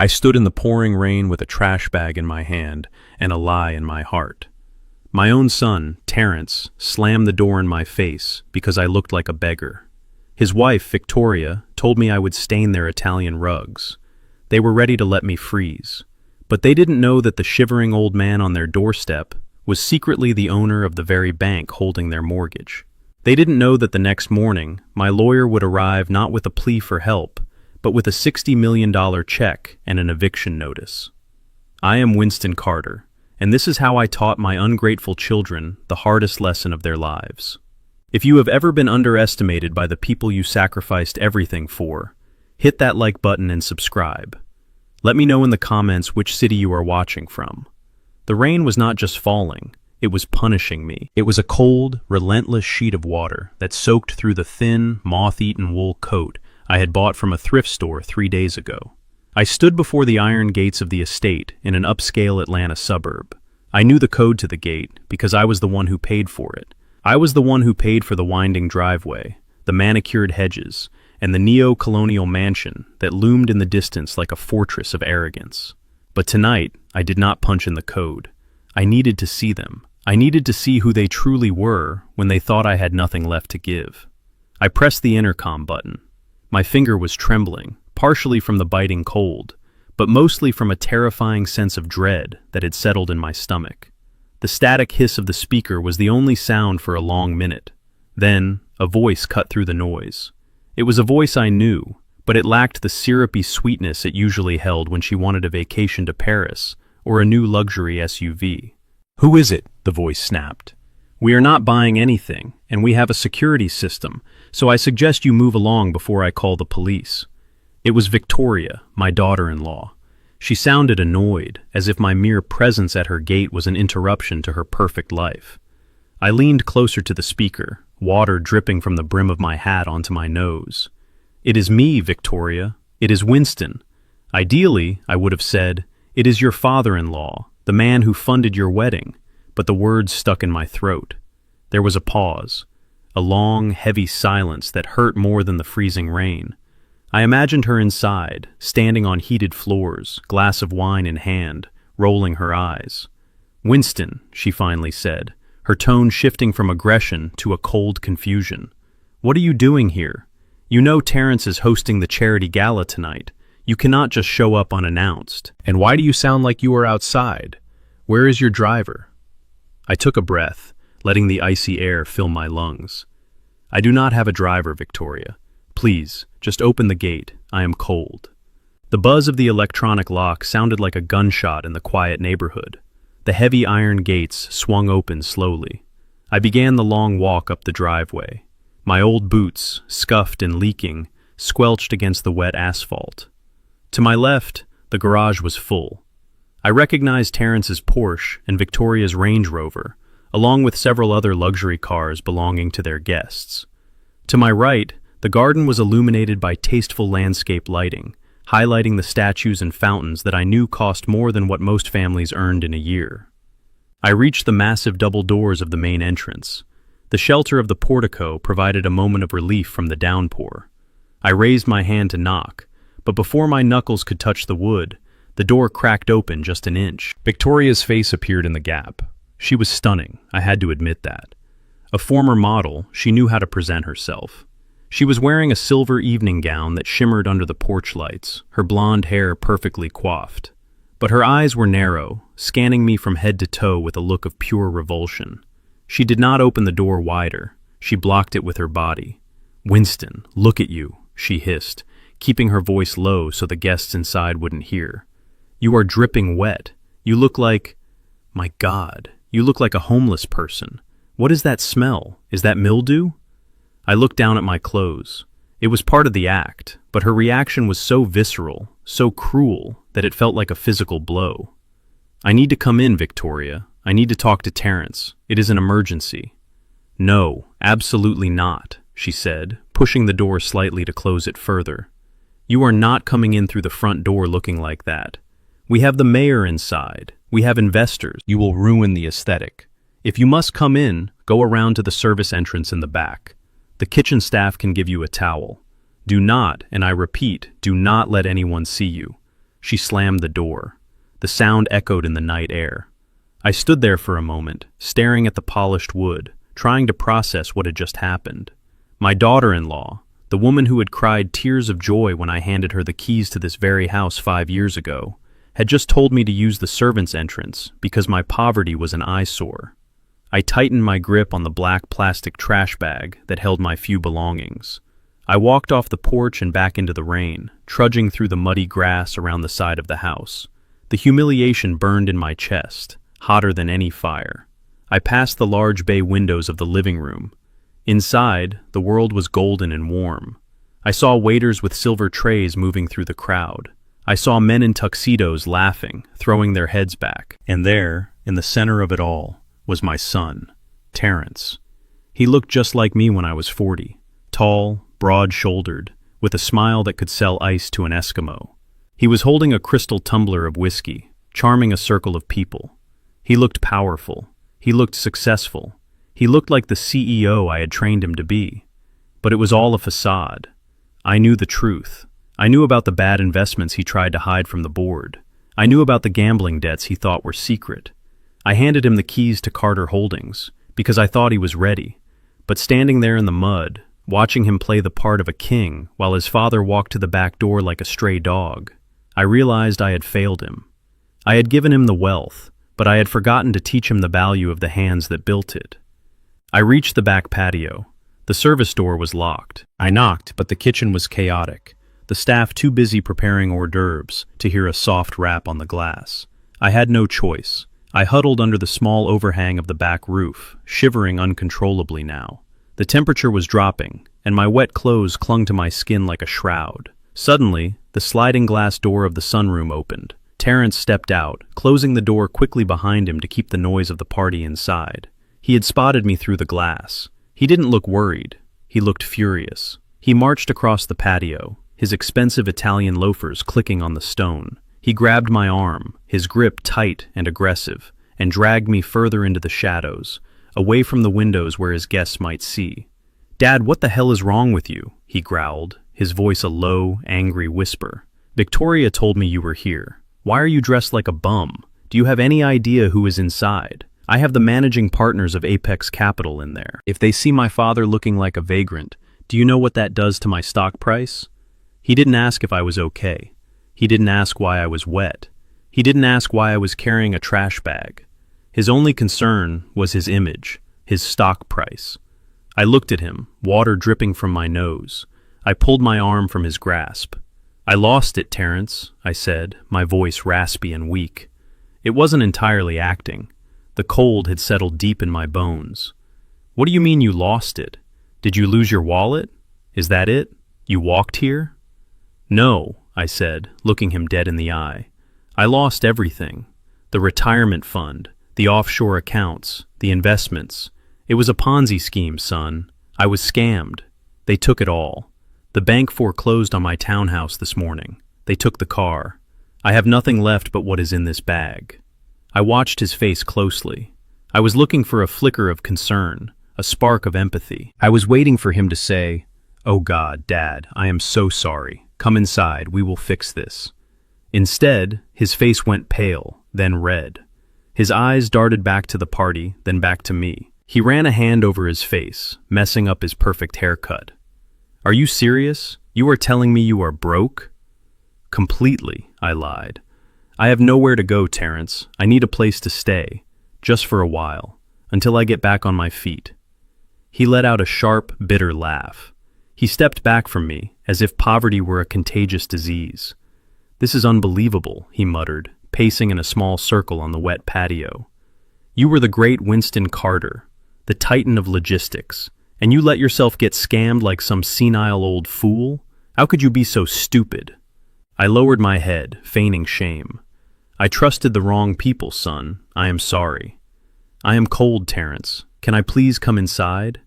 I stood in the pouring rain with a trash bag in my hand and a lie in my heart. My own son, Terrence, slammed the door in my face because I looked like a beggar. His wife, Victoria, told me I would stain their Italian rugs. They were ready to let me freeze. But they didn't know that the shivering old man on their doorstep was secretly the owner of the very bank holding their mortgage. They didn't know that the next morning, my lawyer would arrive not with a plea for help, but with a $60 million check and an eviction notice. I am Winston Carter, and this is how I taught my ungrateful children the hardest lesson of their lives. If you have ever been underestimated by the people you sacrificed everything for, hit that like button and subscribe. Let me know in the comments which city you are watching from. The rain was not just falling, it was punishing me. It was a cold, relentless sheet of water that soaked through the thin, moth-eaten wool coat I had bought from a thrift store 3 days ago. I stood before the iron gates of the estate in an upscale Atlanta suburb. I knew the code to the gate because I was the one who paid for it. I was the one who paid for the winding driveway, the manicured hedges, and the neo-colonial mansion that loomed in the distance like a fortress of arrogance. But tonight, I did not punch in the code. I needed to see them. I needed to see who they truly were when they thought I had nothing left to give. I pressed the intercom button. My finger was trembling, partially from the biting cold, but mostly from a terrifying sense of dread that had settled in my stomach. The static hiss of the speaker was the only sound for a long minute. Then, a voice cut through the noise. It was a voice I knew, but it lacked the syrupy sweetness it usually held when she wanted a vacation to Paris or a new luxury SUV. "Who is it?" the voice snapped. "We are not buying anything, and we have a security system, so I suggest you move along before I call the police." It was Victoria, my daughter-in-law. She sounded annoyed, as if my mere presence at her gate was an interruption to her perfect life. I leaned closer to the speaker, water dripping from the brim of my hat onto my nose. "It is me, Victoria. It is Winston. Ideally, I would have said, it is your father-in-law, the man who funded your wedding," but the words stuck in my throat. There was a pause, a long, heavy silence that hurt more than the freezing rain. I imagined her inside, standing on heated floors, glass of wine in hand, rolling her eyes. "Winston," she finally said, her tone shifting from aggression to a cold confusion. "What are you doing here? You know Terrence is hosting the charity gala tonight. You cannot just show up unannounced. And why do you sound like you are outside? Where is your driver?" I took a breath, letting the icy air fill my lungs. "I do not have a driver, Victoria. Please, just open the gate. I am cold." The buzz of the electronic lock sounded like a gunshot in the quiet neighborhood. The heavy iron gates swung open slowly. I began the long walk up the driveway. My old boots, scuffed and leaking, squelched against the wet asphalt. To my left, the garage was full. I recognized Terrence's Porsche and Victoria's Range Rover, along with several other luxury cars belonging to their guests. To my right, the garden was illuminated by tasteful landscape lighting, highlighting the statues and fountains that I knew cost more than what most families earned in a year. I reached the massive double doors of the main entrance. The shelter of the portico provided a moment of relief from the downpour. I raised my hand to knock, but before my knuckles could touch the wood, the door cracked open just an inch. Victoria's face appeared in the gap. She was stunning, I had to admit that. A former model, she knew how to present herself. She was wearing a silver evening gown that shimmered under the porch lights, her blonde hair perfectly coiffed. But her eyes were narrow, scanning me from head to toe with a look of pure revulsion. She did not open the door wider. She blocked it with her body. "Winston, look at you," she hissed, keeping her voice low so the guests inside wouldn't hear. "You are dripping wet. You look like... My God, you look like a homeless person. What is that smell? Is that mildew?" I looked down at my clothes. It was part of the act, but her reaction was so visceral, so cruel, that it felt like a physical blow. "I need to come in, Victoria. I need to talk to Terrence. It is an emergency." "No, absolutely not," she said, pushing the door slightly to close it further. "You are not coming in through the front door looking like that. We have the mayor inside. We have investors. You will ruin the aesthetic. If you must come in, go around to the service entrance in the back. The kitchen staff can give you a towel. Do not, and I repeat, do not let anyone see you." She slammed the door. The sound echoed in the night air. I stood there for a moment, staring at the polished wood, trying to process what had just happened. My daughter-in-law, the woman who had cried tears of joy when I handed her the keys to this very house 5 years ago, had just told me to use the servants' entrance because my poverty was an eyesore. I tightened my grip on the black plastic trash bag that held my few belongings. I walked off the porch and back into the rain, trudging through the muddy grass around the side of the house. The humiliation burned in my chest, hotter than any fire. I passed the large bay windows of the living room. Inside, the world was golden and warm. I saw waiters with silver trays moving through the crowd. I saw men in tuxedos laughing, throwing their heads back. And there, in the center of it all, was my son, Terrence. He looked just like me when I was 40, tall, broad-shouldered, with a smile that could sell ice to an Eskimo. He was holding a crystal tumbler of whiskey, charming a circle of people. He looked powerful. He looked successful. He looked like the CEO I had trained him to be. But it was all a facade. I knew the truth. I knew about the bad investments he tried to hide from the board. I knew about the gambling debts he thought were secret. I handed him the keys to Carter Holdings because I thought he was ready. But standing there in the mud, watching him play the part of a king while his father walked to the back door like a stray dog, I realized I had failed him. I had given him the wealth, but I had forgotten to teach him the value of the hands that built it. I reached the back patio. The service door was locked. I knocked, but the kitchen was chaotic, the staff too busy preparing hors d'oeuvres to hear a soft rap on the glass. I had no choice. I huddled under the small overhang of the back roof, shivering uncontrollably now. The temperature was dropping, and my wet clothes clung to my skin like a shroud. Suddenly, the sliding glass door of the sunroom opened. Terrence stepped out, closing the door quickly behind him to keep the noise of the party inside. He had spotted me through the glass. He didn't look worried. He looked furious. He marched across the patio, his expensive Italian loafers clicking on the stone. He grabbed my arm, his grip tight and aggressive, and dragged me further into the shadows, away from the windows where his guests might see. "Dad, what the hell is wrong with you?" he growled, his voice a low, angry whisper. "Victoria told me you were here. Why are you dressed like a bum? Do you have any idea who is inside? I have the managing partners of Apex Capital in there. If they see my father looking like a vagrant, do you know what that does to my stock price?" He didn't ask if I was okay. He didn't ask why I was wet. He didn't ask why I was carrying a trash bag. His only concern was his image, his stock price. I looked at him, water dripping from my nose. I pulled my arm from his grasp. "I lost it, Terrence," I said, my voice raspy and weak. It wasn't entirely acting. The cold had settled deep in my bones. "What do you mean you lost it? Did you lose your wallet? Is that it? You walked here?" "No," I said, looking him dead in the eye. "I lost everything. The retirement fund, the offshore accounts, the investments. It was a Ponzi scheme, son. I was scammed. They took it all. The bank foreclosed on my townhouse this morning. They took the car. I have nothing left but what is in this bag." I watched his face closely. I was looking for a flicker of concern, a spark of empathy. I was waiting for him to say, "Oh God, Dad, I am so sorry. Come inside, we will fix this." Instead, his face went pale, then red. His eyes darted back to the party, then back to me. He ran a hand over his face, messing up his perfect haircut. "Are you serious? You are telling me you are broke?" "Completely," I lied. "I have nowhere to go, Terrence. I need a place to stay, just for a while, until I get back on my feet." He let out a sharp, bitter laugh. He stepped back from me, as if poverty were a contagious disease. "This is unbelievable," he muttered, pacing in a small circle on the wet patio. "You were the great Winston Carter, the titan of logistics, and you let yourself get scammed like some senile old fool? How could you be so stupid?" I lowered my head, feigning shame. "I trusted the wrong people, son. I am sorry." "I am cold, Terrence. Can I please come inside?"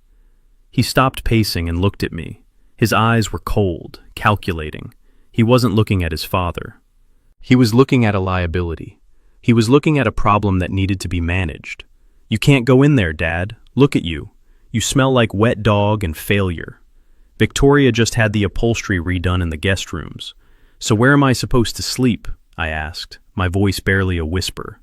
He stopped pacing and looked at me. His eyes were cold, calculating. He wasn't looking at his father. He was looking at a liability. He was looking at a problem that needed to be managed. "You can't go in there, Dad. Look at you. You smell like wet dog and failure. Victoria just had the upholstery redone in the guest rooms. So where am I supposed to sleep? I asked, my voice barely a whisper.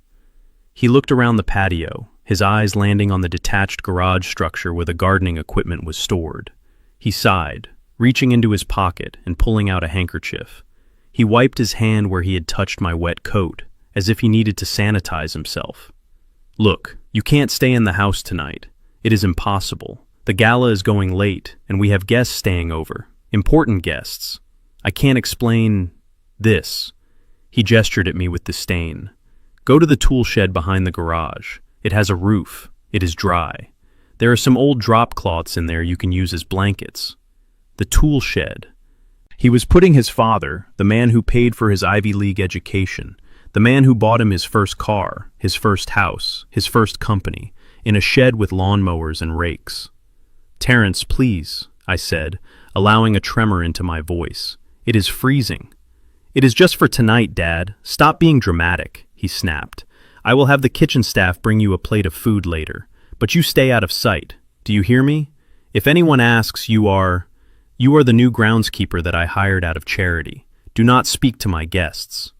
He looked around the patio, his eyes landing on the detached garage structure where the gardening equipment was stored. He sighed, reaching into his pocket and pulling out a handkerchief. He wiped his hand where he had touched my wet coat, as if he needed to sanitize himself. Look, you can't stay in the house tonight. It is impossible. The gala is going late, and we have guests staying over. Important guests. I can't explain this. He gestured at me with disdain. Go to the tool shed behind the garage. It has a roof. It is dry. There are some old drop cloths in there you can use as blankets. The tool shed. He was putting his father, the man who paid for his Ivy League education, the man who bought him his first car, his first house, his first company, in a shed with lawnmowers and rakes. Terrence, please, I said, allowing a tremor into my voice. It is freezing. It is just for tonight, Dad. Stop being dramatic, he snapped. I will have the kitchen staff bring you a plate of food later, but you stay out of sight. Do you hear me? If anyone asks, you are the new groundskeeper that I hired out of charity. Do not speak to my guests.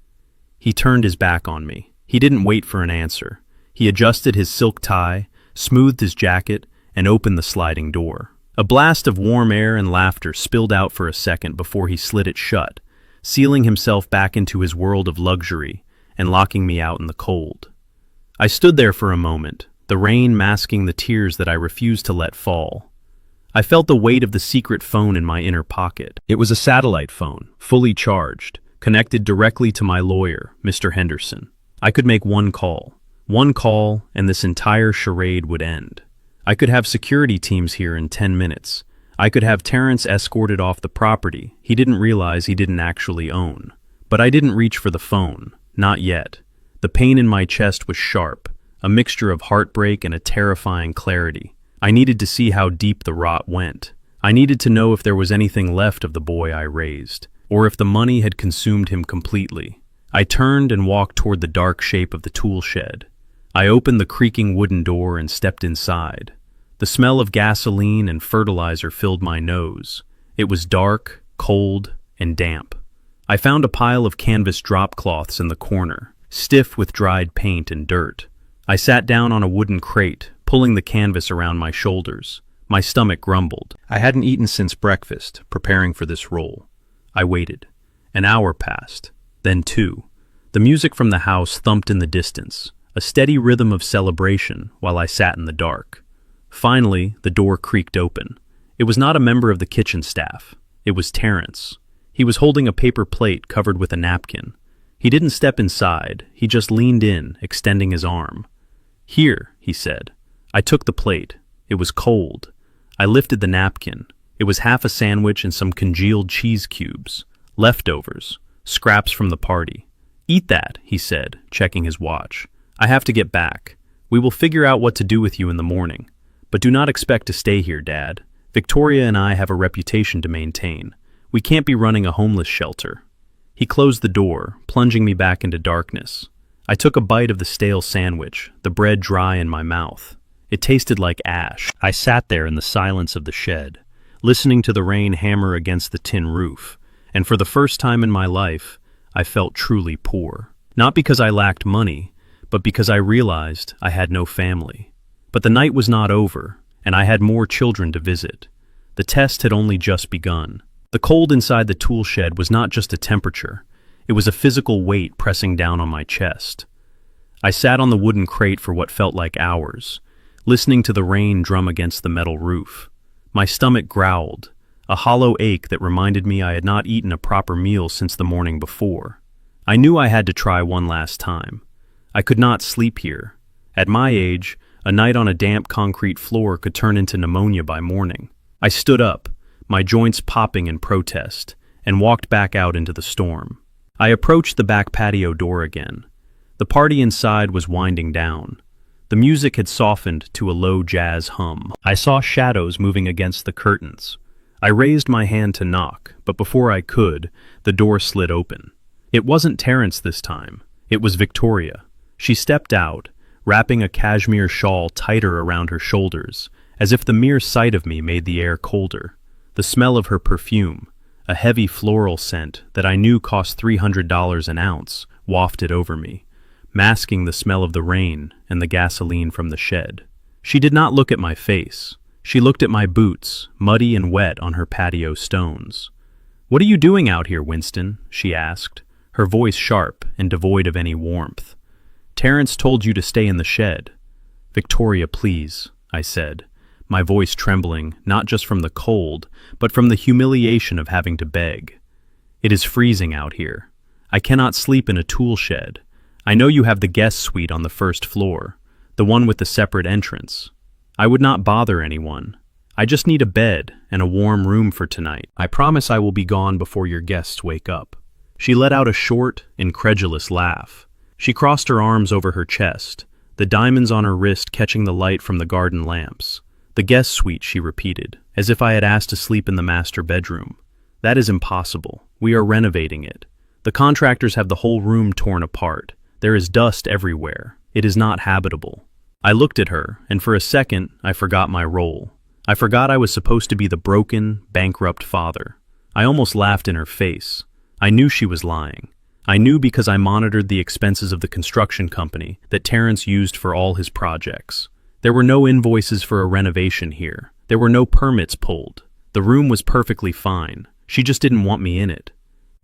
He turned his back on me. He didn't wait for an answer. He adjusted his silk tie, smoothed his jacket, and opened the sliding door. A blast of warm air and laughter spilled out for a second before he slid it shut, sealing himself back into his world of luxury and locking me out in the cold. I stood there for a moment, the rain masking the tears that I refused to let fall. I felt the weight of the secret phone in my inner pocket. It was a satellite phone, fully charged, connected directly to my lawyer, Mr. Henderson. I could make one call, and this entire charade would end. I could have security teams here in 10 minutes. I could have Terrence escorted off the property he didn't realize he didn't actually own. But I didn't reach for the phone, not yet. The pain in my chest was sharp, a mixture of heartbreak and a terrifying clarity. I needed to see how deep the rot went. I needed to know if there was anything left of the boy I raised, or if the money had consumed him completely. I turned and walked toward the dark shape of the tool shed. I opened the creaking wooden door and stepped inside. The smell of gasoline and fertilizer filled my nose. It was dark, cold, and damp. I found a pile of canvas drop cloths in the corner, stiff with dried paint and dirt. I sat down on a wooden crate, pulling the canvas around my shoulders. My stomach grumbled. I hadn't eaten since breakfast, preparing for this role. I waited. An hour passed, then 2. The music from the house thumped in the distance, a steady rhythm of celebration while I sat in the dark. Finally, the door creaked open. It was not a member of the kitchen staff. It was Terrence. He was holding a paper plate covered with a napkin. He didn't step inside. He just leaned in, extending his arm. Here, he said. I took the plate. It was cold. I lifted the napkin. It was half a sandwich and some congealed cheese cubes. Leftovers. Scraps from the party. Eat that, he said, checking his watch. I have to get back. We will figure out what to do with you in the morning. But do not expect to stay here, Dad. Victoria and I have a reputation to maintain. We can't be running a homeless shelter. He closed the door, plunging me back into darkness. I took a bite of the stale sandwich, the bread dry in my mouth. It tasted like ash. I sat there in the silence of the shed, listening to the rain hammer against the tin roof, and for the first time in my life, I felt truly poor. Not because I lacked money, but because I realized I had no family. But the night was not over, and I had more children to visit. The test had only just begun. The cold inside the tool shed was not just a temperature. It was a physical weight pressing down on my chest. I sat on the wooden crate for what felt like hours, listening to the rain drum against the metal roof. My stomach growled, a hollow ache that reminded me I had not eaten a proper meal since the morning before. I knew I had to try one last time. I could not sleep here. At my age, a night on a damp concrete floor could turn into pneumonia by morning. I stood up, my joints popping in protest, and walked back out into the storm. I approached the back patio door again. The party inside was winding down. The music had softened to a low jazz hum. I saw shadows moving against the curtains. I raised my hand to knock, but before I could, the door slid open. It wasn't Terrence this time. It was Victoria. She stepped out, wrapping a cashmere shawl tighter around her shoulders, as if the mere sight of me made the air colder. The smell of her perfume, a heavy floral scent that I knew cost $300 an ounce, wafted over me, masking the smell of the rain and the gasoline from the shed. She did not look at my face. She looked at my boots, muddy and wet on her patio stones. "What are you doing out here, Winston?" she asked, her voice sharp and devoid of any warmth. "Terrence told you to stay in the shed." "Victoria, please," I said, my voice trembling not just from the cold, but from the humiliation of having to beg. "It is freezing out here. I cannot sleep in a tool shed. I know you have the guest suite on the first floor, the one with the separate entrance. I would not bother anyone. I just need a bed and a warm room for tonight. I promise I will be gone before your guests wake up." She let out a short, incredulous laugh. She crossed her arms over her chest, the diamonds on her wrist catching the light from the garden lamps. "The guest suite," she repeated, as if I had asked to sleep in the master bedroom. "That is impossible. We are renovating it. The contractors have the whole room torn apart. There is dust everywhere. It is not habitable." I looked at her, and for a second, I forgot my role. I forgot I was supposed to be the broken, bankrupt father. I almost laughed in her face. I knew she was lying. I knew because I monitored the expenses of the construction company that Terrence used for all his projects. There were no invoices for a renovation here. There were no permits pulled. The room was perfectly fine. She just didn't want me in it.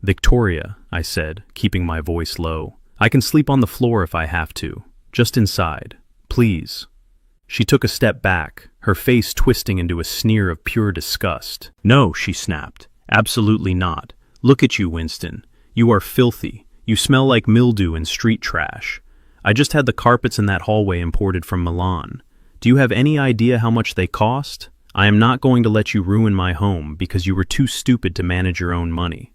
"Victoria," I said, keeping my voice low, "I can sleep on the floor if I have to. Just inside. Please." She took a step back, her face twisting into a sneer of pure disgust. "No," she snapped. "Absolutely not. Look at you, Winston. You are filthy. You smell like mildew and street trash. I just had the carpets in that hallway imported from Milan. Do you have any idea how much they cost? I am not going to let you ruin my home because you were too stupid to manage your own money."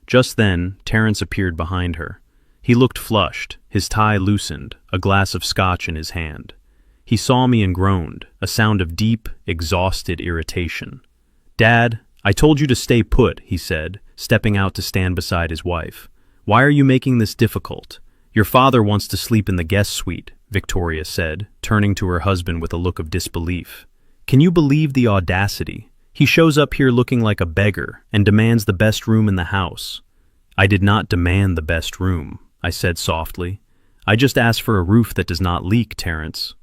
Just then, Terrence appeared behind her. He looked flushed, his tie loosened, a glass of scotch in his hand. He saw me and groaned, a sound of deep, exhausted irritation. "Dad, I told you to stay put," he said, stepping out to stand beside his wife. "Why are you making this difficult? Your father wants to sleep in the guest suite," Victoria said, turning to her husband with a look of disbelief. "Can you believe the audacity? He shows up here looking like a beggar and demands the best room in the house." "I did not demand the best room," I said softly. "I just asked for a roof that does not leak, Terrence."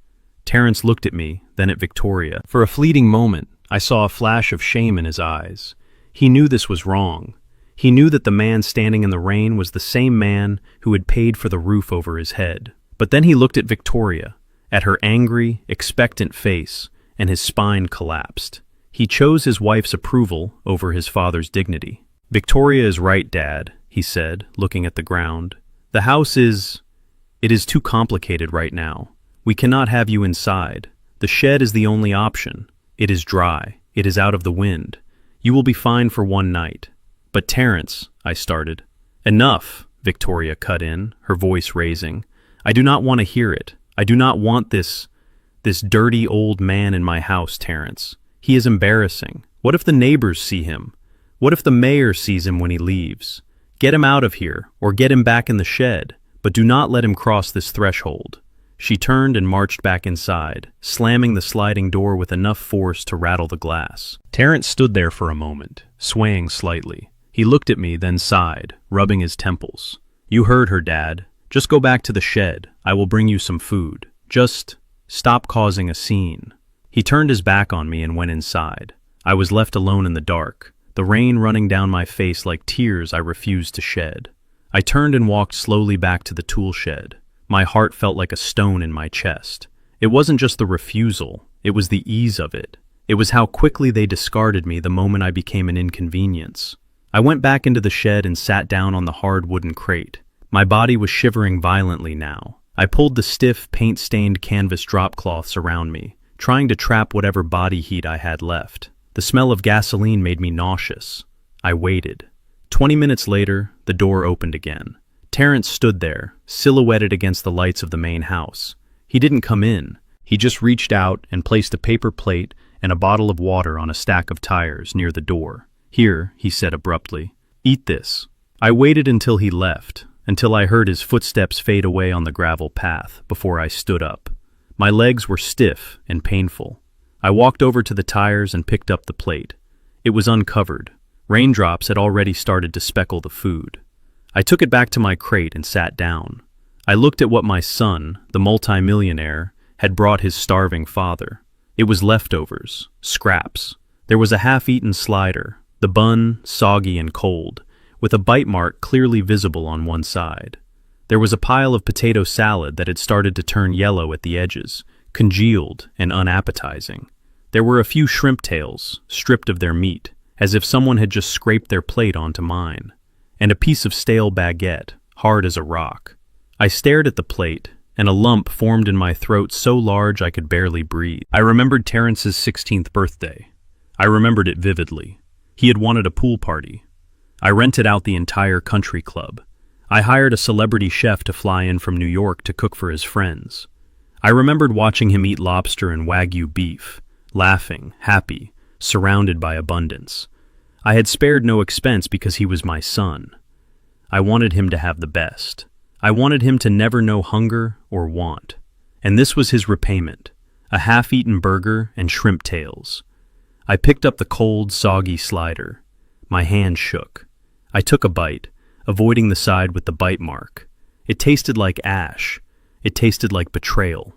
Terrence looked at me, then at Victoria. For a fleeting moment, I saw a flash of shame in his eyes. He knew this was wrong. He knew that the man standing in the rain was the same man who had paid for the roof over his head. But then he looked at Victoria, at her angry, expectant face, and his spine collapsed. He chose his wife's approval over his father's dignity. "Victoria is right, Dad," he said, looking at the ground. "The house it is too complicated right now. We cannot have you inside. The shed is the only option. It is dry. It is out of the wind. You will be fine for one night." "But Terrence," I started. "Enough," Victoria cut in, her voice raising. "I do not want to hear it. I do not want this dirty old man in my house, Terrence. He is embarrassing. What if the neighbors see him? What if the mayor sees him when he leaves? Get him out of here, or get him back in the shed, but do not let him cross this threshold." She turned and marched back inside, slamming the sliding door with enough force to rattle the glass. Terrence stood there for a moment, swaying slightly. He looked at me, then sighed, rubbing his temples. "You heard her, Dad. Just go back to the shed. I will bring you some food. Just stop causing a scene." He turned his back on me and went inside. I was left alone in the dark, the rain running down my face like tears I refused to shed. I turned and walked slowly back to the tool shed. My heart felt like a stone in my chest. It wasn't just the refusal, it was the ease of it. It was how quickly they discarded me the moment I became an inconvenience. I went back into the shed and sat down on the hard wooden crate. My body was shivering violently now. I pulled the stiff, paint-stained canvas drop cloths around me, trying to trap whatever body heat I had left. The smell of gasoline made me nauseous. I waited. 20 minutes later, the door opened again. Terrence stood there, silhouetted against the lights of the main house. He didn't come in. He just reached out and placed a paper plate and a bottle of water on a stack of tires near the door. "Here," he said abruptly. "Eat this." I waited until he left, until I heard his footsteps fade away on the gravel path, before I stood up. My legs were stiff and painful. I walked over to the tires and picked up the plate. It was uncovered. Raindrops had already started to speckle the food. I took it back to my crate and sat down. I looked at what my son, the multimillionaire, had brought his starving father. It was leftovers, scraps. There was a half-eaten slider, the bun soggy and cold, with a bite mark clearly visible on one side. There was a pile of potato salad that had started to turn yellow at the edges, congealed and unappetizing. There were a few shrimp tails, stripped of their meat, as if someone had just scraped their plate onto mine, and a piece of stale baguette, hard as a rock. I stared at the plate, and a lump formed in my throat so large I could barely breathe. I remembered Terrence's 16th birthday. I remembered it vividly. He had wanted a pool party. I rented out the entire country club. I hired a celebrity chef to fly in from New York to cook for his friends. I remembered watching him eat lobster and Wagyu beef, laughing, happy, surrounded by abundance. I had spared no expense because he was my son. I wanted him to have the best. I wanted him to never know hunger or want. And this was his repayment, a half-eaten burger and shrimp tails. I picked up the cold, soggy slider. My hand shook. I took a bite, avoiding the side with the bite mark. It tasted like ash. It tasted like betrayal.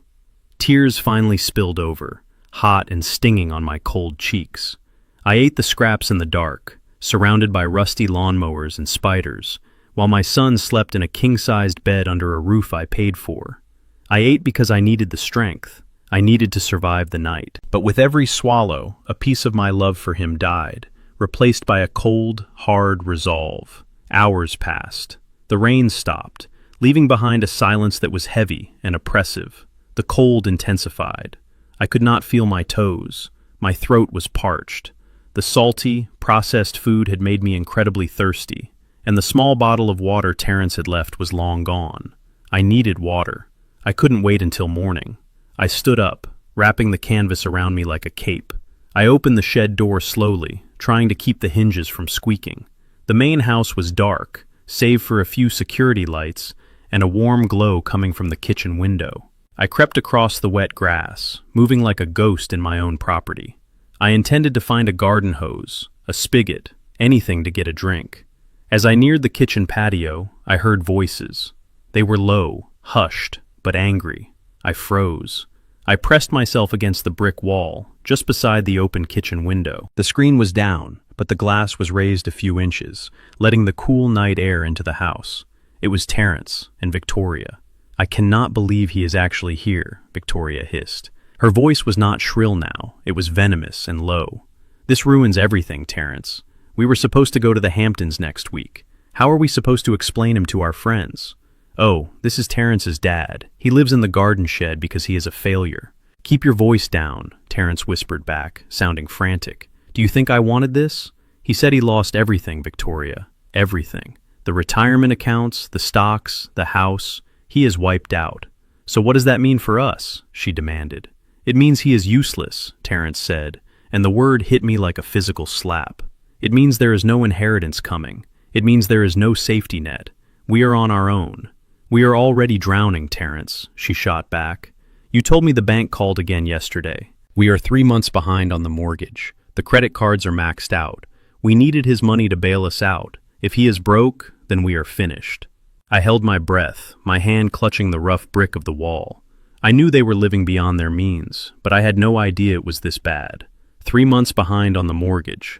Tears finally spilled over, hot and stinging on my cold cheeks. I ate the scraps in the dark, surrounded by rusty lawnmowers and spiders, while my son slept in a king-sized bed under a roof I paid for. I ate because I needed the strength. I needed to survive the night. But with every swallow, a piece of my love for him died, replaced by a cold, hard resolve. Hours passed. The rain stopped, leaving behind a silence that was heavy and oppressive. The cold intensified. I could not feel my toes. My throat was parched. The salty, processed food had made me incredibly thirsty, and the small bottle of water Terrence had left was long gone. I needed water. I couldn't wait until morning. I stood up, wrapping the canvas around me like a cape. I opened the shed door slowly, trying to keep the hinges from squeaking. The main house was dark, save for a few security lights and a warm glow coming from the kitchen window. I crept across the wet grass, moving like a ghost in my own property. I intended to find a garden hose, a spigot, anything to get a drink. As I neared the kitchen patio, I heard voices. They were low, hushed, but angry. I froze. I pressed myself against the brick wall, just beside the open kitchen window. The screen was down, but the glass was raised a few inches, letting the cool night air into the house. It was Terrence and Victoria. "I cannot believe he is actually here," Victoria hissed. Her voice was not shrill now, it was venomous and low. "This ruins everything, Terrence. We were supposed to go to the Hamptons next week. How are we supposed to explain him to our friends? Oh, this is Terrence's dad. He lives in the garden shed because he is a failure." "Keep your voice down," Terrence whispered back, sounding frantic. "Do you think I wanted this?" "He said he lost everything, Victoria. Everything. The retirement accounts, the stocks, the house. He is wiped out." "So what does that mean for us?" she demanded. "It means he is useless," Terrence said, and the word hit me like a physical slap. "It means there is no inheritance coming. It means there is no safety net. We are on our own." "We are already drowning, Terrence," she shot back. "You told me the bank called again yesterday. We are 3 months behind on the mortgage. The credit cards are maxed out. We needed his money to bail us out. If he is broke, then we are finished." I held my breath, my hand clutching the rough brick of the wall. I knew they were living beyond their means, but I had no idea it was this bad. 3 months behind on the mortgage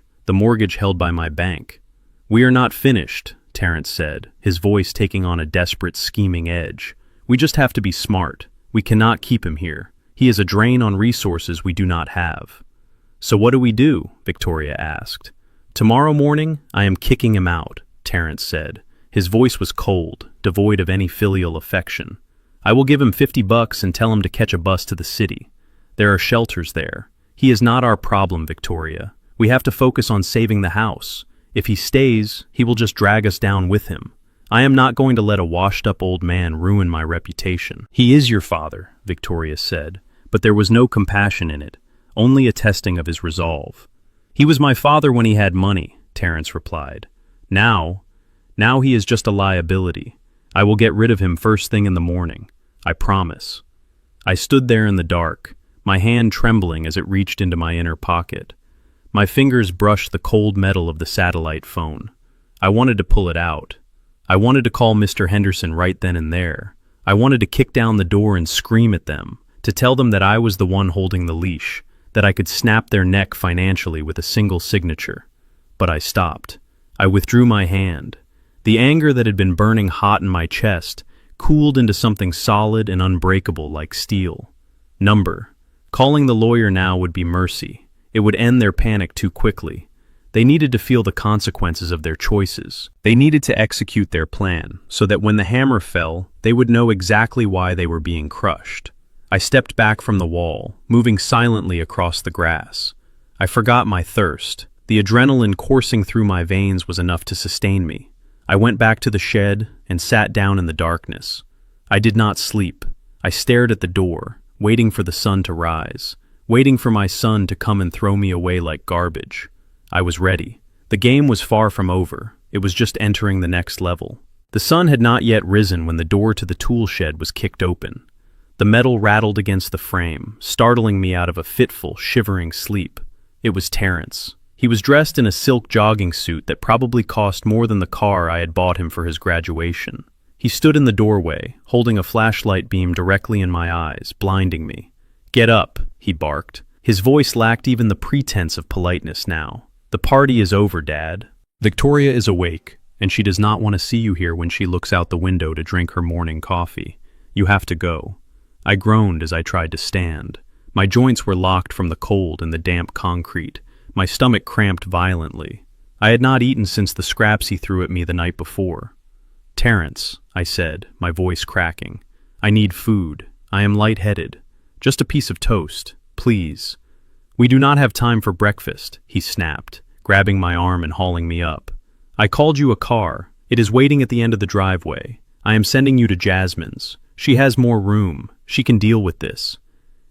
held by my bank. "We are not finished," Terrence said, his voice taking on a desperate, scheming edge. "We just have to be smart. We cannot keep him here. He is a drain on resources we do not have." "So what do we do?" Victoria asked. "Tomorrow morning, I am kicking him out," Terrence said. His voice was cold, devoid of any filial affection. "I will give him $50 and tell him to catch a bus to the city. There are shelters there. He is not our problem, Victoria. We have to focus on saving the house. If he stays, he will just drag us down with him. I am not going to let a washed-up old man ruin my reputation." "He is your father," Victoria said, but there was no compassion in it, only a testing of his resolve. "He was my father when he had money," Terrence replied. Now he is just a liability. I will get rid of him first thing in the morning. I promise." I stood there in the dark, my hand trembling as it reached into my inner pocket. My fingers brushed the cold metal of the satellite phone. I wanted to pull it out. I wanted to call Mr. Henderson right then and there. I wanted to kick down the door and scream at them, to tell them that I was the one holding the leash, that I could snap their neck financially with a single signature. But I stopped. I withdrew my hand. The anger that had been burning hot in my chest cooled into something solid and unbreakable like steel. Number. Calling the lawyer now would be mercy. It would end their panic too quickly. They needed to feel the consequences of their choices. They needed to execute their plan, so that when the hammer fell, they would know exactly why they were being crushed. I stepped back from the wall, moving silently across the grass. I forgot my thirst. The adrenaline coursing through my veins was enough to sustain me. I went back to the shed and sat down in the darkness. I did not sleep. I stared at the door, waiting for the sun to rise, waiting for my son to come and throw me away like garbage. I was ready. The game was far from over. It was just entering the next level. The sun had not yet risen when the door to the tool shed was kicked open. The metal rattled against the frame, startling me out of a fitful, shivering sleep. It was Terrence. He was dressed in a silk jogging suit that probably cost more than the car I had bought him for his graduation. He stood in the doorway, holding a flashlight beam directly in my eyes, blinding me. "Get up," he barked. His voice lacked even the pretense of politeness now. "The party is over, Dad. Victoria is awake, and she does not want to see you here when she looks out the window to drink her morning coffee. You have to go." I groaned as I tried to stand. My joints were locked from the cold and the damp concrete. My stomach cramped violently. I had not eaten since the scraps he threw at me the night before. "Terrence," I said, my voice cracking. "I need food. I am lightheaded. Just a piece of toast, please." "We do not have time for breakfast," he snapped, grabbing my arm and hauling me up. "I called you a car. It is waiting at the end of the driveway. I am sending you to Jasmine's. She has more room. She can deal with this."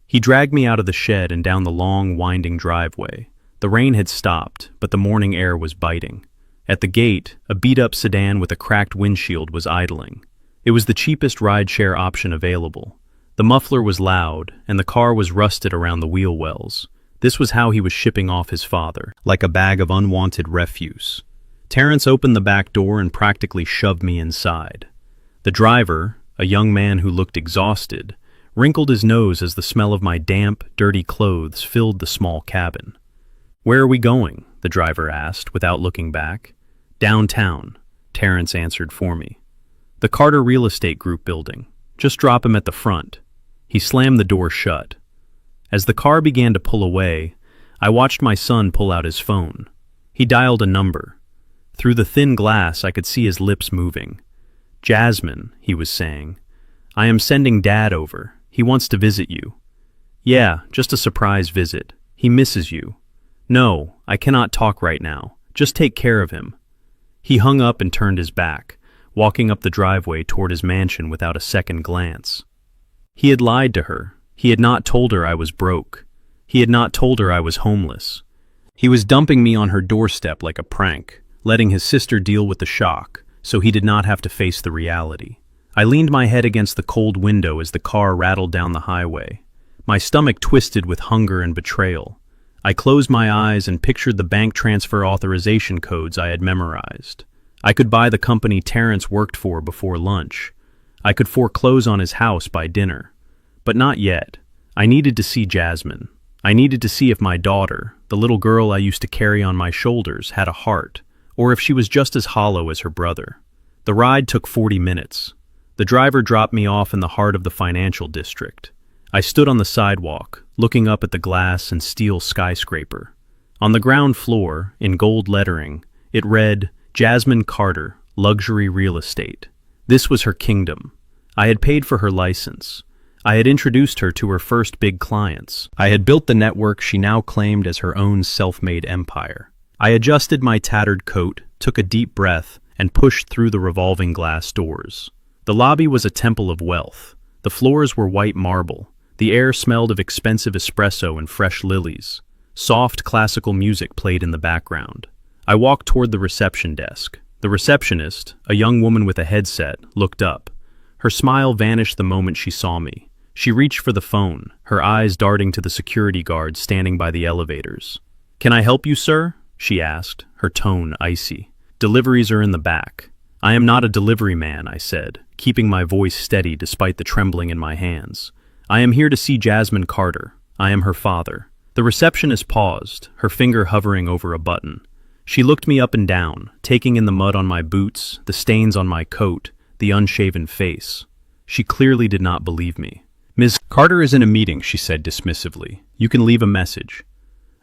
He dragged me out of the shed and down the long, winding driveway. The rain had stopped, but the morning air was biting. At the gate, a beat-up sedan with a cracked windshield was idling. It was the cheapest ride-share option available. The muffler was loud, and the car was rusted around the wheel wells. This was how he was shipping off his father, like a bag of unwanted refuse. Terrence opened the back door and practically shoved me inside. The driver, a young man who looked exhausted, wrinkled his nose as the smell of my damp, dirty clothes filled the small cabin. "Where are we going?" the driver asked, without looking back. "Downtown," Terrence answered for me. "The Carter Real Estate Group building. Just drop him at the front." He slammed the door shut. As the car began to pull away, I watched my son pull out his phone. He dialed a number. Through the thin glass, I could see his lips moving. "Jasmine," he was saying. "I am sending Dad over. He wants to visit you." "Yeah, just a surprise visit. He misses you." "No, I cannot talk right now. Just take care of him." He hung up and turned his back, walking up the driveway toward his mansion without a second glance. He had lied to her. He had not told her I was broke. He had not told her I was homeless. He was dumping me on her doorstep like a prank, letting his sister deal with the shock, so he did not have to face the reality. I leaned my head against the cold window as the car rattled down the highway. My stomach twisted with hunger and betrayal. I closed my eyes and pictured the bank transfer authorization codes I had memorized. I could buy the company Terrence worked for before lunch. I could foreclose on his house by dinner. But not yet. I needed to see Jasmine. I needed to see if my daughter, the little girl I used to carry on my shoulders, had a heart, or if she was just as hollow as her brother. The ride took 40 minutes. The driver dropped me off in the heart of the financial district. I stood on the sidewalk, looking up at the glass and steel skyscraper. On the ground floor, in gold lettering, it read, "Jasmine Carter, Luxury Real Estate." This was her kingdom. I had paid for her license. I had introduced her to her first big clients. I had built the network she now claimed as her own self-made empire. I adjusted my tattered coat, took a deep breath, and pushed through the revolving glass doors. The lobby was a temple of wealth. The floors were white marble. The air smelled of expensive espresso and fresh lilies. Soft classical music played in the background. I walked toward the reception desk. The receptionist, a young woman with a headset, looked up. Her smile vanished the moment she saw me. She reached for the phone, her eyes darting to the security guard standing by the elevators. "Can I help you, sir?" she asked, her tone icy. "Deliveries are in the back." I am not a delivery man, I said, keeping my voice steady despite the trembling in my hands. I am here to see Jasmine Carter. I am her father. The receptionist paused, her finger hovering over a button. She looked me up and down, taking in the mud on my boots, the stains on my coat, the unshaven face. She clearly did not believe me. Ms. Carter is in a meeting, she said dismissively. You can leave a message.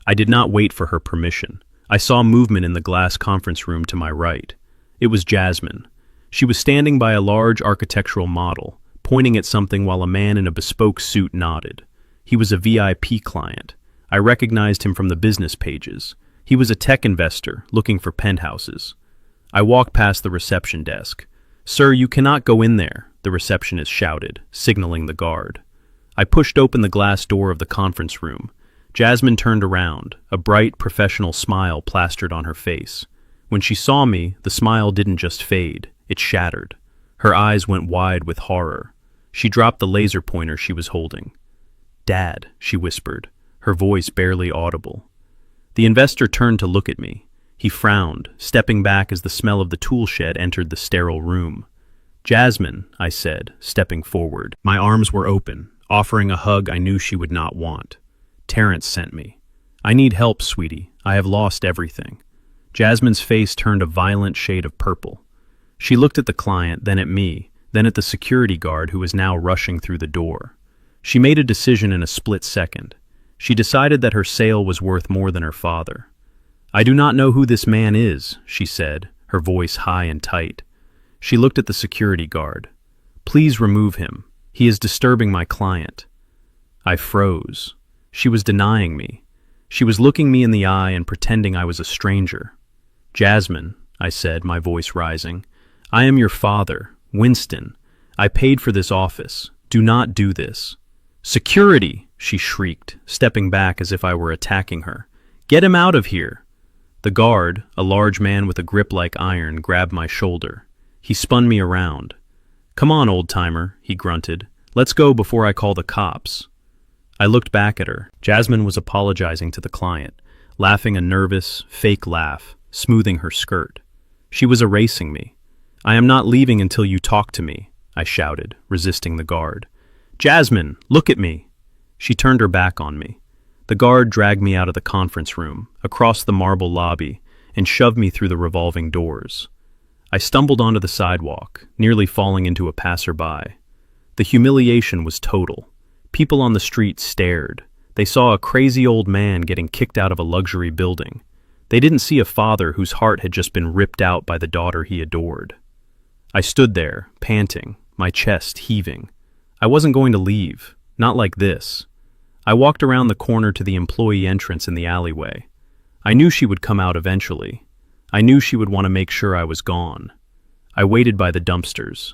I did not wait for her permission. I saw movement in the glass conference room to my right. It was Jasmine. She was standing by a large architectural model, pointing at something while a man in a bespoke suit nodded. He was a VIP client. I recognized him from the business pages. He was a tech investor looking for penthouses. I walked past the reception desk. Sir, you cannot go in there, the receptionist shouted, signaling the guard. I pushed open the glass door of the conference room. Jasmine turned around, a bright, professional smile plastered on her face. When she saw me, the smile didn't just fade, it shattered. Her eyes went wide with horror. She dropped the laser pointer she was holding. Dad, she whispered, her voice barely audible. The investor turned to look at me. He frowned, stepping back as the smell of the tool shed entered the sterile room. Jasmine, I said, stepping forward. My arms were open, offering a hug I knew she would not want. Terrence sent me. I need help, sweetie. I have lost everything. Jasmine's face turned a violent shade of purple. She looked at the client, then at me, then at the security guard who was now rushing through the door. She made a decision in a split second. She decided that her sale was worth more than her father. I do not know who this man is, she said, her voice high and tight. She looked at the security guard. Please remove him. He is disturbing my client. I froze. She was denying me. She was looking me in the eye and pretending I was a stranger. Jasmine, I said, my voice rising, I am your father, Winston. I paid for this office. Do not do this. Security, she shrieked, stepping back as if I were attacking her. Get him out of here. The guard, a large man with a grip like iron, grabbed my shoulder. He spun me around. Come on, old-timer, he grunted. Let's go before I call the cops. I looked back at her. Jasmine was apologizing to the client, laughing a nervous, fake laugh, smoothing her skirt. She was erasing me. I am not leaving until you talk to me, I shouted, resisting the guard. Jasmine, look at me. She turned her back on me. The guard dragged me out of the conference room, across the marble lobby, and shoved me through the revolving doors. I stumbled onto the sidewalk, nearly falling into a passerby. The humiliation was total. People on the street stared. They saw a crazy old man getting kicked out of a luxury building. They didn't see a father whose heart had just been ripped out by the daughter he adored. I stood there, panting, my chest heaving. I wasn't going to leave, not like this. I walked around the corner to the employee entrance in the alleyway. I knew she would come out eventually. I knew she would want to make sure I was gone. I waited by the dumpsters.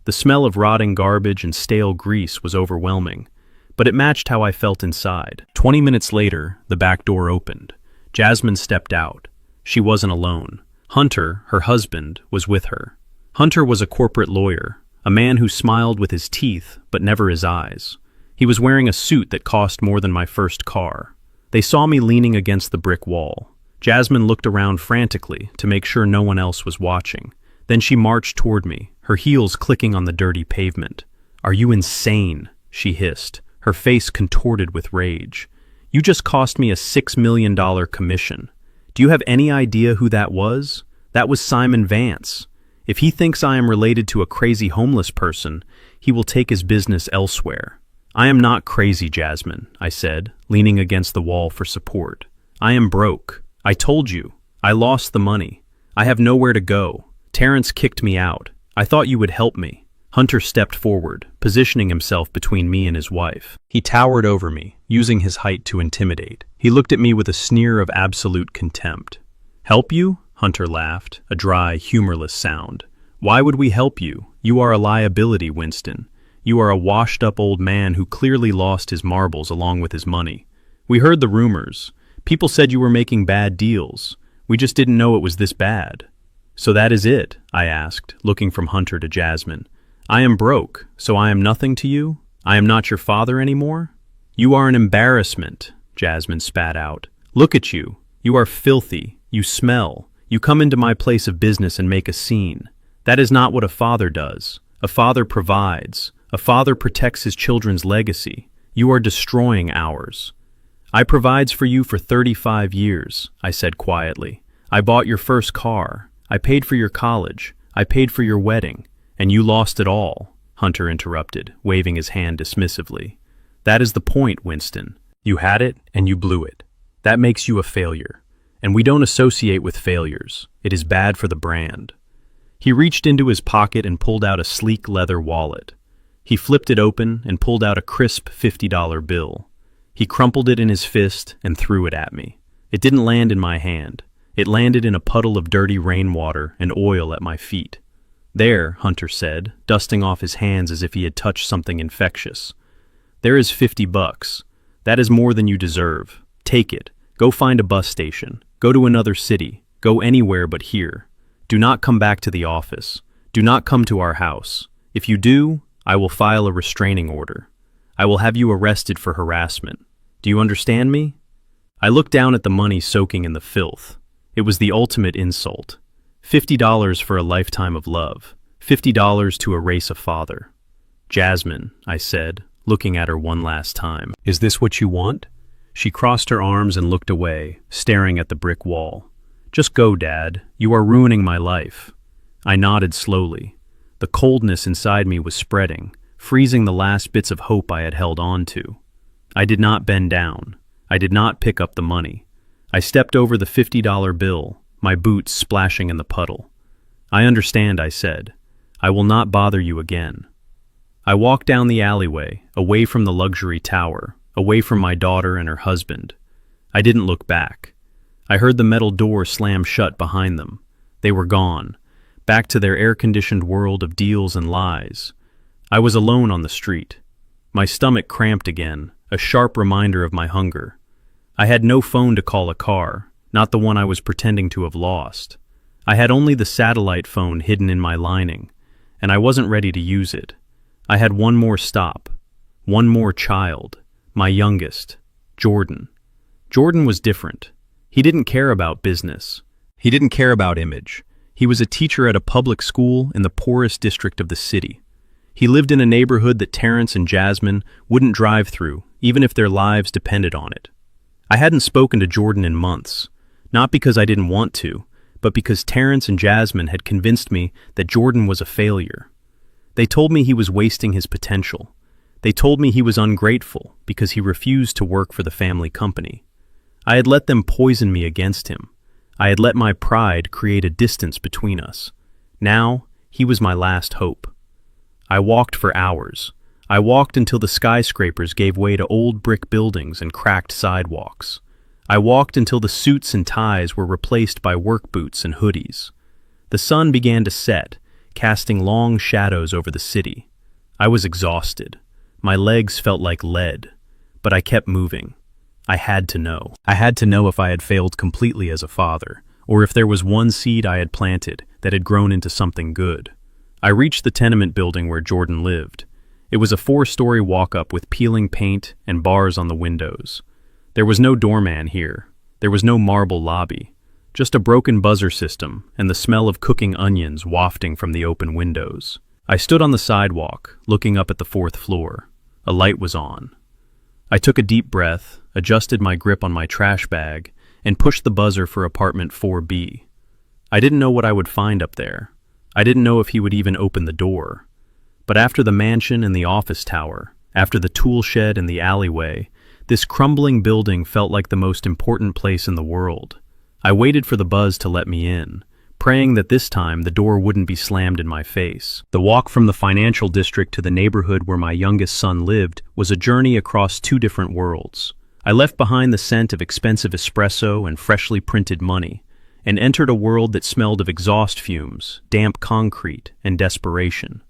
The smell of rotting garbage and stale grease was overwhelming, but it matched how I felt inside. 20 minutes later, the back door opened. Jasmine stepped out. She wasn't alone. Hunter, her husband, was with her. Hunter was a corporate lawyer, a man who smiled with his teeth but never his eyes. He was wearing a suit that cost more than my first car. They saw me leaning against the brick wall. Jasmine looked around frantically to make sure no one else was watching. Then she marched toward me, her heels clicking on the dirty pavement. "Are you insane?" she hissed, her face contorted with rage. "You just cost me a $6 million commission. Do you have any idea who that was? That was Simon Vance. If he thinks I am related to a crazy homeless person, he will take his business elsewhere." "I am not crazy, Jasmine," I said, leaning against the wall for support. "I am broke. I told you. I lost the money. I have nowhere to go. Terrence kicked me out. I thought you would help me." Hunter stepped forward, positioning himself between me and his wife. He towered over me, using his height to intimidate. He looked at me with a sneer of absolute contempt. "Help you?" Hunter laughed, a dry, humorless sound. "Why would we help you? You are a liability, Winston. You are a washed-up old man who clearly lost his marbles along with his money. We heard the rumors. People said you were making bad deals. We just didn't know it was this bad." "So that is it?" I asked, looking from Hunter to Jasmine. "I am broke, so I am nothing to you? I am not your father anymore?" "You are an embarrassment," Jasmine spat out. "Look at you. You are filthy. You smell. You come into my place of business and make a scene. That is not what a father does. A father provides. A father protects his children's legacy. You are destroying ours. I provides for you for 35 years, I said quietly. I bought your first car. I paid for your college. I paid for your wedding. And you lost it all, Hunter interrupted, waving his hand dismissively. That is the point, Winston. You had it and you blew it. That makes you a failure. And we don't associate with failures. It is bad for the brand. He reached into his pocket and pulled out a sleek leather wallet. He flipped it open and pulled out a crisp $50 bill. He crumpled it in his fist and threw it at me. It didn't land in my hand. It landed in a puddle of dirty rainwater and oil at my feet. There, Hunter said, dusting off his hands as if he had touched something infectious. There is $50. That is more than you deserve. Take it. Go find a bus station. Go to another city. Go anywhere but here. Do not come back to the office. Do not come to our house. If you do, I will file a restraining order. I will have you arrested for harassment. Do you understand me? I looked down at the money soaking in the filth. It was the ultimate insult. $50 for a lifetime of love. $50 to erase a father. Jasmine, I said, looking at her one last time. Is this what you want? She crossed her arms and looked away, staring at the brick wall. Just go, Dad. You are ruining my life. I nodded slowly. The coldness inside me was spreading, freezing the last bits of hope I had held on to. I did not bend down. I did not pick up the money. I stepped over the $50 bill, my boots splashing in the puddle. I understand, I said. I will not bother you again. I walked down the alleyway, away from the luxury tower, away from my daughter and her husband. I didn't look back. I heard the metal door slam shut behind them. They were gone, back to their air-conditioned world of deals and lies. I was alone on the street. My stomach cramped again, a sharp reminder of my hunger. I had no phone to call a car, not the one I was pretending to have lost. I had only the satellite phone hidden in my lining, and I wasn't ready to use it. I had one more stop, one more child, my youngest, Jordan. Jordan was different. He didn't care about business. He didn't care about image. He was a teacher at a public school in the poorest district of the city. He lived in a neighborhood that Terrence and Jasmine wouldn't drive through, even if their lives depended on it. I hadn't spoken to Jordan in months, not because I didn't want to, but because Terrence and Jasmine had convinced me that Jordan was a failure. They told me he was wasting his potential. They told me he was ungrateful because he refused to work for the family company. I had let them poison me against him. I had let my pride create a distance between us. Now, he was my last hope. I walked for hours. I walked until the skyscrapers gave way to old brick buildings and cracked sidewalks. I walked until the suits and ties were replaced by work boots and hoodies. The sun began to set, casting long shadows over the city. I was exhausted. My legs felt like lead, but I kept moving. I had to know. I had to know if I had failed completely as a father, or if there was one seed I had planted that had grown into something good. I reached the tenement building where Jordan lived. It was a 4-story walk-up with peeling paint and bars on the windows. There was no doorman here. There was no marble lobby. Just a broken buzzer system and the smell of cooking onions wafting from the open windows. I stood on the sidewalk, looking up at the 4th floor. A light was on. I took a deep breath, adjusted my grip on my trash bag, and pushed the buzzer for apartment 4B. I didn't know what I would find up there. I didn't know if he would even open the door. But after the mansion and the office tower, after the tool shed and the alleyway, this crumbling building felt like the most important place in the world. I waited for the buzz to let me in, praying that this time the door wouldn't be slammed in my face. The walk from the financial district to the neighborhood where my youngest son lived was a journey across 2 different worlds. I left behind the scent of expensive espresso and freshly printed money, and entered a world that smelled of exhaust fumes, damp concrete, and desperation.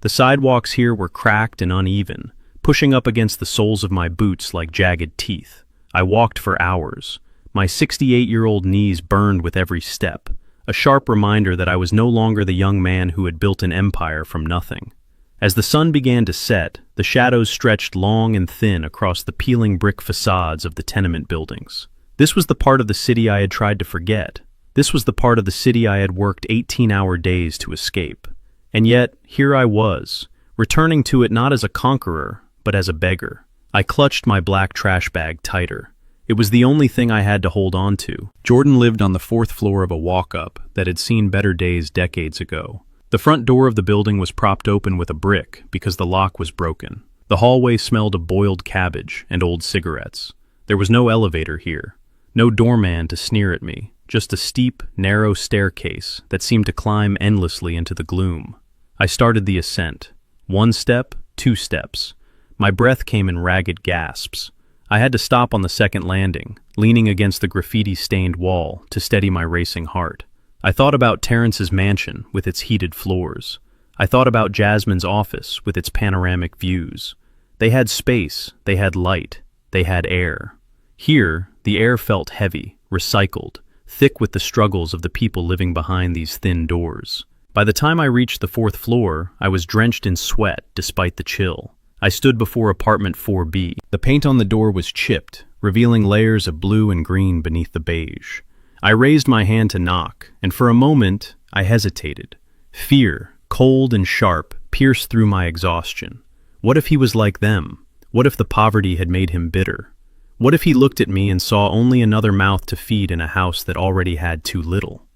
The sidewalks here were cracked and uneven, pushing up against the soles of my boots like jagged teeth. I walked for hours. My 68-year-old knees burned with every step, a sharp reminder that I was no longer the young man who had built an empire from nothing. As the sun began to set, the shadows stretched long and thin across the peeling brick facades of the tenement buildings. This was the part of the city I had tried to forget, This was the part of the city I had worked 18-hour days to escape. And yet, here I was, returning to it not as a conqueror, but as a beggar. I clutched my black trash bag tighter. It was the only thing I had to hold on to. Jordan lived on the 4th floor of a walk-up that had seen better days decades ago. The front door of the building was propped open with a brick because the lock was broken. The hallway smelled of boiled cabbage and old cigarettes. There was no elevator here, no doorman to sneer at me, just a steep, narrow staircase that seemed to climb endlessly into the gloom. I started the ascent. 1 step, 2 steps. My breath came in ragged gasps. I had to stop on the second landing, leaning against the graffiti-stained wall to steady my racing heart. I thought about Terrence's mansion with its heated floors. I thought about Jasmine's office with its panoramic views. They had space, they had light, they had air. Here, the air felt heavy, recycled, thick with the struggles of the people living behind these thin doors. By the time I reached the 4th floor, I was drenched in sweat despite the chill. I stood before apartment 4B. The paint on the door was chipped, revealing layers of blue and green beneath the beige. I raised my hand to knock, and for a moment, I hesitated. Fear, cold and sharp, pierced through my exhaustion. What if he was like them? What if the poverty had made him bitter? What if he looked at me and saw only another mouth to feed in a house that already had too little?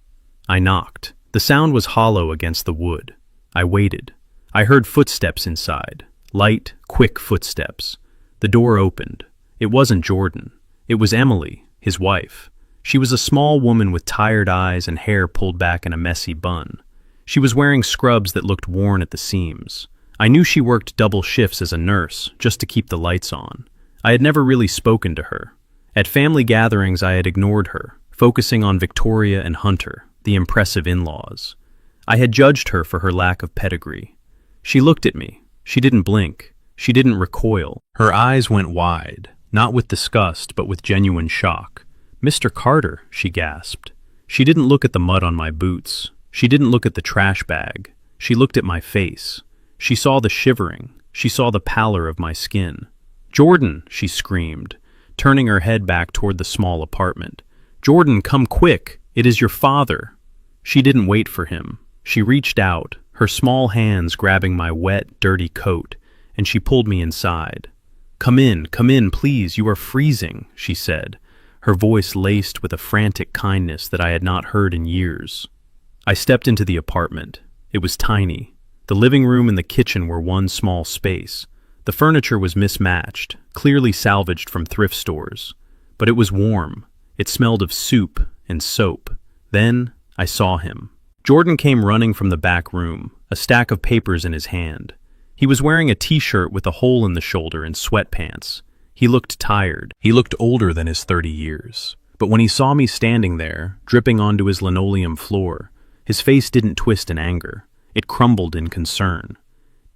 I knocked. The sound was hollow against the wood. I waited. I heard footsteps inside. Light, quick footsteps. The door opened. It wasn't Jordan. It was Emily, his wife. She was a small woman with tired eyes and hair pulled back in a messy bun. She was wearing scrubs that looked worn at the seams. I knew she worked double shifts as a nurse, just to keep the lights on. I had never really spoken to her. At family gatherings, I had ignored her, focusing on Victoria and Hunter, the impressive in-laws. I had judged her for her lack of pedigree. She looked at me. She didn't blink. She didn't recoil. Her eyes went wide, not with disgust, but with genuine shock. "Mr. Carter," she gasped. She didn't look at the mud on my boots. She didn't look at the trash bag. She looked at my face. She saw the shivering. She saw the pallor of my skin. "Jordan," she screamed, turning her head back toward the small apartment. "Jordan, come quick! It is your father!" She didn't wait for him. She reached out, her small hands grabbing my wet, dirty coat, and she pulled me inside. Come in, please, you are freezing," she said, her voice laced with a frantic kindness that I had not heard in years. I stepped into the apartment. It was tiny. The living room and the kitchen were one small space. The furniture was mismatched, clearly salvaged from thrift stores. But it was warm. It smelled of soup and soap. Then I saw him. Jordan came running from the back room, a stack of papers in his hand. He was wearing a t-shirt with a hole in the shoulder and sweatpants. He looked tired. He looked older than his 30 years. But when he saw me standing there, dripping onto his linoleum floor, his face didn't twist in anger. It crumbled in concern.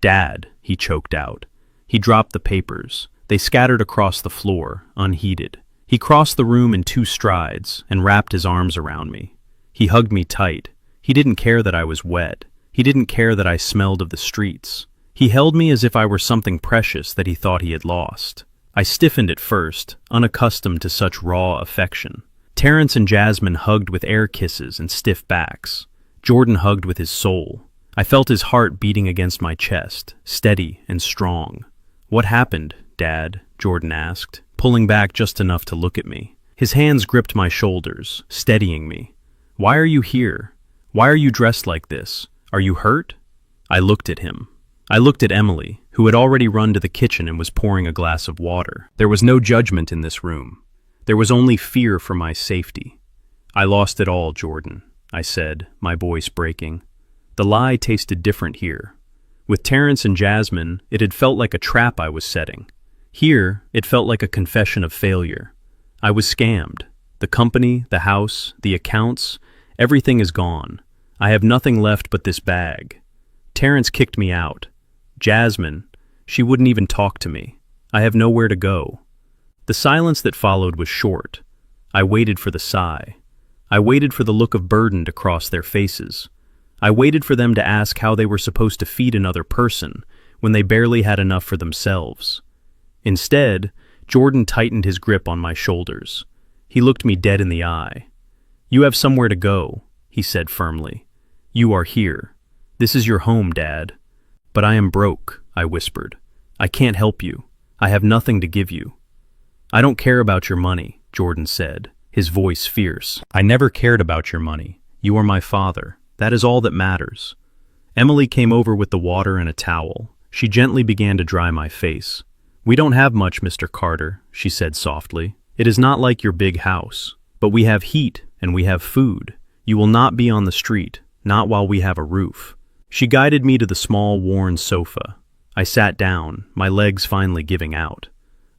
"Dad," he choked out. He dropped the papers. They scattered across the floor, unheeded. He crossed the room in 2 strides and wrapped his arms around me. He hugged me tight. He didn't care that I was wet. He didn't care that I smelled of the streets. He held me as if I were something precious that he thought he had lost. I stiffened at first, unaccustomed to such raw affection. Terrence and Jasmine hugged with air kisses and stiff backs. Jordan hugged with his soul. I felt his heart beating against my chest, steady and strong. "What happened, Dad?" Jordan asked, pulling back just enough to look at me. His hands gripped my shoulders, steadying me. "Why are you here? Why are you dressed like this? Are you hurt?" I looked at him. I looked at Emily, who had already run to the kitchen and was pouring a glass of water. There was no judgment in this room. There was only fear for my safety. "I lost it all, Jordan," I said, my voice breaking. The lie tasted different here. With Terrence and Jasmine, it had felt like a trap I was setting. Here, it felt like a confession of failure. I was scammed. The company, the house, the accounts, everything is gone. I have nothing left but this bag. Terrence kicked me out. Jasmine, she wouldn't even talk to me. I have nowhere to go. The silence that followed was short. I waited for the sigh. I waited for the look of burden to cross their faces. I waited for them to ask how they were supposed to feed another person when they barely had enough for themselves. Instead, Jordan tightened his grip on my shoulders. He looked me dead in the eye. "You have somewhere to go," he said firmly. "You are here. This is your home, Dad." "But I am broke," I whispered. "I can't help you. I have nothing to give you." "I don't care about your money," Jordan said, his voice fierce. "I never cared about your money. You are my father. That is all that matters." Emily came over with the water and a towel. She gently began to dry my face. "We don't have much, Mr. Carter," she said softly. "It is not like your big house. But we have heat and we have food. You will not be on the street, not while we have a roof." She guided me to the small, worn sofa. I sat down, my legs finally giving out.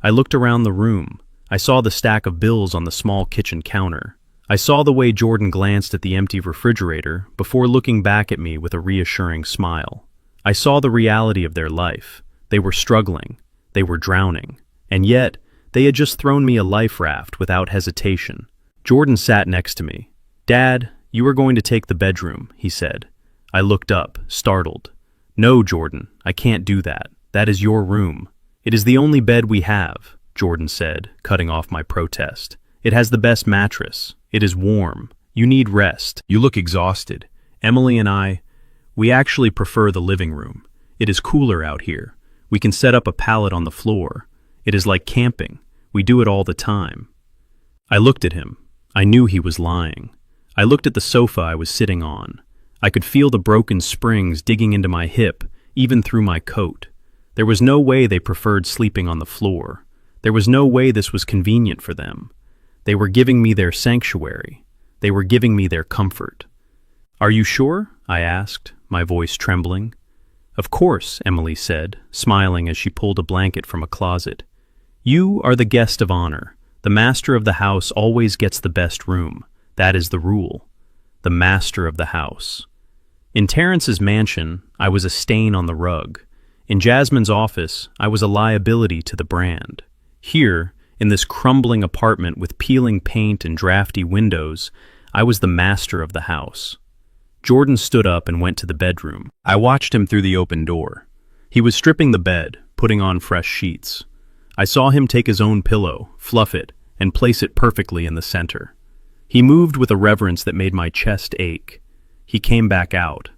I looked around the room. I saw the stack of bills on the small kitchen counter. I saw the way Jordan glanced at the empty refrigerator before looking back at me with a reassuring smile. I saw the reality of their life. They were struggling. They were drowning. And yet, they had just thrown me a life raft without hesitation. Jordan sat next to me. "Dad, you are going to take the bedroom," he said. I looked up, startled. "No, Jordan, I can't do that. That is your room." "It is the only bed we have," Jordan said, cutting off my protest. "It has the best mattress. It is warm. You need rest. You look exhausted." Emily and we actually prefer the living room. It is cooler out here. We can set up a pallet on the floor. It is like camping. We do it all the time. I looked at him. I knew he was lying. I looked at the sofa I was sitting on. I could feel the broken springs digging into my hip, even through my coat. There was no way they preferred sleeping on the floor. There was no way this was convenient for them. They were giving me their sanctuary. They were giving me their comfort. "Are you sure?" I asked, my voice trembling. "Of course," Emily said, smiling as she pulled a blanket from a closet. "You are the guest of honor. The master of the house always gets the best room. That is the rule. The master of the house." In Terrence's mansion, I was a stain on the rug. In Jasmine's office, I was a liability to the brand. Here, in this crumbling apartment with peeling paint and drafty windows, I was the master of the house. Jordan stood up and went to the bedroom. I watched him through the open door. He was stripping the bed, putting on fresh sheets. I saw him take his own pillow, fluff it, and place it perfectly in the center. He moved with a reverence that made my chest ache. He came back out.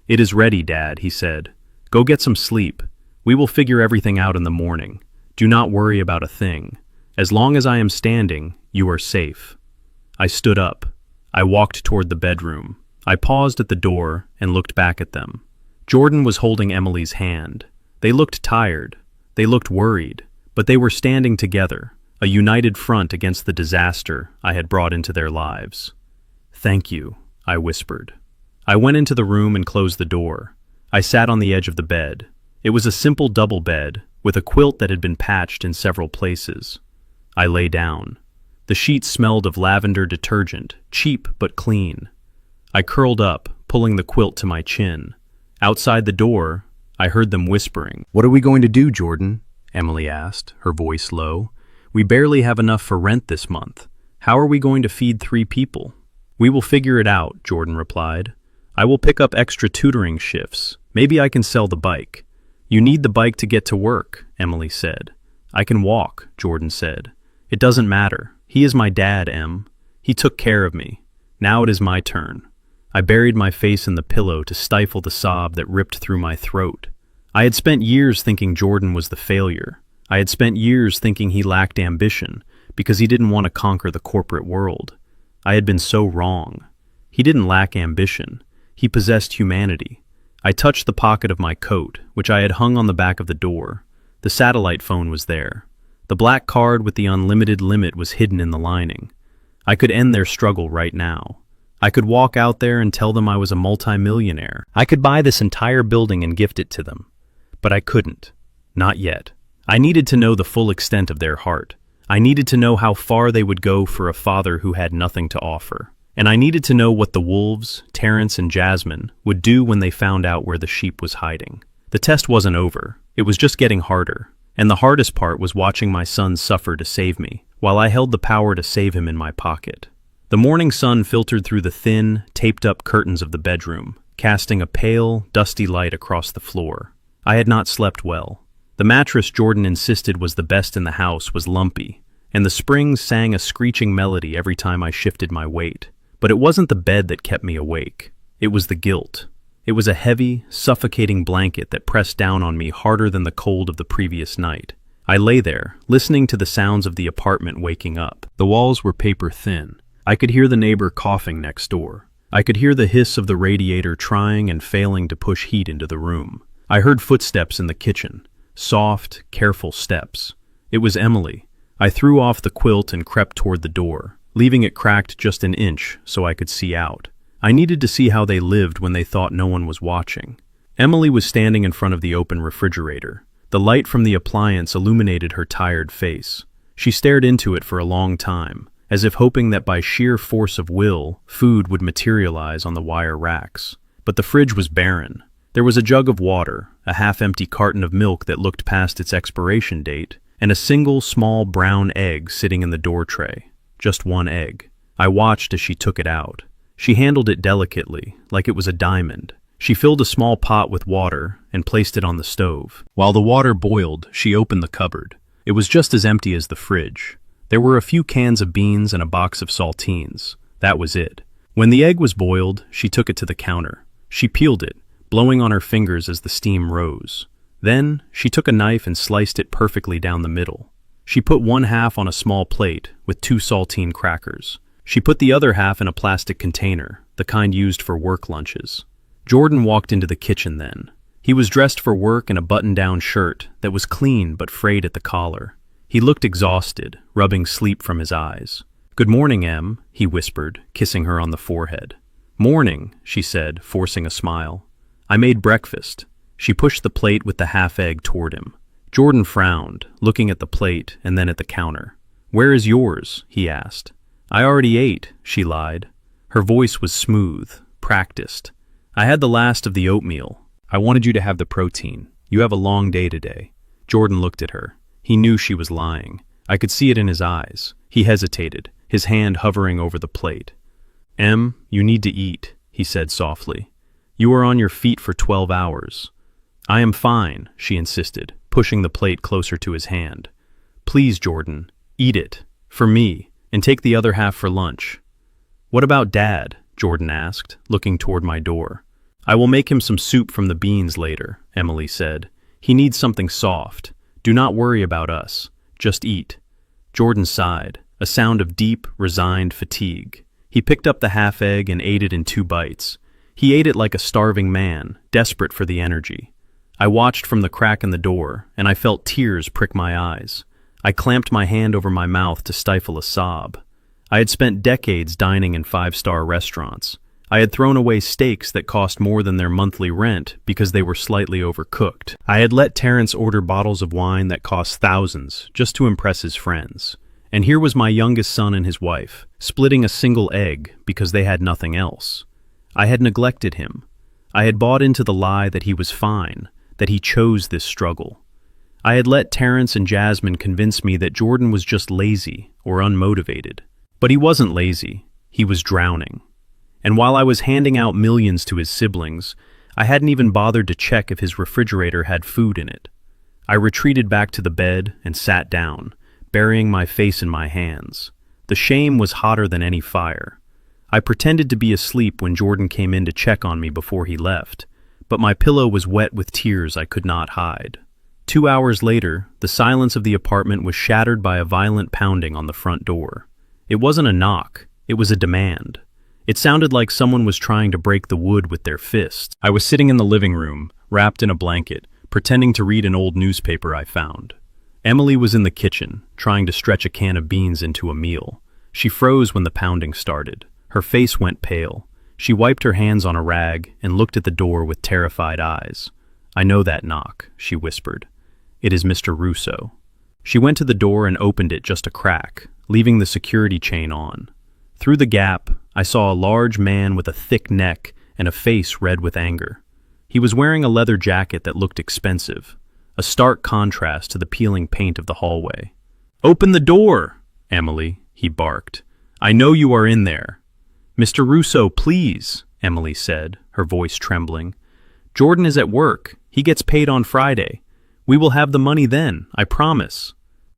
"It is ready, Dad," he said. "Go get some sleep. We will figure everything out in the morning. Do not worry about a thing. As long as I am standing, you are safe." I stood up. I walked toward the bedroom. I paused at the door and looked back at them. Jordan was holding Emily's hand. They looked tired. They looked worried. But they were standing together, a united front against the disaster I had brought into their lives. "Thank you," I whispered. I went into the room and closed the door. I sat on the edge of the bed. It was a simple double bed, with a quilt that had been patched in several places. I lay down. The sheets smelled of lavender detergent, cheap but clean. I curled up, pulling the quilt to my chin. Outside the door, I heard them whispering. "What are we going to do, Jordan?" Emily asked, her voice low. "We barely have enough for rent this month. How are we going to feed 3 people?" "We will figure it out," Jordan replied. "I will pick up extra tutoring shifts. Maybe I can sell the bike." "You need the bike to get to work," Emily said. "I can walk," Jordan said. "It doesn't matter. He is my dad, Em. He took care of me. Now it is my turn." I buried my face in the pillow to stifle the sob that ripped through my throat. I had spent years thinking Jordan was the failure. I had spent years thinking he lacked ambition because he didn't want to conquer the corporate world. I had been so wrong. He didn't lack ambition. He possessed humanity. I touched the pocket of my coat, which I had hung on the back of the door. The satellite phone was there. The black card with the unlimited limit was hidden in the lining. I could end their struggle right now. I could walk out there and tell them I was a multimillionaire. I could buy this entire building and gift it to them. But I couldn't. Not yet. I needed to know the full extent of their heart. I needed to know how far they would go for a father who had nothing to offer. And I needed to know what the wolves, Terrence and Jasmine, would do when they found out where the sheep was hiding. The test wasn't over. It was just getting harder. And the hardest part was watching my son suffer to save me, while I held the power to save him in my pocket. The morning sun filtered through the thin, taped-up curtains of the bedroom, casting a pale, dusty light across the floor. I had not slept well. The mattress Jordan insisted was the best in the house was lumpy, and the springs sang a screeching melody every time I shifted my weight. But it wasn't the bed that kept me awake. It was the guilt. It was a heavy, suffocating blanket that pressed down on me harder than the cold of the previous night. I lay there, listening to the sounds of the apartment waking up. The walls were paper thin. I could hear the neighbor coughing next door. I could hear the hiss of the radiator trying and failing to push heat into the room. I heard footsteps in the kitchen. Soft, careful steps. It was Emily. I threw off the quilt and crept toward the door, leaving it cracked just an inch so I could see out. I needed to see how they lived when they thought no one was watching. Emily was standing in front of the open refrigerator. The light from the appliance illuminated her tired face. She stared into it for a long time, as if hoping that by sheer force of will, food would materialize on the wire racks. But the fridge was barren. There was a jug of water, a half-empty carton of milk that looked past its expiration date, and a single small brown egg sitting in the door tray. Just one egg. I watched as she took it out. She handled it delicately, like it was a diamond. She filled a small pot with water and placed it on the stove. While the water boiled, she opened the cupboard. It was just as empty as the fridge. There were a few cans of beans and a box of saltines. That was it. When the egg was boiled, she took it to the counter. She peeled it, blowing on her fingers as the steam rose. Then, she took a knife and sliced it perfectly down the middle. She put one half on a small plate with 2 saltine crackers. She put the other half in a plastic container, the kind used for work lunches. Jordan walked into the kitchen then. He was dressed for work in a button-down shirt that was clean but frayed at the collar. He looked exhausted, rubbing sleep from his eyes. "Good morning, Em," he whispered, kissing her on the forehead. "Morning," she said, forcing a smile. "I made breakfast." She pushed the plate with the half-egg toward him. Jordan frowned, looking at the plate and then at the counter. "Where is yours?" he asked. "I already ate," she lied. Her voice was smooth, practiced. "I had the last of the oatmeal. I wanted you to have the protein. You have a long day today." Jordan looked at her. He knew she was lying. I could see it in his eyes. He hesitated, his hand hovering over the plate. "Em, you need to eat," he said softly. "You were on your feet for 12 hours. "I am fine," she insisted, pushing the plate closer to his hand. "Please, Jordan, eat it. For me, and take the other half for lunch." "What about Dad?" Jordan asked, looking toward my door. "I will make him some soup from the beans later," Emily said. "He needs something soft. Do not worry about us. Just eat." Jordan sighed, a sound of deep, resigned fatigue. He picked up the half-egg and ate it in 2 bites. He ate it like a starving man, desperate for the energy. I watched from the crack in the door, and I felt tears prick my eyes. I clamped my hand over my mouth to stifle a sob. I had spent decades dining in 5-star restaurants. I had thrown away steaks that cost more than their monthly rent because they were slightly overcooked. I had let Terrence order bottles of wine that cost thousands just to impress his friends. And here was my youngest son and his wife, splitting a single egg because they had nothing else. I had neglected him. I had bought into the lie that he was fine, that he chose this struggle. I had let Terrence and Jasmine convince me that Jordan was just lazy or unmotivated. But he wasn't lazy. He was drowning. And while I was handing out millions to his siblings, I hadn't even bothered to check if his refrigerator had food in it. I retreated back to the bed and sat down, burying my face in my hands. The shame was hotter than any fire. I pretended to be asleep when Jordan came in to check on me before he left, but my pillow was wet with tears I could not hide. 2 hours later, the silence of the apartment was shattered by a violent pounding on the front door. It wasn't a knock, it was a demand. It sounded like someone was trying to break the wood with their fists. I was sitting in the living room, wrapped in a blanket, pretending to read an old newspaper I found. Emily was in the kitchen, trying to stretch a can of beans into a meal. She froze when the pounding started. Her face went pale. She wiped her hands on a rag and looked at the door with terrified eyes. "I know that knock," she whispered. "It is Mr. Russo." She went to the door and opened it just a crack, leaving the security chain on. Through the gap, I saw a large man with a thick neck and a face red with anger. He was wearing a leather jacket that looked expensive, a stark contrast to the peeling paint of the hallway. "Open the door, Emily," he barked. "I know you are in there." "Mr. Russo, please," Emily said, her voice trembling. "Jordan is at work. He gets paid on Friday. We will have the money then, I promise."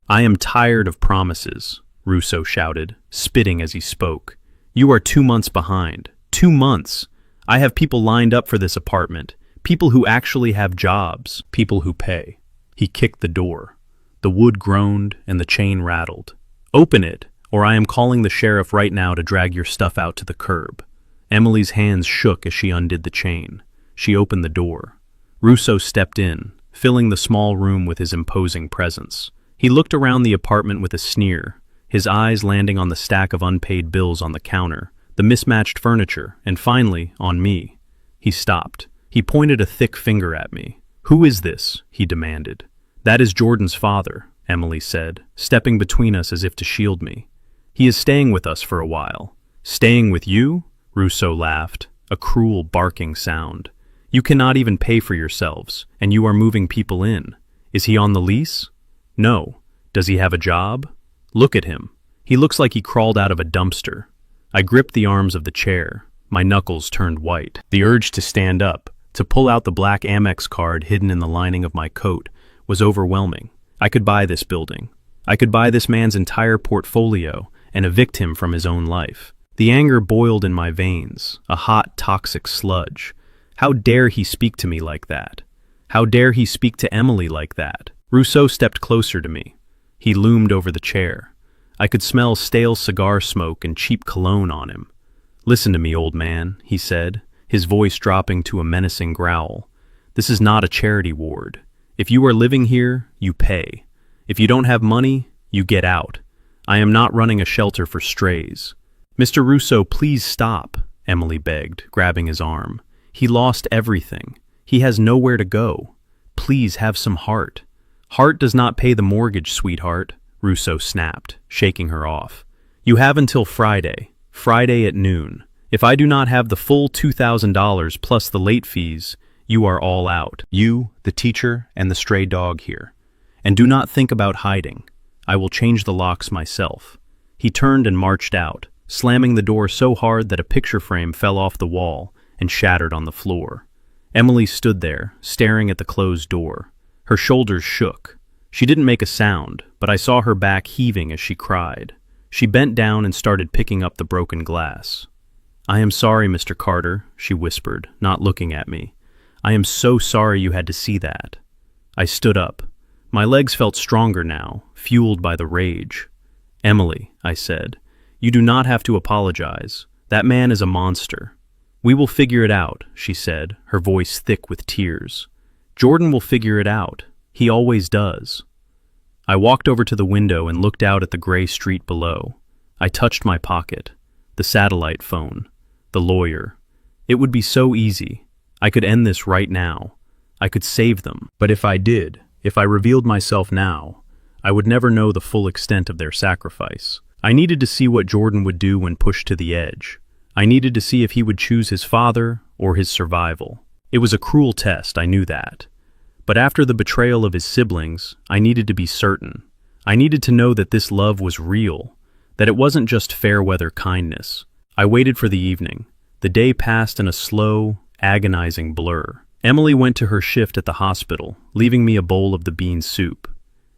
"I am tired of promises," Russo shouted, spitting as he spoke. You are 2 months behind. 2 months! I have people lined up for this apartment. People who actually have jobs. People who pay. He kicked the door. The wood groaned and the chain rattled. Open it, or I am calling the sheriff right now to drag your stuff out to the curb. Emily's hands shook as she undid the chain. She opened the door. Russo stepped in, filling the small room with his imposing presence. He looked around the apartment with a sneer, his eyes landing on the stack of unpaid bills on the counter, the mismatched furniture, and finally, on me. He stopped. He pointed a thick finger at me. "Who is this?" he demanded. "That is Jordan's father," Emily said, stepping between us as if to shield me. "He is staying with us for a while." "Staying with you?" Russo laughed, a cruel barking sound. "You cannot even pay for yourselves, and you are moving people in. Is he on the lease?" "No." "Does he have a job?" "Look at him. He looks like he crawled out of a dumpster." I gripped the arms of the chair. My knuckles turned white. The urge to stand up, to pull out the black Amex card hidden in the lining of my coat, was overwhelming. I could buy this building. I could buy this man's entire portfolio and evict him from his own life. The anger boiled in my veins, a hot, toxic sludge. How dare he speak to me like that? How dare he speak to Emily like that? Rousseau stepped closer to me. He loomed over the chair. I could smell stale cigar smoke and cheap cologne on him. "Listen to me, old man," he said, his voice dropping to a menacing growl. "This is not a charity ward. If you are living here, you pay. If you don't have money, you get out. I am not running a shelter for strays." "Mr. Russo, please stop," Emily begged, grabbing his arm. "He lost everything. He has nowhere to go. Please have some heart." "Heart does not pay the mortgage, sweetheart," Russo snapped, shaking her off. "You have until Friday at noon. If I do not have the full $2,000 plus the late fees, you are all out. You, the teacher, and the stray dog here. And do not think about hiding. I will change the locks myself." He turned and marched out, slamming the door so hard that a picture frame fell off the wall and shattered on the floor. Emily stood there, staring at the closed door. Her shoulders shook. She didn't make a sound, but I saw her back heaving as she cried. She bent down and started picking up the broken glass. "I am sorry, Mr. Carter," she whispered, not looking at me. "I am so sorry you had to see that." I stood up. My legs felt stronger now, fueled by the rage. "Emily," I said, "you do not have to apologize. That man is a monster." "We will figure it out," she said, her voice thick with tears. "Jordan will figure it out. He always does." I walked over to the window and looked out at the gray street below. I touched my pocket. The satellite phone. The lawyer. It would be so easy. I could end this right now. I could save them. But if I did, if I revealed myself now, I would never know the full extent of their sacrifice. I needed to see what Jordan would do when pushed to the edge. I needed to see if he would choose his father or his survival. It was a cruel test, I knew that. But after the betrayal of his siblings, I needed to be certain. I needed to know that this love was real, that it wasn't just fair-weather kindness. I waited for the evening. The day passed in a slow, agonizing blur. Emily went to her shift at the hospital, leaving me a bowl of the bean soup.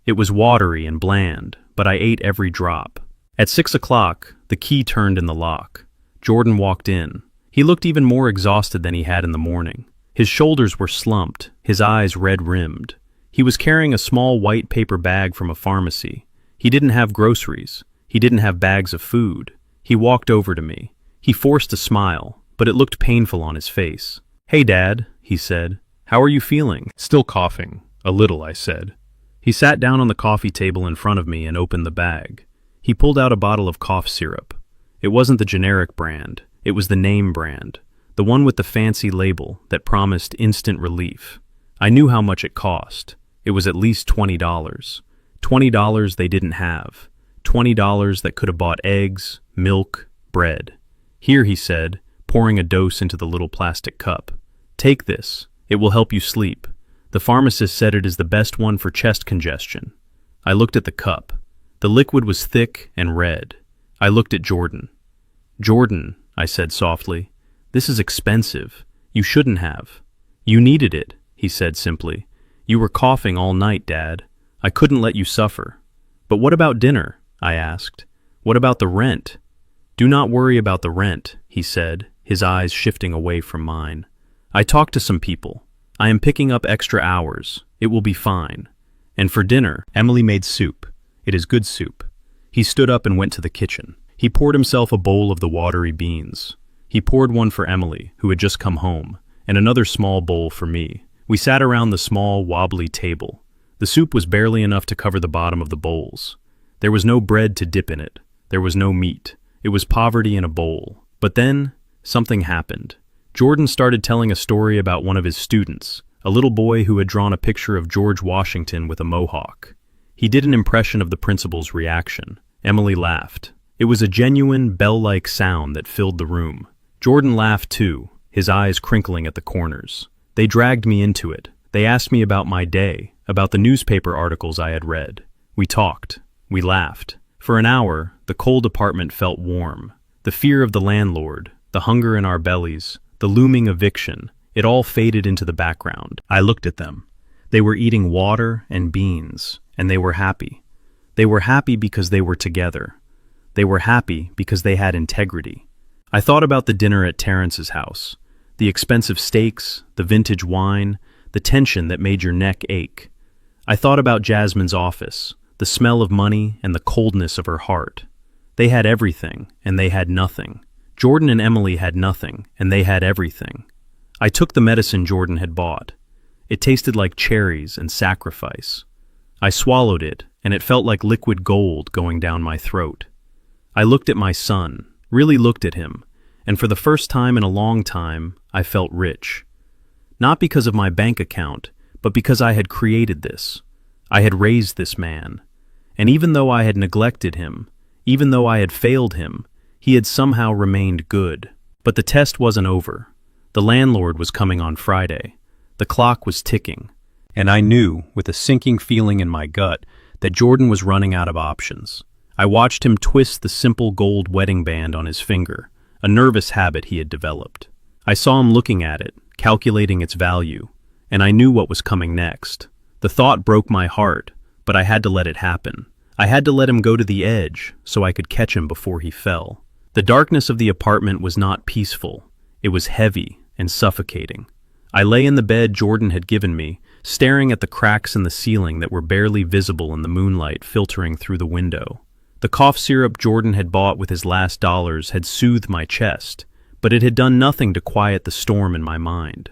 It was watery and bland, but I ate every drop. At 6 o'clock, the key turned in the lock. Jordan walked in. He looked even more exhausted than he had in the morning. His shoulders were slumped, his eyes red-rimmed. He was carrying a small white paper bag from a pharmacy. He didn't have groceries. He didn't have bags of food. He walked over to me. He forced a smile, but it looked painful on his face. "Hey, Dad," he said. "How are you feeling?" "Still coughing. A little," I said. He sat down on the coffee table in front of me and opened the bag. He pulled out a bottle of cough syrup. It wasn't the generic brand. It was the name brand. The one with the fancy label that promised instant relief. I knew how much it cost. It was at least $20. $20 they didn't have. $20 that could have bought eggs, milk, bread. "Here," he said, pouring a dose into the little plastic cup. "Take this. It will help you sleep. The pharmacist said it is the best one for chest congestion." I looked at the cup. The liquid was thick and red. I looked at Jordan. "Jordan," I said softly, "this is expensive. You shouldn't have." "You needed it," he said simply. "You were coughing all night, Dad. I couldn't let you suffer." "But what about dinner?" I asked. "What about the rent?" "Do not worry about the rent," he said, his eyes shifting away from mine. "I talked to some people. I am picking up extra hours. It will be fine. And for dinner, Emily made soup. It is good soup." He stood up and went to the kitchen. He poured himself a bowl of the watery beans. He poured one for Emily, who had just come home, and another small bowl for me. We sat around the small, wobbly table. The soup was barely enough to cover the bottom of the bowls. There was no bread to dip in it. There was no meat. It was poverty in a bowl. But then, something happened. Jordan started telling a story about one of his students, a little boy who had drawn a picture of George Washington with a mohawk. He did an impression of the principal's reaction. Emily laughed. It was a genuine, bell-like sound that filled the room. Jordan laughed too, his eyes crinkling at the corners. They dragged me into it. They asked me about my day, about the newspaper articles I had read. We talked. We laughed. For an hour, the cold apartment felt warm. The fear of the landlord, the hunger in our bellies, the looming eviction, it all faded into the background. I looked at them. They were eating water and beans, and they were happy. They were happy because they were together. They were happy because they had integrity. I thought about the dinner at Terrence's house, the expensive steaks, the vintage wine, the tension that made your neck ache. I thought about Jasmine's office, the smell of money and the coldness of her heart. They had everything, and they had nothing. Jordan and Emily had nothing, and they had everything. I took the medicine Jordan had bought. It tasted like cherries and sacrifice. I swallowed it, and it felt like liquid gold going down my throat. I looked at my son, really looked at him, and for the first time in a long time, I felt rich. Not because of my bank account, but because I had created this. I had raised this man. And even though I had neglected him, even though I had failed him, he had somehow remained good. But the test wasn't over. The landlord was coming on Friday. The clock was ticking. And I knew, with a sinking feeling in my gut, that Jordan was running out of options. I watched him twist the simple gold wedding band on his finger, a nervous habit he had developed. I saw him looking at it, calculating its value, and I knew what was coming next. The thought broke my heart, but I had to let it happen. I had to let him go to the edge so I could catch him before he fell. The darkness of the apartment was not peaceful. It was heavy and suffocating. I lay in the bed Jordan had given me, staring at the cracks in the ceiling that were barely visible in the moonlight filtering through the window. The cough syrup Jordan had bought with his last dollars had soothed my chest, but it had done nothing to quiet the storm in my mind.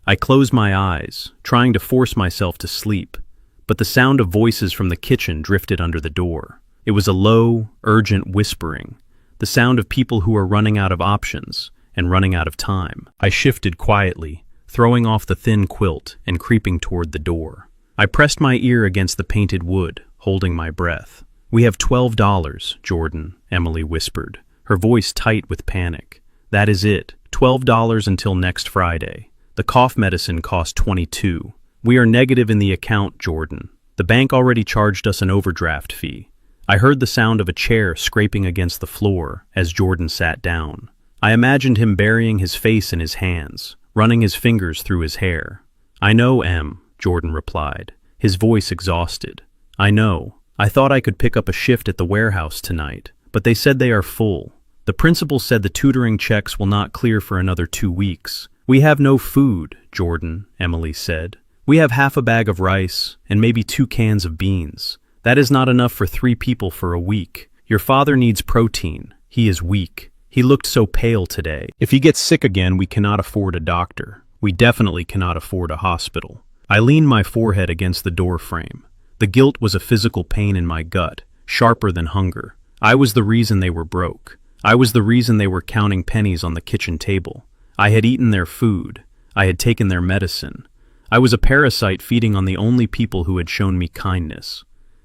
I closed my eyes, trying to force myself to sleep, but the sound of voices from the kitchen drifted under the door. It was a low, urgent whispering, the sound of people who are running out of options and running out of time. I shifted quietly, throwing off the thin quilt and creeping toward the door. I pressed my ear against the painted wood, holding my breath. "We have $12, Jordan," Emily whispered, her voice tight with panic. "That is it, $12 until next Friday. The cough medicine cost $22. We are negative in the account, Jordan. The bank already charged us an overdraft fee." I heard the sound of a chair scraping against the floor as Jordan sat down. I imagined him burying his face in his hands, running his fingers through his hair. "I know, Em," Jordan replied, his voice exhausted. "I know. I thought I could pick up a shift at the warehouse tonight, but they said they are full. The principal said the tutoring checks will not clear for another 2 weeks. We have no food, Jordan," Emily said. "We have half a bag of rice and maybe 2 cans of beans. That is not enough for 3 people for a week. Your father needs protein. He is weak. He looked so pale today. If he gets sick again, we cannot afford a doctor. We definitely cannot afford a hospital." I leaned my forehead against the door frame. The guilt was a physical pain in my gut, sharper than hunger. I was the reason they were broke. I was the reason they were counting pennies on the kitchen table. I had eaten their food. I had taken their medicine. I was a parasite feeding on the only people who had shown me kindness.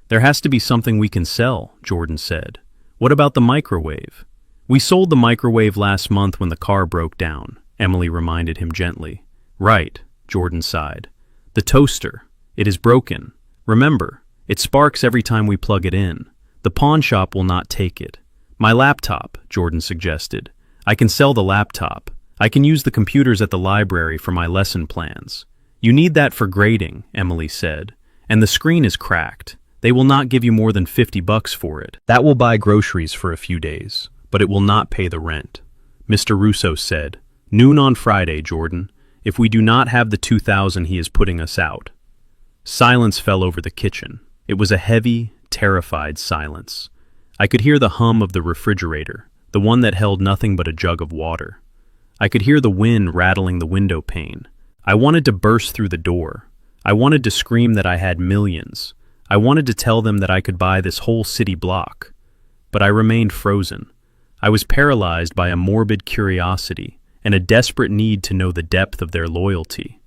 "There has to be something we can sell," Jordan said. "What about the microwave?" "We sold the microwave last month when the car broke down," Emily reminded him gently. "Right," Jordan sighed. "The toaster. It is broken. Remember, it sparks every time we plug it in. The pawn shop will not take it." "My laptop," Jordan suggested. "I can sell the laptop. I can use the computers at the library for my lesson plans." "You need that for grading," Emily said. "And the screen is cracked. They will not give you more than $50 for it. That will buy groceries for a few days. but it will not pay the rent. Mr. Russo said, "Noon on Friday, Jordan. If we do not have the 2,000, he is putting us out." Silence fell over the kitchen. It was a heavy, terrified silence. I could hear the hum of the refrigerator, the one that held nothing but a jug of water. I could hear the wind rattling the window pane. I wanted to burst through the door. I wanted to scream that I had millions. I wanted to tell them that I could buy this whole city block. But I remained frozen. I was paralyzed by a morbid curiosity and a desperate need to know the depth of their loyalty.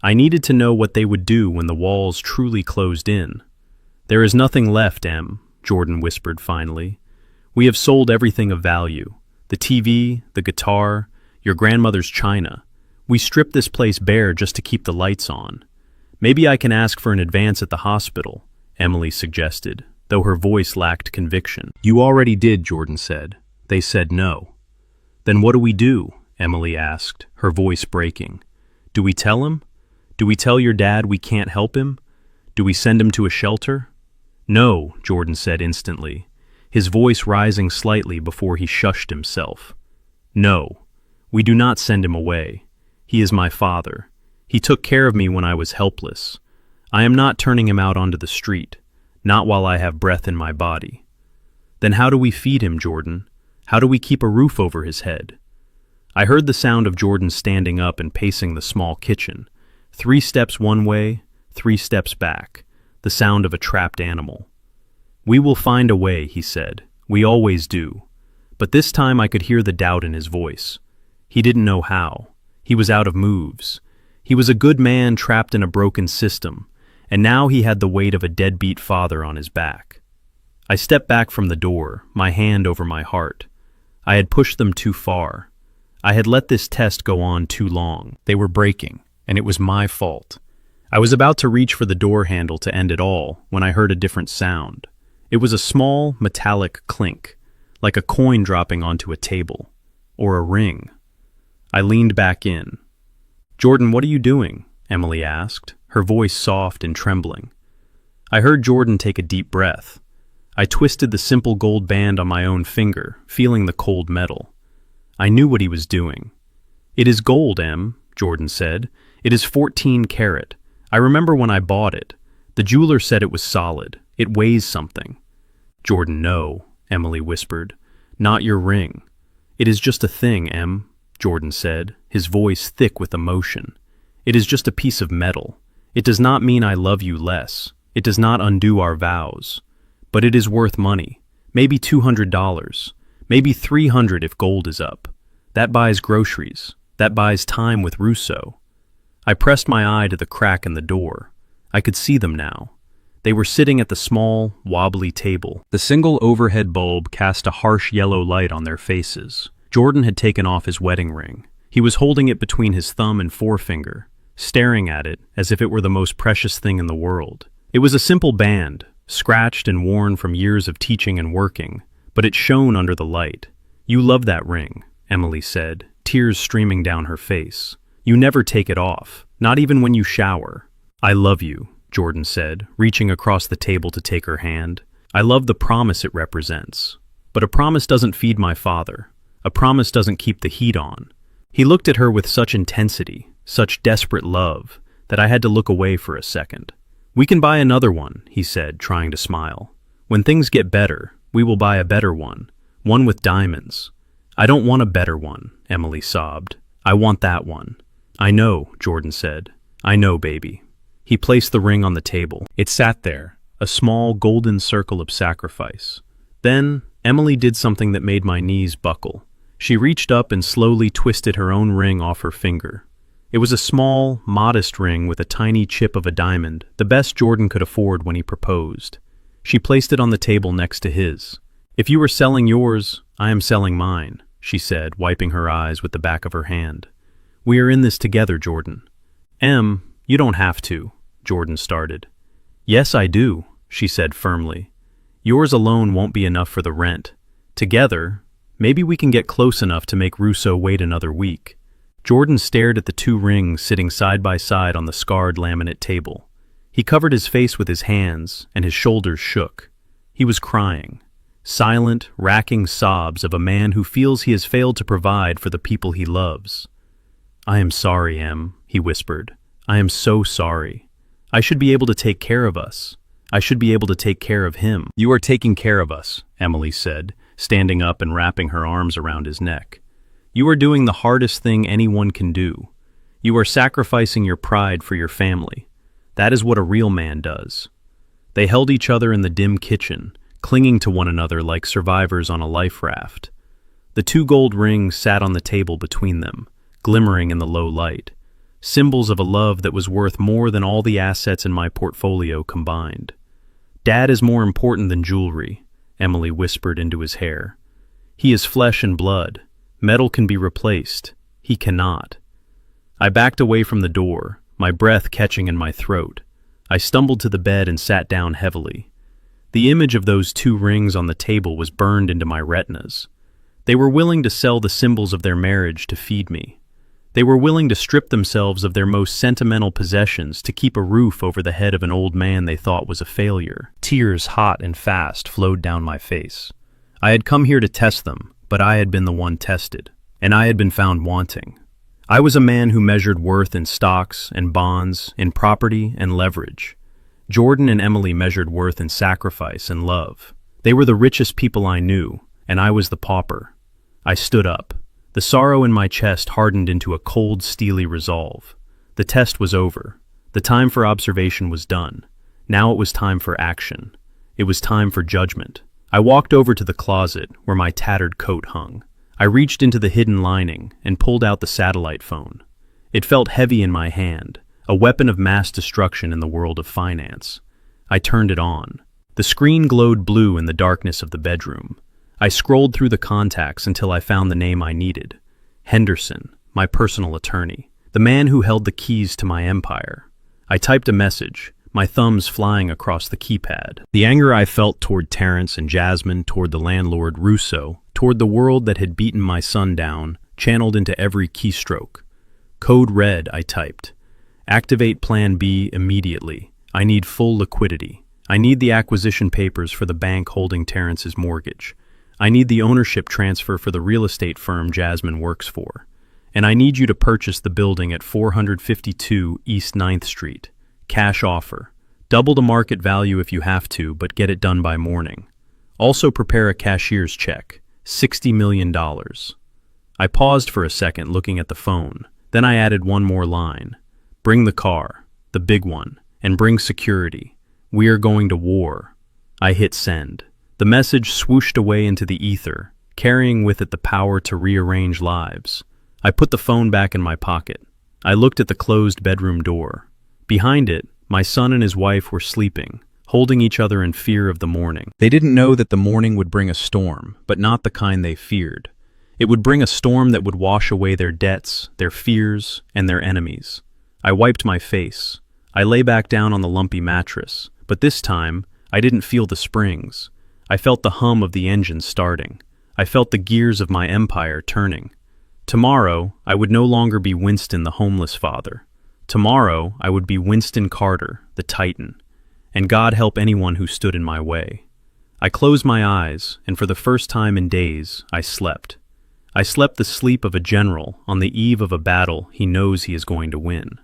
I needed to know what they would do when the walls truly closed in. "There is nothing left, Em," Jordan whispered finally. "We have sold everything of value. The TV, the guitar, your grandmother's china. We stripped this place bare just to keep the lights on. Maybe I can ask for an advance at the hospital," Emily suggested, though her voice lacked conviction. "You already did," Jordan said. "They said no." "Then what do we do?" Emily asked, her voice breaking. "Do we tell him? Do we tell your dad we can't help him? Do we send him to a shelter?" "No," Jordan said instantly, his voice rising slightly before he shushed himself. "No, we do not send him away. He is my father. He took care of me when I was helpless. I am not turning him out onto the street, not while I have breath in my body." "Then how do we feed him, Jordan? How do we keep a roof over his head?" I heard the sound of Jordan standing up and pacing the small kitchen. 3 steps one way, 3 steps back, the sound of a trapped animal. "We will find a way," he said. "We always do." But this time I could hear the doubt in his voice. He didn't know how. He was out of moves. He was a good man trapped in a broken system, and now he had the weight of a deadbeat father on his back. I stepped back from the door, my hand over my heart. I had pushed them too far. I had let this test go on too long. They were breaking, and it was my fault. I was about to reach for the door handle to end it all when I heard a different sound. It was a small, metallic clink, like a coin dropping onto a table, or a ring. I leaned back in. "Jordan, what are you doing?" Emily asked, her voice soft and trembling. I heard Jordan take a deep breath. I twisted the simple gold band on my own finger, feeling the cold metal. I knew what he was doing. "It is gold, Em," Jordan said. "It is 14 karat. I remember when I bought it. The jeweler said it was solid. It weighs something." "Jordan, no," Emily whispered. "Not your ring." "It is just a thing, Em," Jordan said, his voice thick with emotion. "It is just a piece of metal. It does not mean I love you less. It does not undo our vows. But it is worth money. Maybe $200. Maybe 300 if gold is up. That buys groceries. That buys time with Russo." I pressed my eye to the crack in the door. I could see them now. They were sitting at the small, wobbly table. The single overhead bulb cast a harsh yellow light on their faces. Jordan had taken off his wedding ring. He was holding it between his thumb and forefinger, staring at it as if it were the most precious thing in the world. It was a simple band, scratched and worn from years of teaching and working, but it shone under the light. "You love that ring," Emily said, tears streaming down her face. "You never take it off, not even when you shower." "I love you," Jordan said, reaching across the table to take her hand. "I love the promise it represents. But a promise doesn't feed my father. A promise doesn't keep the heat on." He looked at her with such intensity, such desperate love, that I had to look away for a second. "We can buy another one," he said, trying to smile. "When things get better, we will buy a better one with diamonds." "I don't want a better one," Emily sobbed. "I want that one." "I know," Jordan said. "I know, baby." He placed the ring on the table. It sat there, a small golden circle of sacrifice. Then Emily did something that made my knees buckle. She reached up and slowly twisted her own ring off her finger. It was a small, modest ring with a tiny chip of a diamond, the best Jordan could afford when he proposed. She placed it on the table next to his. "If you are selling yours, I am selling mine," she said, wiping her eyes with the back of her hand. "We are in this together, Jordan." "Em, you don't have to," Jordan started. "Yes, I do," she said firmly. "Yours alone won't be enough for the rent. Together, maybe we can get close enough to make Russo wait another week." Jordan stared at the 2 rings sitting side by side on the scarred laminate table. He covered his face with his hands, and his shoulders shook. He was crying. silent, racking sobs of a man who feels he has failed to provide for the people he loves. "I am sorry, Em," he whispered. "I am so sorry. I should be able to take care of us. I should be able to take care of him." "You are taking care of us," Emily said, standing up and wrapping her arms around his neck. "You are doing the hardest thing anyone can do. You are sacrificing your pride for your family. That is what a real man does." They held each other in the dim kitchen, clinging to one another like survivors on a life raft. The 2 gold rings sat on the table between them, glimmering in the low light, symbols of a love that was worth more than all the assets in my portfolio combined. "Dad is more important than jewelry," Emily whispered into his hair. "He is flesh and blood. Metal can be replaced. He cannot." I backed away from the door, my breath catching in my throat. I stumbled to the bed and sat down heavily. The image of those 2 rings on the table was burned into my retinas. They were willing to sell the symbols of their marriage to feed me. They were willing to strip themselves of their most sentimental possessions to keep a roof over the head of an old man they thought was a failure. Tears, hot and fast, flowed down my face. I had come here to test them, but I had been the one tested, and I had been found wanting. I was a man who measured worth in stocks and bonds, in property and leverage. Jordan and Emily measured worth in sacrifice and love. They were the richest people I knew, and I was the pauper. I stood up. The sorrow in my chest hardened into a cold, steely resolve. The test was over. The time for observation was done. Now it was time for action. It was time for judgment. I walked over to the closet where my tattered coat hung. I reached into the hidden lining and pulled out the satellite phone. It felt heavy in my hand, a weapon of mass destruction in the world of finance. I turned it on. The screen glowed blue in the darkness of the bedroom. I scrolled through the contacts until I found the name I needed. Henderson, my personal attorney, the man who held the keys to my empire. I typed a message, my thumbs flying across the keypad. The anger I felt toward Terrence and Jasmine, toward the landlord Russo, toward the world that had beaten my son down, channeled into every keystroke. "Code red," I typed. "Activate Plan B immediately. I need full liquidity. I need the acquisition papers for the bank holding Terrence's mortgage. I need the ownership transfer for the real estate firm Jasmine works for. And I need you to purchase the building at 452 East 9th Street. Cash offer. Double the market value if you have to, but get it done by morning. Also prepare a cashier's check, $60 million. I paused for a second looking at the phone. Then I added one more line. "Bring the car, the big one, and bring security. We are going to war." I hit send. The message swooshed away into the ether, carrying with it the power to rearrange lives. I put the phone back in my pocket. I looked at the closed bedroom door. Behind it, my son and his wife were sleeping, holding each other in fear of the morning. They didn't know that the morning would bring a storm, but not the kind they feared. It would bring a storm that would wash away their debts, their fears, and their enemies. I wiped my face. I lay back down on the lumpy mattress, but this time, I didn't feel the springs. I felt the hum of the engine starting. I felt the gears of my empire turning. Tomorrow, I would no longer be Winston the homeless father. Tomorrow, I would be Winston Carter, the Titan. And God help anyone who stood in my way. I closed my eyes, and for the first time in days, I slept. I slept the sleep of a general on the eve of a battle he knows he is going to win.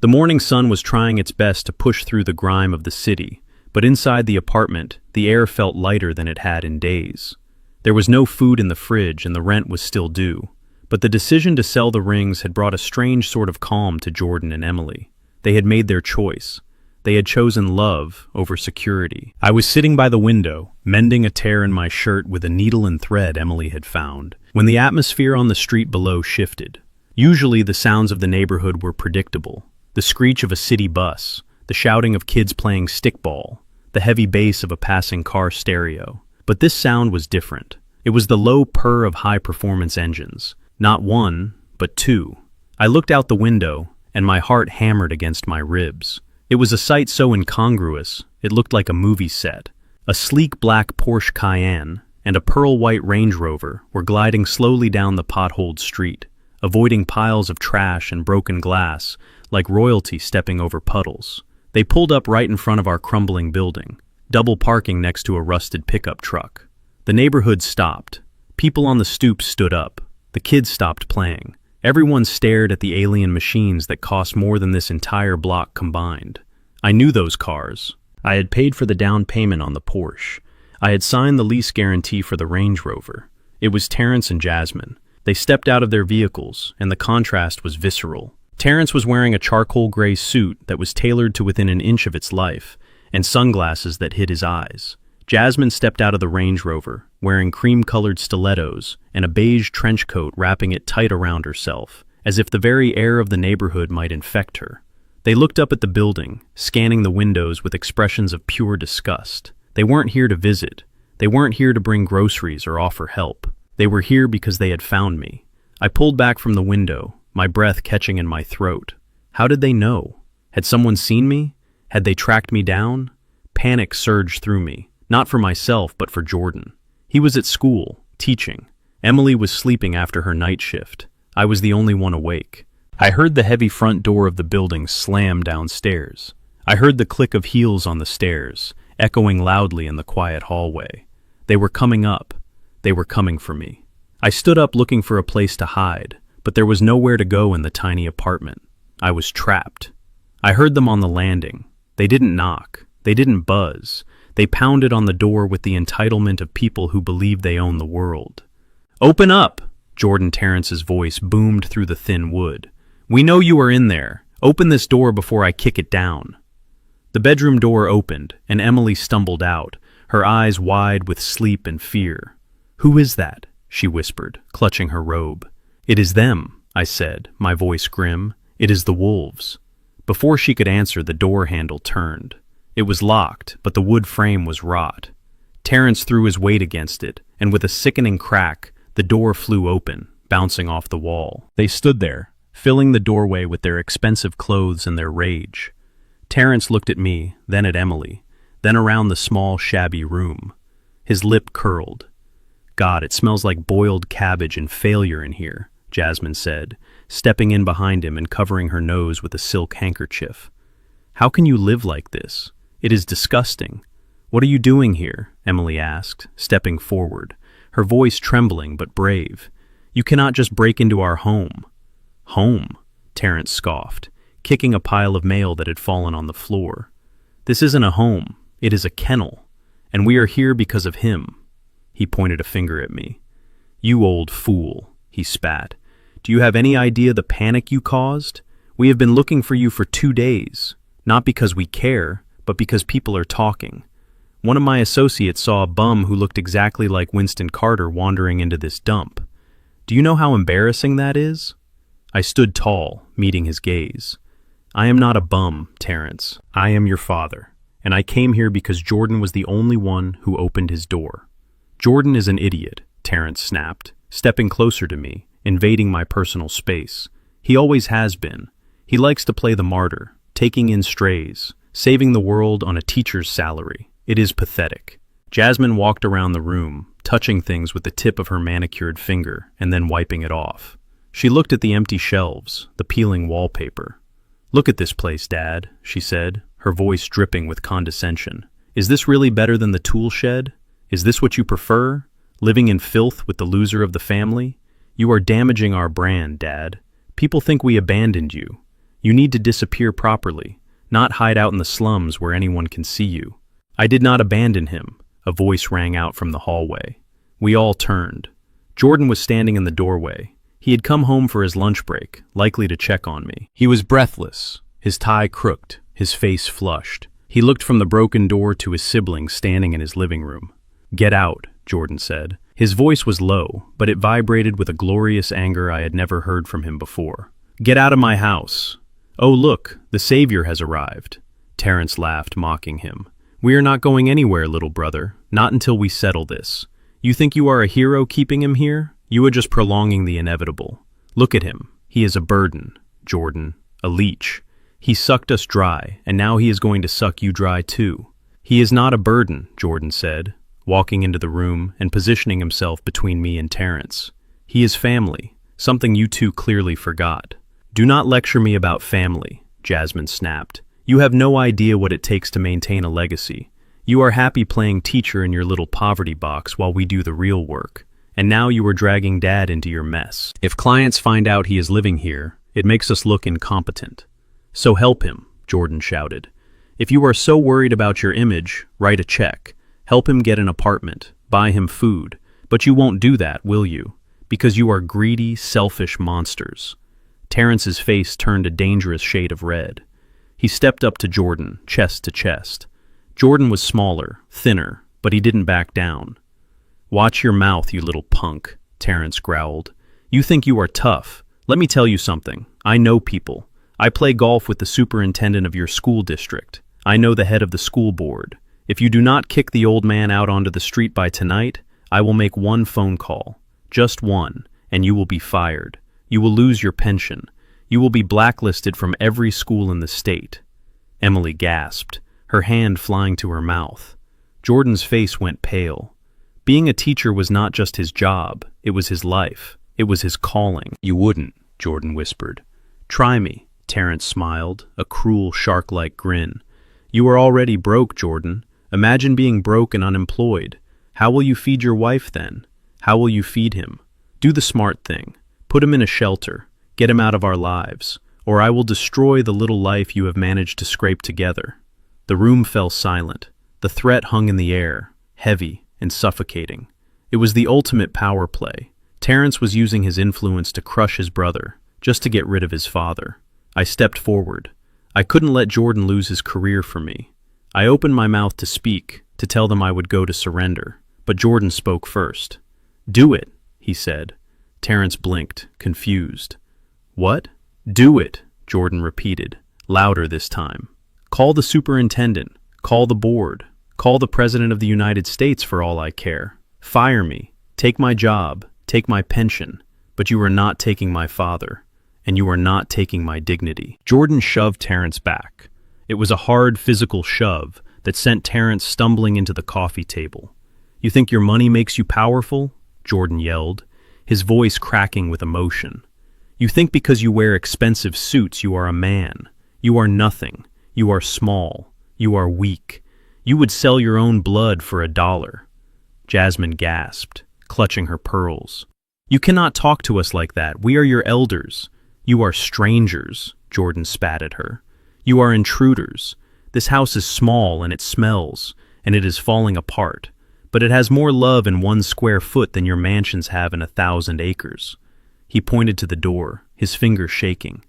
The morning sun was trying its best to push through the grime of the city, but inside the apartment, the air felt lighter than it had in days. There was no food in the fridge and the rent was still due. But the decision to sell the rings had brought a strange sort of calm to Jordan and Emily. They had made their choice. They had chosen love over security. I was sitting by the window, mending a tear in my shirt with a needle and thread Emily had found, when the atmosphere on the street below shifted. Usually the sounds of the neighborhood were predictable. The screech of a city bus, the shouting of kids playing stickball, the heavy bass of a passing car stereo. But this sound was different. It was the low purr of high-performance engines. Not one, but two. I looked out the window, and my heart hammered against my ribs. It was a sight so incongruous, it looked like a movie set. A sleek black Porsche Cayenne and a pearl-white Range Rover were gliding slowly down the potholed street, avoiding piles of trash and broken glass, like royalty stepping over puddles. They pulled up right in front of our crumbling building, double parking next to a rusted pickup truck. The neighborhood stopped. People on the stoop stood up. The kids stopped playing. Everyone stared at the alien machines that cost more than this entire block combined. I knew those cars. I had paid for the down payment on the Porsche. I had signed the lease guarantee for the Range Rover. It was Terrence and Jasmine. They stepped out of their vehicles, and the contrast was visceral. Terrence was wearing a charcoal gray suit that was tailored to within an inch of its life, and sunglasses that hid his eyes. Jasmine stepped out of the Range Rover, wearing cream-colored stilettos and a beige trench coat wrapping it tight around herself, as if the very air of the neighborhood might infect her. They looked up at the building, scanning the windows with expressions of pure disgust. They weren't here to visit. They weren't here to bring groceries or offer help. They were here because they had found me. I pulled back from the window, my breath catching in my throat. How did they know? Had someone seen me? Had they tracked me down? Panic surged through me, not for myself, but for Jordan. He was at school, teaching. Emily was sleeping after her night shift. I was the only one awake. I heard the heavy front door of the building slam downstairs. I heard the click of heels on the stairs, echoing loudly in the quiet hallway. They were coming up. They were coming for me. I stood up looking for a place to hide, but there was nowhere to go in the tiny apartment. I was trapped. I heard them on the landing. They didn't knock. They didn't buzz. They pounded on the door with the entitlement of people who believe they own the world. "Open up!" Jordan Terrence's voice boomed through the thin wood. "We know you are in there. Open this door before I kick it down." The bedroom door opened, and Emily stumbled out, her eyes wide with sleep and fear. "Who is that?" she whispered, clutching her robe. "It is them," I said, my voice grim. "It is the wolves." Before she could answer, the door handle turned. It was locked, but the wood frame was rot. Terrence threw his weight against it, and with a sickening crack, the door flew open, bouncing off the wall. They stood there, filling the doorway with their expensive clothes and their rage. Terrence looked at me, then at Emily, then around the small, shabby room. His lip curled. "God, it smells like boiled cabbage and failure in here," Jasmine said, stepping in behind him and covering her nose with a silk handkerchief. "How can you live like this? It is disgusting." "What are you doing here?" Emily asked, stepping forward, her voice trembling but brave. "You cannot just break into our home." "Home?" Terrence scoffed, kicking a pile of mail that had fallen on the floor. "This isn't a home. It is a kennel. And we are here because of him." He pointed a finger at me. "You old fool," he spat. "Do you have any idea the panic you caused? We have been looking for you for 2 days. Not because we care, but because people are talking. One of my associates saw a bum who looked exactly like Winston Carter wandering into this dump. Do you know how embarrassing that is?" I stood tall, meeting his gaze. "I am not a bum, Terrence. I am your father, and I came here because Jordan was the only one who opened his door." "Jordan is an idiot," Terrence snapped, stepping closer to me, invading my personal space. "He always has been. He likes to play the martyr, taking in strays, saving the world on a teacher's salary. It is pathetic." Jasmine walked around the room, touching things with the tip of her manicured finger and then wiping it off. She looked at the empty shelves, the peeling wallpaper. "Look at this place, Dad," she said, her voice dripping with condescension. "Is this really better than the tool shed? Is this what you prefer? Living in filth with the loser of the family? You are damaging our brand, Dad. People think we abandoned you. You need to disappear properly, not hide out in the slums where anyone can see you." "I did not abandon him," a voice rang out from the hallway. We all turned. Jordan was standing in the doorway. He had come home for his lunch break, likely to check on me. He was breathless, his tie crooked, his face flushed. He looked from the broken door to his siblings standing in his living room. "Get out," Jordan said. His voice was low, but it vibrated with a glorious anger I had never heard from him before. "Get out of my house." "Oh, look, the savior has arrived." Terrence laughed, mocking him. "We are not going anywhere, little brother, not until we settle this. You think you are a hero keeping him here? You are just prolonging the inevitable. Look at him. He is a burden, Jordan, a leech. He sucked us dry, and now he is going to suck you dry too." "He is not a burden," Jordan said, walking into the room and positioning himself between me and Terrence. "He is family, something you two clearly forgot." "Do not lecture me about family," Jasmine snapped. "You have no idea what it takes to maintain a legacy. You are happy playing teacher in your little poverty box while we do the real work. And now you are dragging Dad into your mess. If clients find out he is living here, it makes us look incompetent. So help him, Jordan shouted. If you are so worried about your image, write a check. Help him get an apartment. Buy him food. But you won't do that, will you? Because you are greedy, selfish monsters. Terrence's face turned a dangerous shade of red. He stepped up to Jordan, chest to chest. Jordan was smaller, thinner, but he didn't back down. Watch your mouth, you little punk, Terrence growled. You think you are tough. Let me tell you something. I know people. I play golf with the superintendent of your school district. I know the head of the school board. If you do not kick the old man out onto the street by tonight, I will make one phone call. Just one, and you will be fired. You will lose your pension. You will be blacklisted from every school in the state. Emily gasped, her hand flying to her mouth. Jordan's face went pale. Being a teacher was not just his job, it was his life. It was his calling. You wouldn't, Jordan whispered. Try me, Terrence smiled, a cruel, shark-like grin. You are already broke, Jordan. Imagine being broke and unemployed. How will you feed your wife then? How will you feed him? Do the smart thing. Put him in a shelter. Get him out of our lives. Or I will destroy the little life you have managed to scrape together. The room fell silent. The threat hung in the air, heavy and suffocating. It was the ultimate power play. Terrence was using his influence to crush his brother, just to get rid of his father. I stepped forward. I couldn't let Jordan lose his career for me. I opened my mouth to speak, to tell them I would go to surrender. But Jordan spoke first. Do it, he said. Terrence blinked, confused. What? Do it, Jordan repeated, louder this time. Call the superintendent. Call the board. Call the President of the United States for all I care. Fire me. Take my job. Take my pension. But you are not taking my father. And you are not taking my dignity. Jordan shoved Terrence back. It was a hard physical shove that sent Terrence stumbling into the coffee table. You think your money makes you powerful? Jordan yelled, his voice cracking with emotion. You think because you wear expensive suits you are a man. You are nothing. You are small. You are weak. You would sell your own blood for $1. Jasmine gasped, clutching her pearls. You cannot talk to us like that. We are your elders. You are strangers, Jordan spat at her. You are intruders. This house is small and it smells, and it is falling apart. But it has more love in 1 square foot than your mansions have in 1,000 acres. He pointed to the door, his fingers shaking.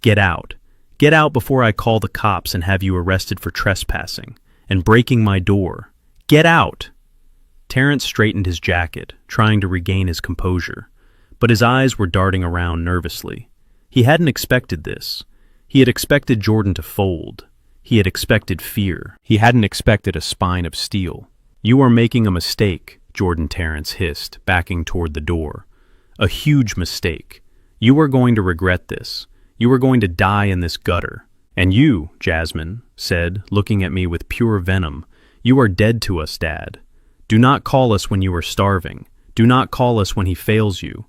Get out. Get out before I call the cops and have you arrested for trespassing and breaking my door. Get out! Terrence straightened his jacket, trying to regain his composure, but his eyes were darting around nervously. He hadn't expected this. He had expected Jordan to fold. He had expected fear. He hadn't expected a spine of steel. You are making a mistake, Jordan Terrence hissed, backing toward the door. A huge mistake. You are going to regret this. You are going to die in this gutter. And you, Jasmine, said, looking at me with pure venom, you are dead to us, Dad. Do not call us when you are starving. Do not call us when he fails you.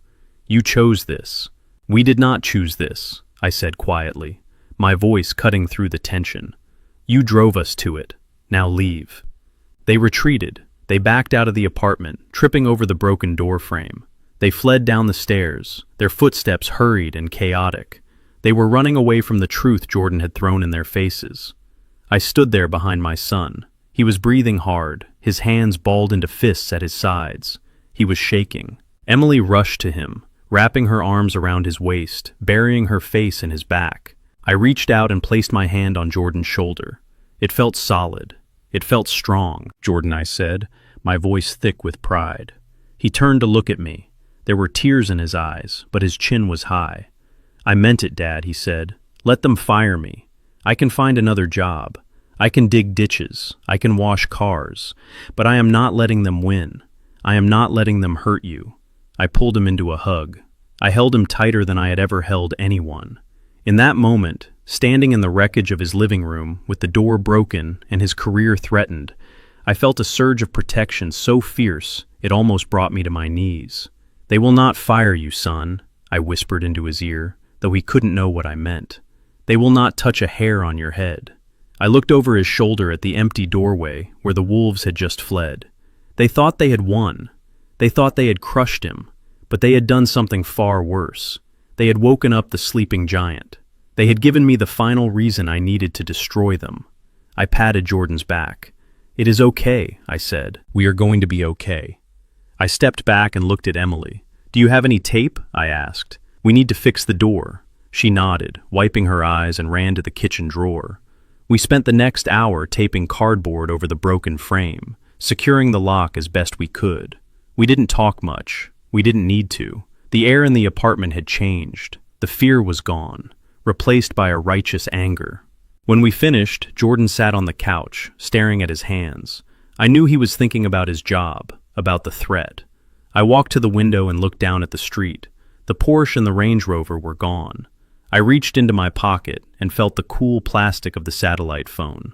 You chose this. We did not choose this, I said quietly, my voice cutting through the tension. You drove us to it. Now leave. They retreated. They backed out of the apartment, tripping over the broken door frame. They fled down the stairs, their footsteps hurried and chaotic. They were running away from the truth Jordan had thrown in their faces. I stood there behind my son. He was breathing hard, his hands balled into fists at his sides. He was shaking. Emily rushed to him, wrapping her arms around his waist, burying her face in his back. I reached out and placed my hand on Jordan's shoulder. It felt solid. It felt strong, Jordan, I said, my voice thick with pride. He turned to look at me. There were tears in his eyes, but his chin was high. I meant it, Dad, he said. Let them fire me. I can find another job. I can dig ditches. I can wash cars. But I am not letting them win. I am not letting them hurt you. I pulled him into a hug. I held him tighter than I had ever held anyone. In that moment, standing in the wreckage of his living room, with the door broken and his career threatened, I felt a surge of protection so fierce it almost brought me to my knees. They will not fire you, son, I whispered into his ear, though he couldn't know what I meant. They will not touch a hair on your head. I looked over his shoulder at the empty doorway where the wolves had just fled. They thought they had won. They thought they had crushed him, but they had done something far worse. They had woken up the sleeping giant. They had given me the final reason I needed to destroy them. I patted Jordan's back. "It is okay," I said. "We are going to be okay." I stepped back and looked at Emily. "Do you have any tape?" I asked. "We need to fix the door." She nodded, wiping her eyes, and ran to the kitchen drawer. We spent the next hour taping cardboard over the broken frame, securing the lock as best we could. We didn't talk much. We didn't need to. The air in the apartment had changed. The fear was gone, replaced by a righteous anger. When we finished, Jordan sat on the couch, staring at his hands. I knew he was thinking about his job, about the threat. I walked to the window and looked down at the street. The Porsche and the Range Rover were gone. I reached into my pocket and felt the cool plastic of the satellite phone.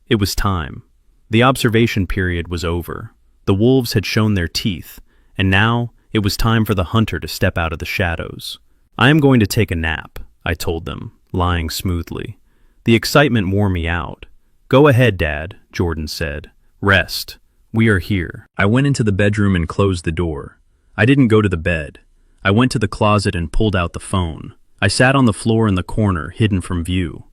It was time. The observation period was over. The wolves had shown their teeth, and now it was time for the hunter to step out of the shadows. "I am going to take a nap," I told them, lying smoothly. The excitement wore me out. "Go ahead, Dad," Jordan said. "Rest. We are here." I went into the bedroom and closed the door. I didn't go to the bed. I went to the closet and pulled out the phone. I sat on the floor in the corner, hidden from view.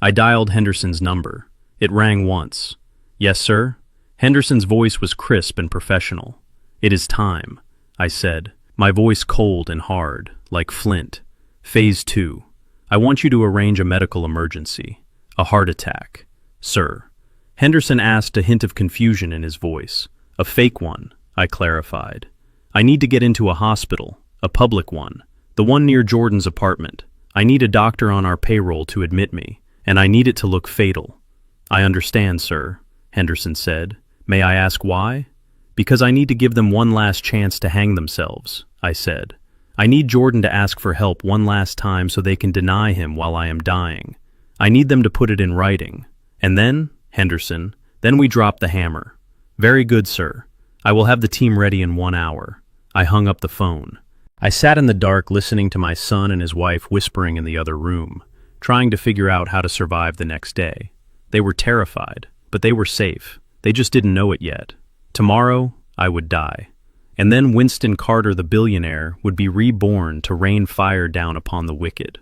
I dialed Henderson's number. It rang once. "Yes, sir?" Henderson's voice was crisp and professional. "It is time," I said, my voice cold and hard, like flint. "Phase 2. I want you to arrange a medical emergency. A heart attack." "Sir." Henderson asked, a hint of confusion in his voice. "A fake one," I clarified. "I need to get into a hospital, a public one. The one near Jordan's apartment. I need a doctor on our payroll to admit me, and I need it to look fatal." "I understand, sir," Henderson said. "May I ask why?" "Because I need to give them one last chance to hang themselves," I said. "I need Jordan to ask for help one last time so they can deny him while I am dying. I need them to put it in writing. And then, Henderson, then we drop the hammer." "Very good, sir. I will have the team ready in 1 hour." I hung up the phone. I sat in the dark listening to my son and his wife whispering in the other room, trying to figure out how to survive the next day. They were terrified, but they were safe. They just didn't know it yet. Tomorrow, I would die. And then Winston Carter, the billionaire, would be reborn to rain fire down upon the wicked.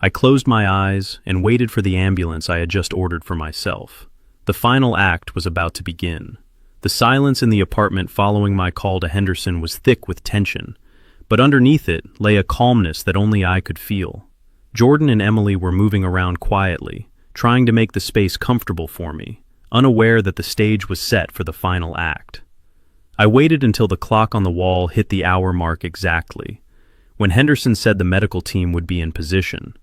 I closed my eyes and waited for the ambulance I had just ordered for myself. The final act was about to begin. The silence in the apartment following my call to Henderson was thick with tension, but underneath it lay a calmness that only I could feel. Jordan and Emily were moving around quietly, trying to make the space comfortable for me, unaware that the stage was set for the final act. I waited until the clock on the wall hit the hour mark exactly. When Henderson said the medical team would be in position,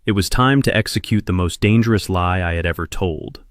it was time to execute the most dangerous lie I had ever told.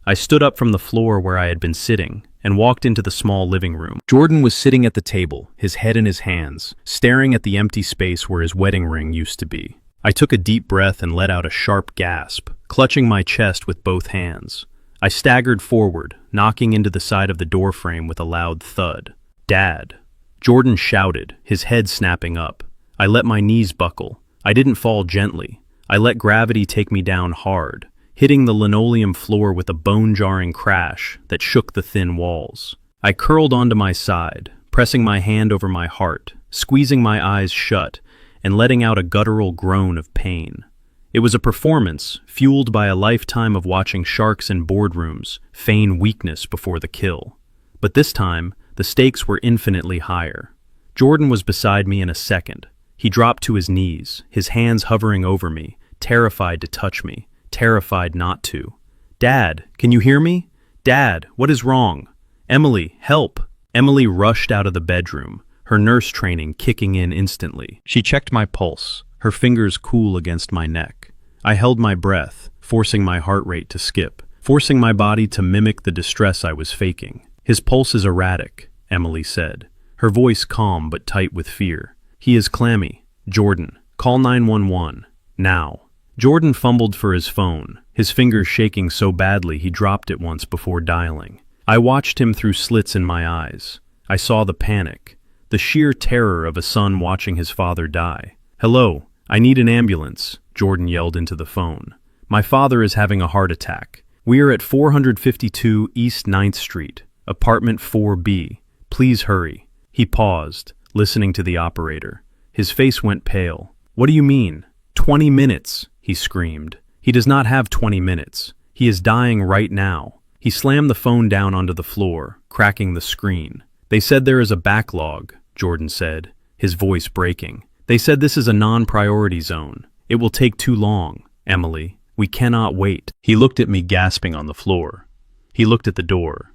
I stood up from the floor where I had been sitting and walked into the small living room. Jordan was sitting at the table, his head in his hands, staring at the empty space where his wedding ring used to be. I took a deep breath and let out a sharp gasp, clutching my chest with both hands. I staggered forward, knocking into the side of the doorframe with a loud thud. "Dad!" Jordan shouted, his head snapping up. I let my knees buckle. I didn't fall gently. I let gravity take me down hard, hitting the linoleum floor with a bone-jarring crash that shook the thin walls. I curled onto my side, pressing my hand over my heart, squeezing my eyes shut, and letting out a guttural groan of pain. It was a performance fueled by a lifetime of watching sharks in boardrooms feign weakness before the kill. But this time, the stakes were infinitely higher. Jordan was beside me in a second. He dropped to his knees, his hands hovering over me, terrified to touch me, terrified not to. "Dad, can you hear me? Dad, what is wrong? Emily, help!" Emily rushed out of the bedroom, her nurse training kicking in instantly. She checked my pulse, her fingers cool against my neck. I held my breath, forcing my heart rate to skip, forcing my body to mimic the distress I was faking. "His pulse is erratic," Emily said, her voice calm but tight with fear. "He is clammy. Jordan, call 911. Now." Jordan fumbled for his phone, his fingers shaking so badly he dropped it once before dialing. I watched him through slits in my eyes. I saw the panic, the sheer terror of a son watching his father die. "Hello, I need an ambulance," Jordan yelled into the phone. "My father is having a heart attack. "We are at 452 East 9th Street, apartment 4B. Please hurry." He paused, listening to the operator. His face went pale. "What do you mean? 20 minutes?" he screamed. "He does not have 20 minutes. He is dying right now." He slammed the phone down onto the floor, cracking the screen. "They said there is a backlog," Jordan said, his voice breaking. "They said this is a non-priority zone. It will take too long, Emily. We cannot wait." He looked at me gasping on the floor. He looked at the door.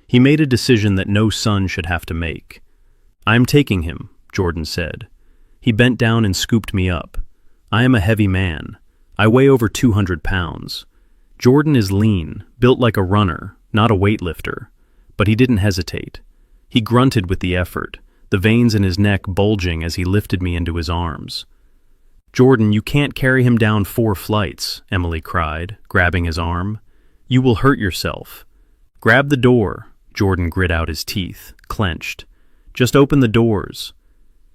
He made a decision that no son should have to make. "I am taking him," Jordan said. He bent down and scooped me up. I am a heavy man. I weigh over 200 pounds. Jordan is lean, built like a runner, not a weightlifter. But he didn't hesitate. He grunted with the effort, the veins in his neck bulging as he lifted me into his arms. "Jordan, you can't carry him down 4 flights, Emily cried, grabbing his arm. "You will hurt yourself." "Grab the door," Jordan grit out his teeth, clenched. "Just open the doors."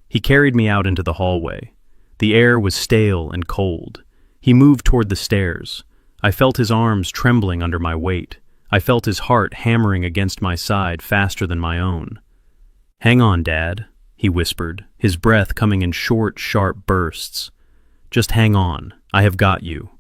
He carried me out into the hallway. The air was stale and cold. He moved toward the stairs. I felt his arms trembling under my weight. I felt his heart hammering against my side faster than my own. "Hang on, Dad," he whispered, his breath coming in short, sharp bursts. "Just hang on. I have got you."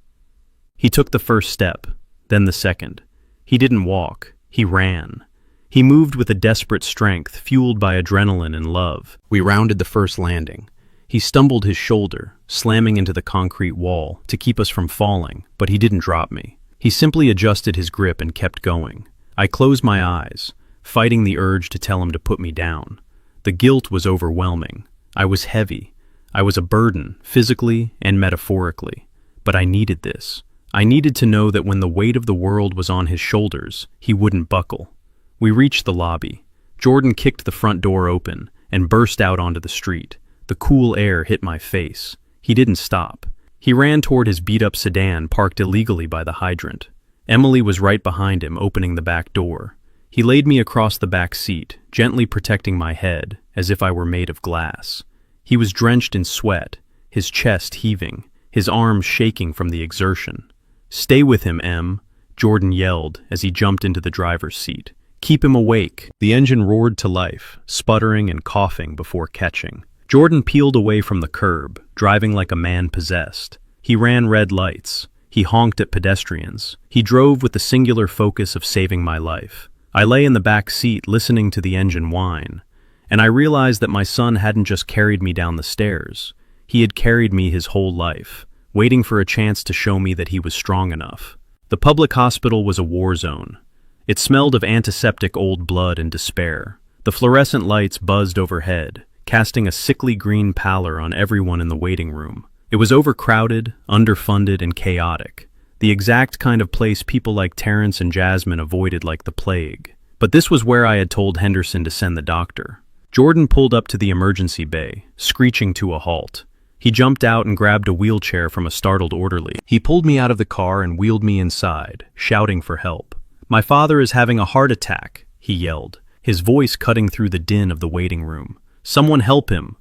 He took the first step, then the second. He didn't walk. He ran. He moved with a desperate strength, fueled by adrenaline and love. We rounded the first landing. He stumbled his shoulder, slamming into the concrete wall to keep us from falling, but he didn't drop me. He simply adjusted his grip and kept going. I closed my eyes, fighting the urge to tell him to put me down. The guilt was overwhelming. I was heavy. I was a burden, physically and metaphorically. But I needed this. I needed to know that when the weight of the world was on his shoulders, he wouldn't buckle. We reached the lobby. Jordan kicked the front door open and burst out onto the street. The cool air hit my face. He didn't stop. He ran toward his beat-up sedan parked illegally by the hydrant. Emily was right behind him, opening the back door. He laid me across the back seat, gently protecting my head, as if I were made of glass. He was drenched in sweat, his chest heaving, his arms shaking from the exertion. "Stay with him, Em," Jordan yelled as he jumped into the driver's seat. "Keep him awake." The engine roared to life, sputtering and coughing before catching. Jordan peeled away from the curb, driving like a man possessed. He ran red lights. He honked at pedestrians. He drove with the singular focus of saving my life. I lay in the back seat listening to the engine whine, and I realized that my son hadn't just carried me down the stairs. He had carried me his whole life, waiting for a chance to show me that he was strong enough. The public hospital was a war zone. It smelled of antiseptic old blood and despair. The fluorescent lights buzzed overhead, casting a sickly green pallor on everyone in the waiting room. It was overcrowded, underfunded, and chaotic. The exact kind of place people like Terrence and Jasmine avoided like the plague. But this was where I had told Henderson to send the doctor. Jordan pulled up to the emergency bay, screeching to a halt. He jumped out and grabbed a wheelchair from a startled orderly. He pulled me out of the car and wheeled me inside, shouting for help. "My father is having a heart attack," he yelled, his voice cutting through the din of the waiting room. "Someone help him."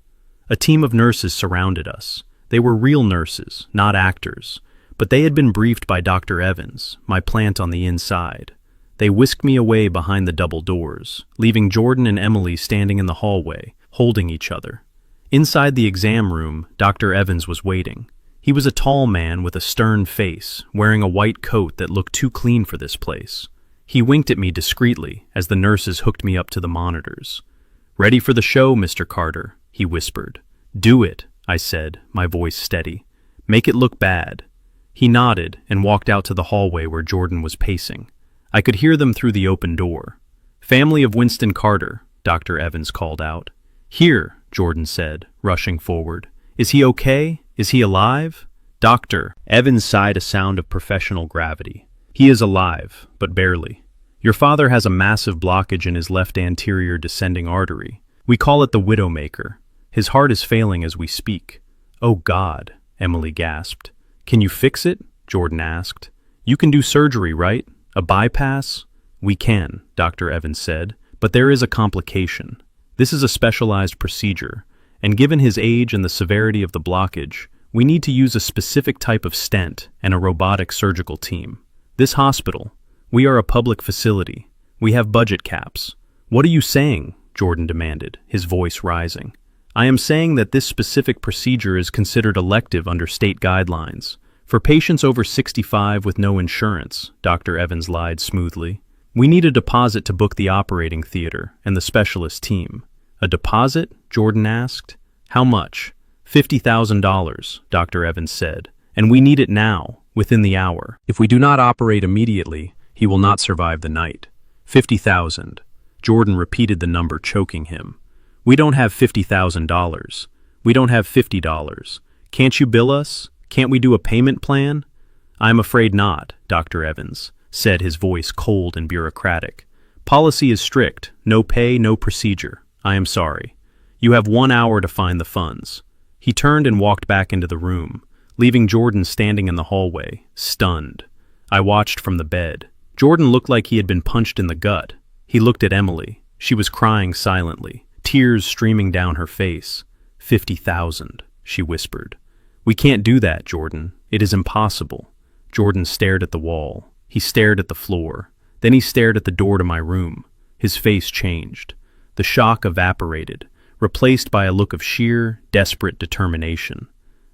A team of nurses surrounded us. They were real nurses, not actors, but they had been briefed by Dr. Evans, my plant on the inside. They whisked me away behind the double doors, leaving Jordan and Emily standing in the hallway, holding each other. Inside the exam room, Dr. Evans was waiting. He was a tall man with a stern face, wearing a white coat that looked too clean for this place. He winked at me discreetly as the nurses hooked me up to the monitors. "Ready for the show, Mr. Carter," he whispered. "Do it," I said, my voice steady. "Make it look bad." He nodded and walked out to the hallway where Jordan was pacing. I could hear them through the open door. "Family of Winston Carter," Dr. Evans called out. "Here," Jordan said, rushing forward. "Is he okay? Is he alive?" "Doctor," Evans sighed a sound of professional gravity. "He is alive, but barely. Your father has a massive blockage in his left anterior descending artery. We call it the Widowmaker. His heart is failing as we speak." "Oh God," Emily gasped. "Can you fix it?" Jordan asked. "You can do surgery, right? A bypass?" "We can," Dr. Evans said, "but there is a complication. This is a specialized procedure, and given his age and the severity of the blockage, we need to use a specific type of stent and a robotic surgical team. This hospital, We are a public facility. We have budget caps. What are you saying? Jordan demanded, his voice rising. I am saying that this specific procedure is considered elective under state guidelines. For patients over 65 with no insurance, Dr. Evans lied smoothly. We need a deposit to book the operating theater and the specialist team. A deposit? Jordan asked. How much? $50,000, Dr. Evans said. And we need it now, within the hour. If we do not operate immediately, he will not survive the night. 50,000. Jordan repeated the number, choking him. We don't have $50,000. We don't have $50. Can't you bill us? Can't we do a payment plan? I'm afraid not, Dr. Evans said, his voice cold and bureaucratic. Policy is strict. No pay, no procedure. I am sorry. You have 1 hour to find the funds. He turned and walked back into the room, leaving Jordan standing in the hallway, stunned. I watched from the bed. Jordan looked like he had been punched in the gut. He looked at Emily. She was crying silently, tears streaming down her face. 50,000, she whispered. We can't do that, Jordan. It is impossible. Jordan stared at the wall. He stared at the floor. Then he stared at the door to my room. His face changed. The shock evaporated, replaced by a look of sheer, desperate determination.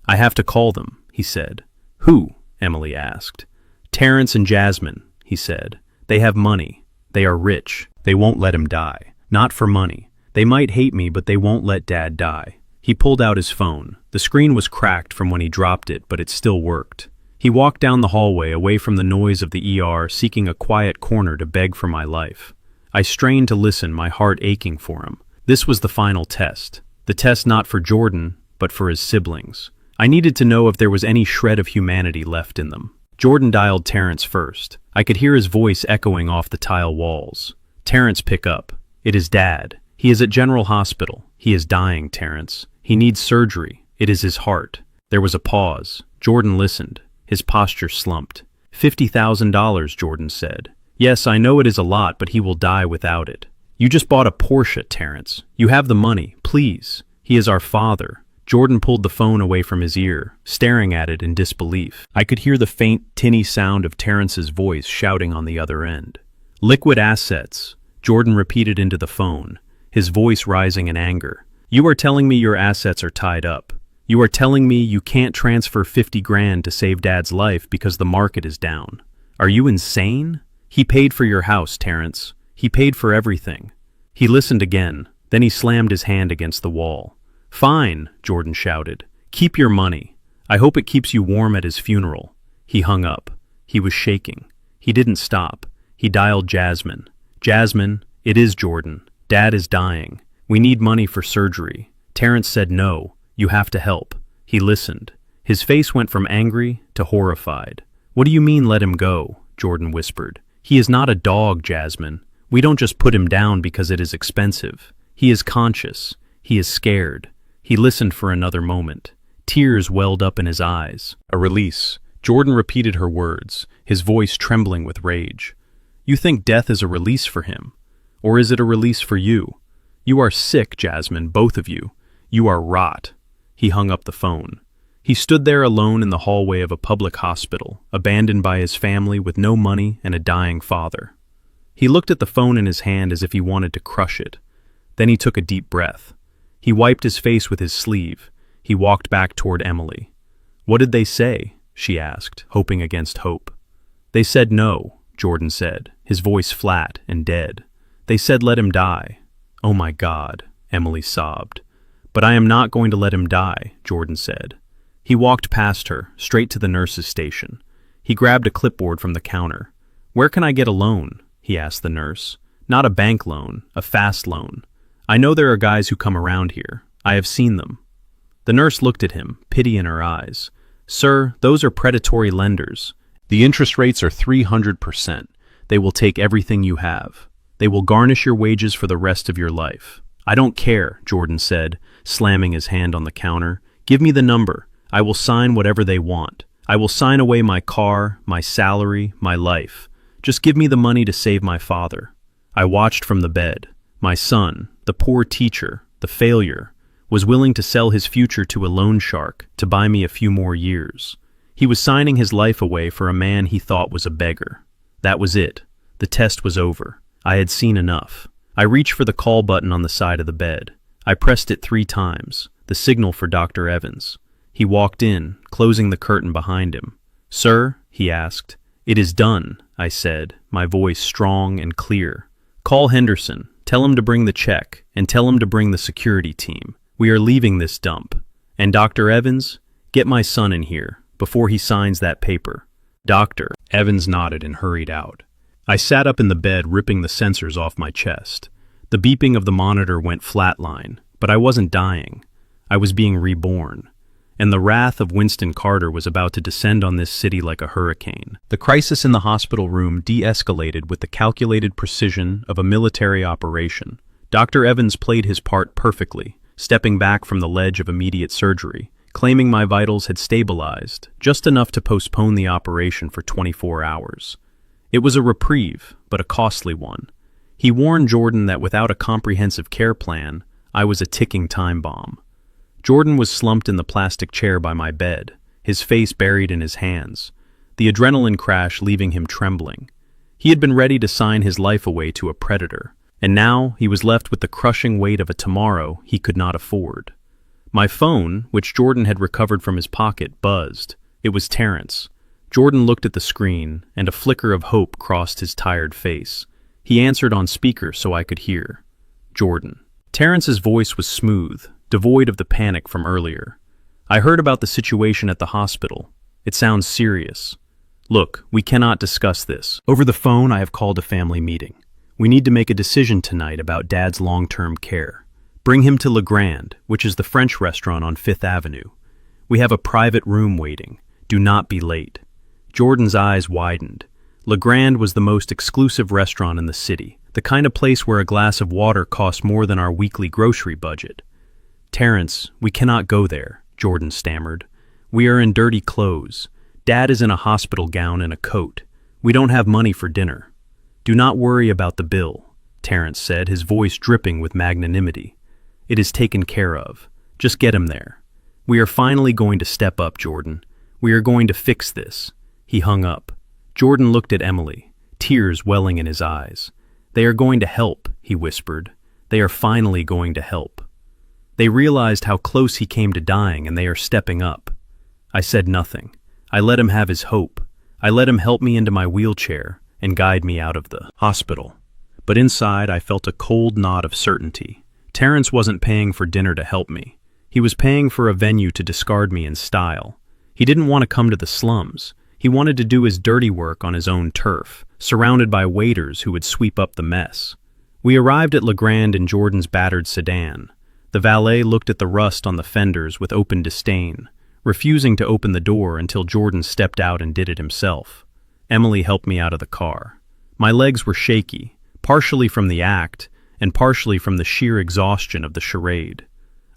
I have to call them, he said. Who? Emily asked. Terrence and Jasmine, he said. They have money. They are rich. They won't let him die. Not for money. They might hate me, but they won't let Dad die. He pulled out his phone. The screen was cracked from when he dropped it, but it still worked. He walked down the hallway, away from the noise of the ER, seeking a quiet corner to beg for my life. I strained to listen, my heart aching for him. This was the final test. The test not for Jordan, but for his siblings. I needed to know if there was any shred of humanity left in them. Jordan dialed Terrence first. I could hear his voice echoing off the tile walls. Terrence, pick up. It is Dad. He is at General Hospital. He is dying, Terrence. He needs surgery. It is his heart. There was a pause. Jordan listened. His posture slumped. $50,000, Jordan said. Yes, I know it is a lot, but he will die without it. You just bought a Porsche, Terrence. You have the money. Please. He is our father. Jordan pulled the phone away from his ear, staring at it in disbelief. I could hear the faint, tinny sound of Terrence's voice shouting on the other end. Liquid assets, Jordan repeated into the phone, his voice rising in anger. You are telling me your assets are tied up. You are telling me you can't transfer 50 grand to save Dad's life because the market is down. Are you insane? He paid for your house, Terrence. He paid for everything. He listened again, then he slammed his hand against the wall. Fine, Jordan shouted. Keep your money. I hope it keeps you warm at his funeral. He hung up. He was shaking. He didn't stop. He dialed Jasmine. Jasmine, it is Jordan. Dad is dying. We need money for surgery. Terrence said no. You have to help. He listened. His face went from angry to horrified. What do you mean let him go? Jordan whispered. He is not a dog, Jasmine. We don't just put him down because it is expensive. He is conscious. He is scared. He listened for another moment. Tears welled up in his eyes. A release. Jordan repeated her words, his voice trembling with rage. You think death is a release for him? Or is it a release for you? You are sick, Jasmine, both of you. You are rot. He hung up the phone. He stood there alone in the hallway of a public hospital, abandoned by his family with no money and a dying father. He looked at the phone in his hand as if he wanted to crush it. Then he took a deep breath. He wiped his face with his sleeve. He walked back toward Emily. What did they say? She asked, hoping against hope. They said no, Jordan said, his voice flat and dead. They said let him die. Oh my God, Emily sobbed. But I am not going to let him die, Jordan said. He walked past her, straight to the nurse's station. He grabbed a clipboard from the counter. Where can I get a loan? He asked the nurse. Not a bank loan, a fast loan. I know there are guys who come around here. I have seen them. The nurse looked at him, pity in her eyes. Sir, those are predatory lenders. The interest rates are 300%. They will take everything you have. They will garnish your wages for the rest of your life. I don't care, Jordan said, slamming his hand on the counter. Give me the number. I will sign whatever they want. I will sign away my car, my salary, my life. Just give me the money to save my father. I watched from the bed. My son, the poor teacher, the failure, was willing to sell his future to a loan shark to buy me a few more years. He was signing his life away for a man he thought was a beggar. That was it. The test was over. I had seen enough. I reached for the call button on the side of the bed. I pressed it 3 times, the signal for Dr. Evans. He walked in, closing the curtain behind him. "Sir?" he asked. "It is done," I said, my voice strong and clear. "Call Henderson, tell him to bring the check, and tell him to bring the security team. We are leaving this dump. And Dr. Evans, get my son in here, before he signs that paper." "Doctor." Evans nodded and hurried out. I sat up in the bed, ripping the sensors off my chest. The beeping of the monitor went flatline, but I wasn't dying. I was being reborn. And the wrath of Winston Carter was about to descend on this city like a hurricane. The crisis in the hospital room de-escalated with the calculated precision of a military operation. Dr. Evans played his part perfectly, stepping back from the ledge of immediate surgery, claiming my vitals had stabilized, just enough to postpone the operation for 24 hours. It was a reprieve, but a costly one. He warned Jordan that without a comprehensive care plan, I was a ticking time bomb. Jordan was slumped in the plastic chair by my bed, his face buried in his hands, the adrenaline crash leaving him trembling. He had been ready to sign his life away to a predator, and now he was left with the crushing weight of a tomorrow he could not afford. My phone, which Jordan had recovered from his pocket, buzzed. It was Terrence. Jordan looked at the screen, and a flicker of hope crossed his tired face. He answered on speaker so I could hear. "Jordan." Terrence's voice was smooth, devoid of the panic from earlier. "I heard about the situation at the hospital. It sounds serious. Look, we cannot discuss this. Over the phone, I have called a family meeting. We need to make a decision tonight about Dad's long-term care. Bring him to Le Grand, which is the French restaurant on 5th Avenue. We have a private room waiting. Do not be late." Jordan's eyes widened. Le Grand was the most exclusive restaurant in the city, the kind of place where a glass of water costs more than our weekly grocery budget. "Terrence, we cannot go there," Jordan stammered. "We are in dirty clothes. Dad is in a hospital gown and a coat. We don't have money for dinner." "Do not worry about the bill," Terrence said, his voice dripping with magnanimity. "It is taken care of. Just get him there. We are finally going to step up, Jordan. We are going to fix this." He hung up. Jordan looked at Emily, tears welling in his eyes. "They are going to help," he whispered. "They are finally going to help. They realized how close he came to dying, and they are stepping up." I said nothing. I let him have his hope. I let him help me into my wheelchair and guide me out of the hospital. But inside, I felt a cold knot of certainty. Terrence wasn't paying for dinner to help me. He was paying for a venue to discard me in style. He didn't want to come to the slums. He wanted to do his dirty work on his own turf, surrounded by waiters who would sweep up the mess. We arrived at Le Grand in Jordan's battered sedan. The valet looked at the rust on the fenders with open disdain, refusing to open the door until Jordan stepped out and did it himself. Emily helped me out of the car. My legs were shaky, partially from the act and partially from the sheer exhaustion of the charade.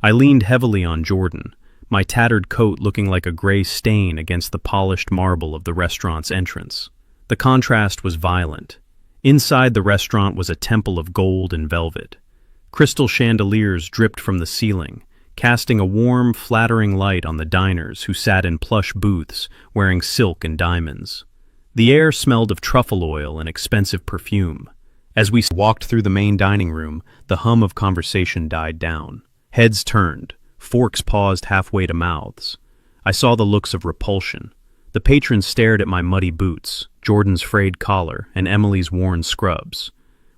I leaned heavily on Jordan, my tattered coat looking like a gray stain against the polished marble of the restaurant's entrance. The contrast was violent. Inside the restaurant was a temple of gold and velvet. Crystal chandeliers dripped from the ceiling, casting a warm, flattering light on the diners who sat in plush booths wearing silk and diamonds. The air smelled of truffle oil and expensive perfume. As we walked through the main dining room, the hum of conversation died down. Heads turned. Forks paused halfway to mouths. I saw the looks of repulsion. The patrons stared at my muddy boots, Jordan's frayed collar, and Emily's worn scrubs.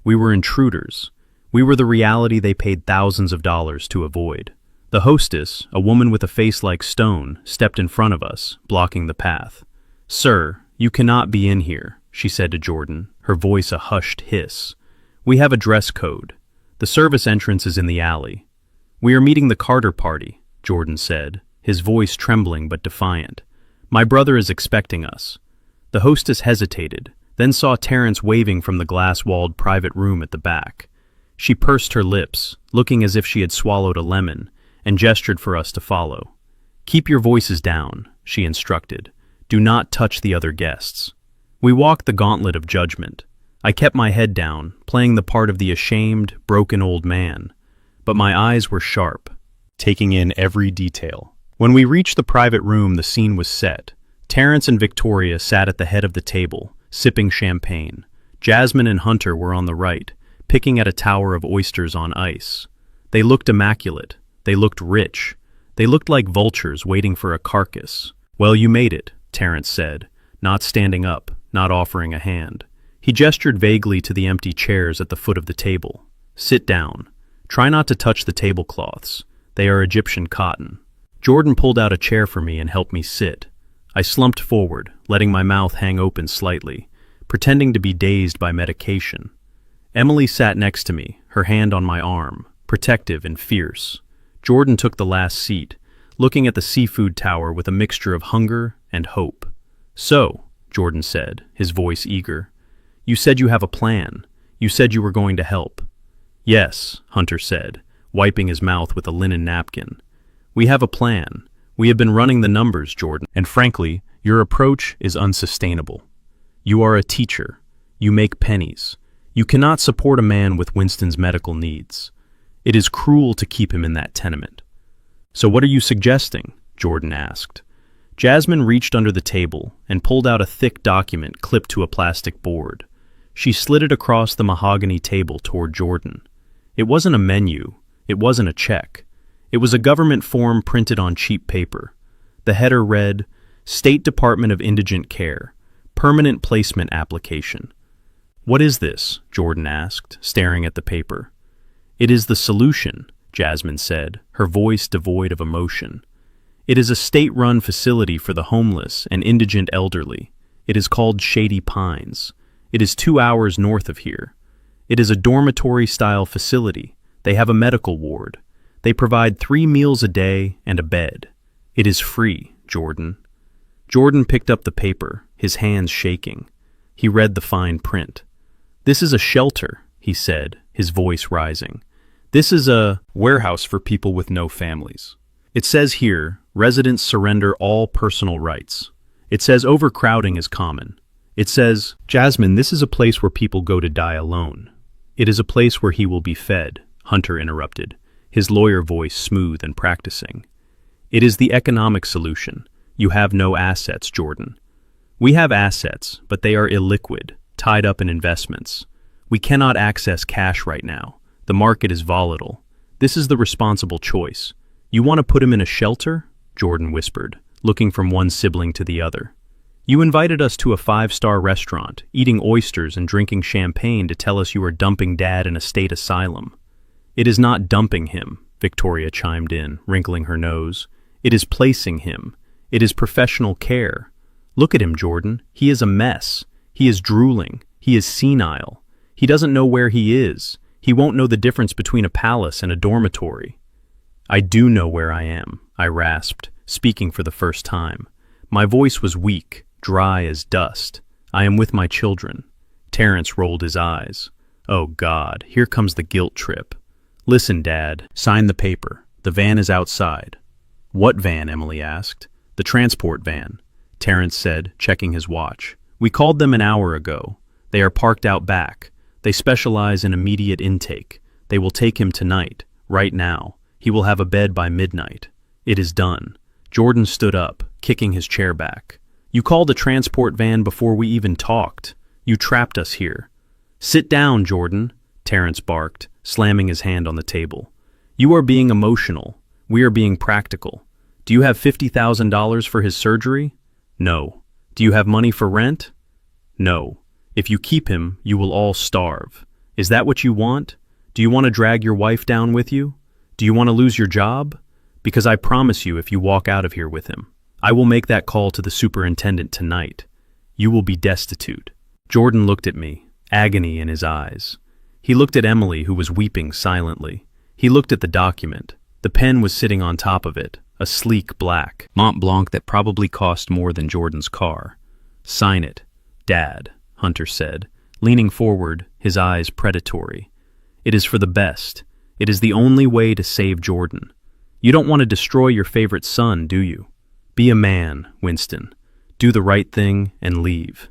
We were intruders. We were the reality they paid thousands of dollars to avoid. The hostess, a woman with a face like stone, stepped in front of us, blocking the path. "Sir, you cannot be in here," she said to Jordan, her voice a hushed hiss. "We have a dress code. The service entrance is in the alley." "We are meeting the Carter party," Jordan said, his voice trembling but defiant. "My brother is expecting us." The hostess hesitated, then saw Terrence waving from the glass-walled private room at the back. She pursed her lips, looking as if she had swallowed a lemon, and gestured for us to follow. "Keep your voices down," she instructed. "Do not touch the other guests." We walked the gauntlet of judgment. I kept my head down, playing the part of the ashamed, broken old man. But my eyes were sharp, taking in every detail. When we reached the private room, the scene was set. Terrence and Victoria sat at the head of the table, sipping champagne. Jasmine and Hunter were on the right, picking at a tower of oysters on ice. They looked immaculate. They looked rich. They looked like vultures waiting for a carcass. "Well, you made it," Terrence said, not standing up, not offering a hand. He gestured vaguely to the empty chairs at the foot of the table. "Sit down. Try not to touch the tablecloths. They are Egyptian cotton." Jordan pulled out a chair for me and helped me sit. I slumped forward, letting my mouth hang open slightly, pretending to be dazed by medication. Emily sat next to me, her hand on my arm, protective and fierce. Jordan took the last seat, looking at the seafood tower with a mixture of hunger and hope. "So," Jordan said, his voice eager, "you said you have a plan. You said you were going to help." "Yes," Hunter said, wiping his mouth with a linen napkin. "We have a plan. We have been running the numbers, Jordan, and frankly, your approach is unsustainable. You are a teacher. You make pennies. You cannot support a man with Winston's medical needs. It is cruel to keep him in that tenement." "So what are you suggesting?" Jordan asked. Jasmine reached under the table and pulled out a thick document clipped to a plastic board. She slid it across the mahogany table toward Jordan. It wasn't a menu. It wasn't a check. It was a government form printed on cheap paper. The header read, "State Department of Indigent Care, Permanent Placement Application." "What is this?" Jordan asked, staring at the paper. "It is the solution," Jasmine said, her voice devoid of emotion. "It is a state-run facility for the homeless and indigent elderly. It is called Shady Pines. It is 2 hours north of here. It is a dormitory-style facility. They have a medical ward. They provide 3 meals a day and a bed. It is free, Jordan." Jordan picked up the paper, his hands shaking. He read the fine print. "This is a shelter," he said, his voice rising. "This is a warehouse for people with no families. It says here, residents surrender all personal rights. It says overcrowding is common. It says, Jasmine, this is a place where people go to die alone. It is a place where he will be fed," Hunter interrupted, his lawyer voice smooth and practicing. "It is the economic solution. You have no assets, Jordan. We have assets, but they are illiquid, tied up in investments. We cannot access cash right now. The market is volatile. This is the responsible choice. You want to put him in a shelter?" Jordan whispered, looking from one sibling to the other. "You invited us to a 5-star restaurant, eating oysters and drinking champagne to tell us you are dumping Dad in a state asylum." "It is not dumping him," Victoria chimed in, wrinkling her nose. "It is placing him. It is professional care. Look at him, Jordan. He is a mess. He is drooling. He is senile. He doesn't know where he is. He won't know the difference between a palace and a dormitory." "I do know where I am," I rasped, speaking for the first time. My voice was weak, dry as dust. "I am with my children." Terrence rolled his eyes. "Oh God, here comes the guilt trip." "Listen, Dad, sign the paper. The van is outside." "What van?" Emily asked. "The transport van," Terrence said, checking his watch. "We called them an hour ago. They are parked out back. They specialize in immediate intake. They will take him tonight, right now. He will have a bed by midnight. It is done." Jordan stood up, kicking his chair back. "You called a transport van before we even talked. You trapped us here." "Sit down, Jordan," Terrence barked, slamming his hand on the table. "You are being emotional. We are being practical. Do you have $50,000 for his surgery? No. Do you have money for rent? No. If you keep him, you will all starve. Is that what you want? Do you want to drag your wife down with you? Do you want to lose your job? Because I promise you, if you walk out of here with him, I will make that call to the superintendent tonight. You will be destitute." Jordan looked at me, agony in his eyes. He looked at Emily, who was weeping silently. He looked at the document. The pen was sitting on top of it, a sleek black Mont Blanc that probably cost more than Jordan's car. "Sign it, Dad," Hunter said, leaning forward, his eyes predatory. "It is for the best. It is the only way to save Jordan. You don't want to destroy your favorite son, do you? Be a man, Winston. Do the right thing and leave."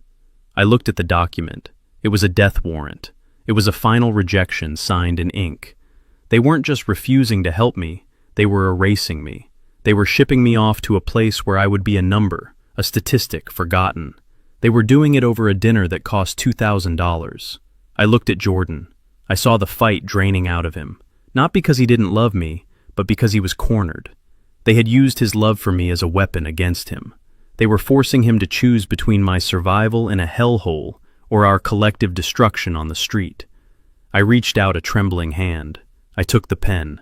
I looked at the document. It was a death warrant. It was a final rejection signed in ink. They weren't just refusing to help me, they were erasing me. They were shipping me off to a place where I would be a number, a statistic forgotten. They were doing it over a dinner that cost $2,000. I looked at Jordan. I saw the fight draining out of him, not because he didn't love me, but because he was cornered. They had used his love for me as a weapon against him. They were forcing him to choose between my survival in a hellhole or our collective destruction on the street. I reached out a trembling hand. I took the pen.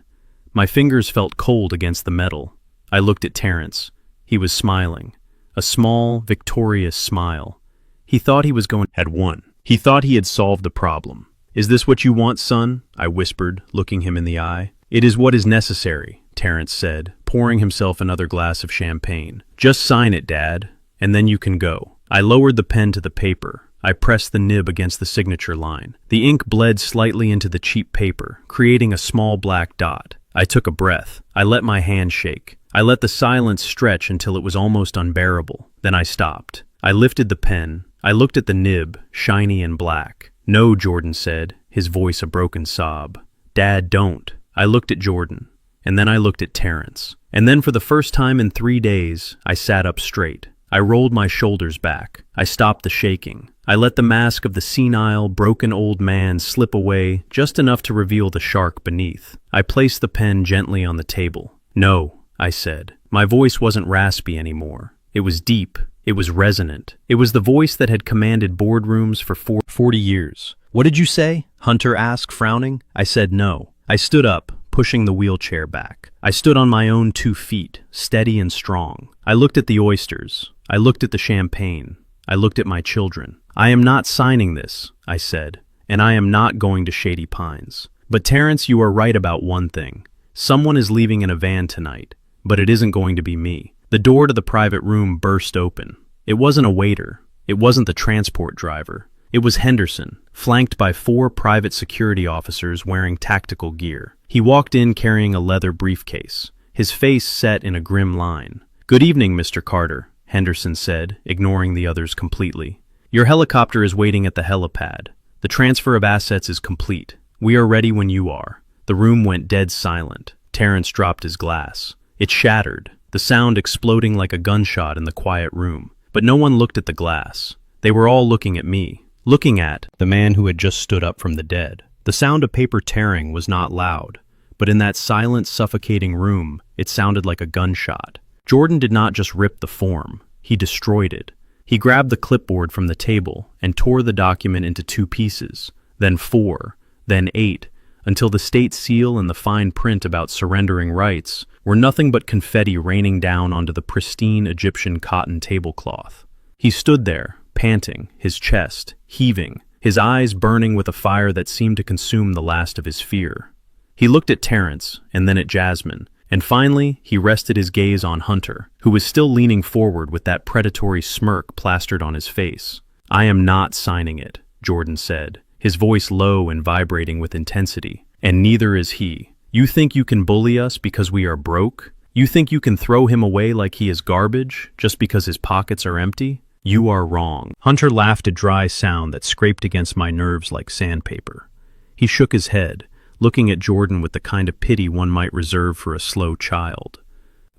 My fingers felt cold against the metal. I looked at Terrence. He was smiling. A small, victorious smile. He thought he was had won. He thought he had solved the problem. "Is this what you want, son?" I whispered, looking him in the eye. "It is what is necessary," Terrence said, pouring himself another glass of champagne. "Just sign it, Dad, and then you can go." I lowered the pen to the paper. I pressed the nib against the signature line. The ink bled slightly into the cheap paper, creating a small black dot. I took a breath. I let my hand shake. I let the silence stretch until it was almost unbearable. Then I stopped. I lifted the pen. I looked at the nib, shiny and black. "No," Jordan said, his voice a broken sob. "Dad, don't." I looked at Jordan, and then I looked at Terrence. And then for the first time in 3 days, I sat up straight. I rolled my shoulders back. I stopped the shaking. I let the mask of the senile, broken old man slip away just enough to reveal the shark beneath. I placed the pen gently on the table. "No," I said. My voice wasn't raspy anymore. It was deep. It was resonant. It was the voice that had commanded boardrooms for 40 years. "What did you say?" Hunter asked, frowning. I said no. I stood up, pushing the wheelchair back. I stood on my own 2 feet, steady and strong. I looked at the oysters. I looked at the champagne. I looked at my children. "I am not signing this," I said, "and I am not going to Shady Pines. But Terrence, you are right about one thing. Someone is leaving in a van tonight, but it isn't going to be me." The door to the private room burst open. It wasn't a waiter. It wasn't the transport driver. It was Henderson, flanked by 4 private security officers wearing tactical gear. He walked in carrying a leather briefcase, his face set in a grim line. "Good evening, Mr. Carter," Henderson said, ignoring the others completely. "Your helicopter is waiting at the helipad. The transfer of assets is complete. We are ready when you are." The room went dead silent. Terrence dropped his glass. It shattered, the sound exploding like a gunshot in the quiet room. But no one looked at the glass. They were all looking at me, looking at the man who had just stood up from the dead. The sound of paper tearing was not loud, but in that silent, suffocating room, it sounded like a gunshot. Jordan did not just rip the form, he destroyed it. He grabbed the clipboard from the table and tore the document into 2 pieces, then 4, then 8, until the state seal and the fine print about surrendering rights were nothing but confetti raining down onto the pristine Egyptian cotton tablecloth. He stood there, panting, his chest heaving, his eyes burning with a fire that seemed to consume the last of his fear. He looked at Terrence and then at Jasmine, and finally he rested his gaze on Hunter, who was still leaning forward with that predatory smirk plastered on his face. "I am not signing it," Jordan said, his voice low and vibrating with intensity. "And neither is he. You think you can bully us because we are broke? You think you can throw him away like he is garbage just because his pockets are empty? You are wrong." Hunter laughed a dry sound that scraped against my nerves like sandpaper. He shook his head, looking at Jordan with the kind of pity one might reserve for a slow child.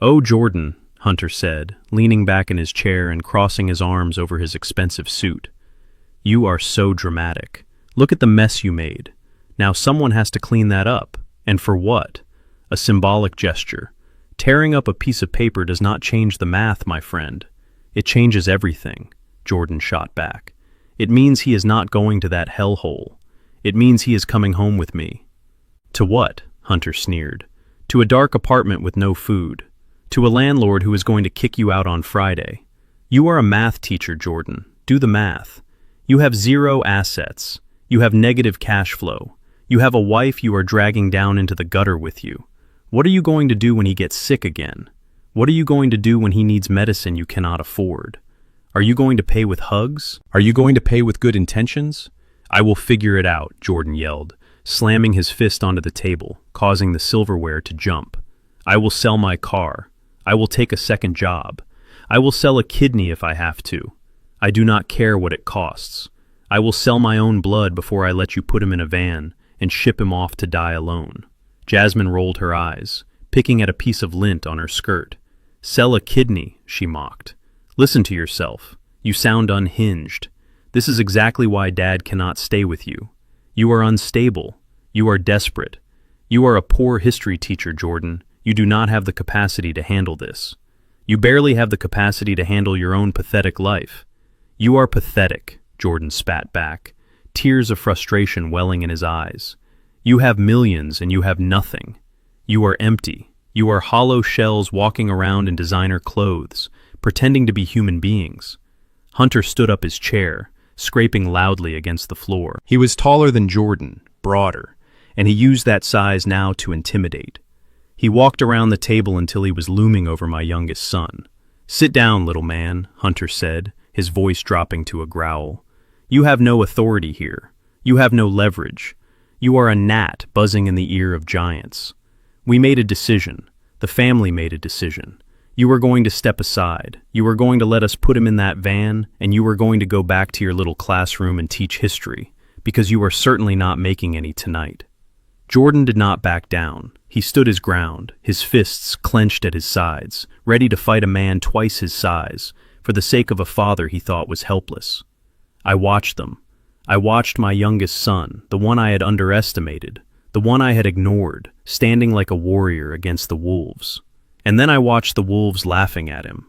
"Oh, Jordan," Hunter said, leaning back in his chair and crossing his arms over his expensive suit. "You are so dramatic. Look at the mess you made. Now someone has to clean that up. And for what? A symbolic gesture. Tearing up a piece of paper does not change the math, my friend. It changes everything," Jordan shot back. "It means he is not going to that hellhole. It means he is coming home with me." "To what?" Hunter sneered. "To a dark apartment with no food. To a landlord who is going to kick you out on Friday. You are a math teacher, Jordan. Do the math. You have 0 assets. You have negative cash flow. You have a wife you are dragging down into the gutter with you. What are you going to do when he gets sick again? What are you going to do when he needs medicine you cannot afford? Are you going to pay with hugs? Are you going to pay with good intentions?" "I will figure it out," Jordan yelled, slamming his fist onto the table, causing the silverware to jump. "I will sell my car. I will take a second job. I will sell a kidney if I have to. I do not care what it costs. I will sell my own blood before I let you put him in a van and ship him off to die alone." Jasmine rolled her eyes, picking at a piece of lint on her skirt. "Sell a kidney," she mocked. "Listen to yourself. You sound unhinged. This is exactly why Dad cannot stay with you. You are unstable. You are desperate. You are a poor history teacher, Jordan. You do not have the capacity to handle this. You barely have the capacity to handle your own pathetic life. You are pathetic, Jordan spat back, tears of frustration welling in his eyes. You have millions and you have nothing. You are empty. You are hollow shells walking around in designer clothes, pretending to be human beings. Hunter stood up his chair, scraping loudly against the floor. He was taller than Jordan, broader, and he used that size now to intimidate. He walked around the table until he was looming over my youngest son. "Sit down, little man," Hunter said, his voice dropping to a growl. "You have no authority here. You have no leverage. You are a gnat buzzing in the ear of giants. We made a decision. The family made a decision. You were going to step aside. You were going to let us put him in that van, and you were going to go back to your little classroom and teach history, because you are certainly not making any tonight." Jordan did not back down. He stood his ground, his fists clenched at his sides, ready to fight a man twice his size, for the sake of a father he thought was helpless. I watched them. I watched my youngest son, the one I had underestimated, the one I had ignored, standing like a warrior against the wolves. And then I watched the wolves laughing at him.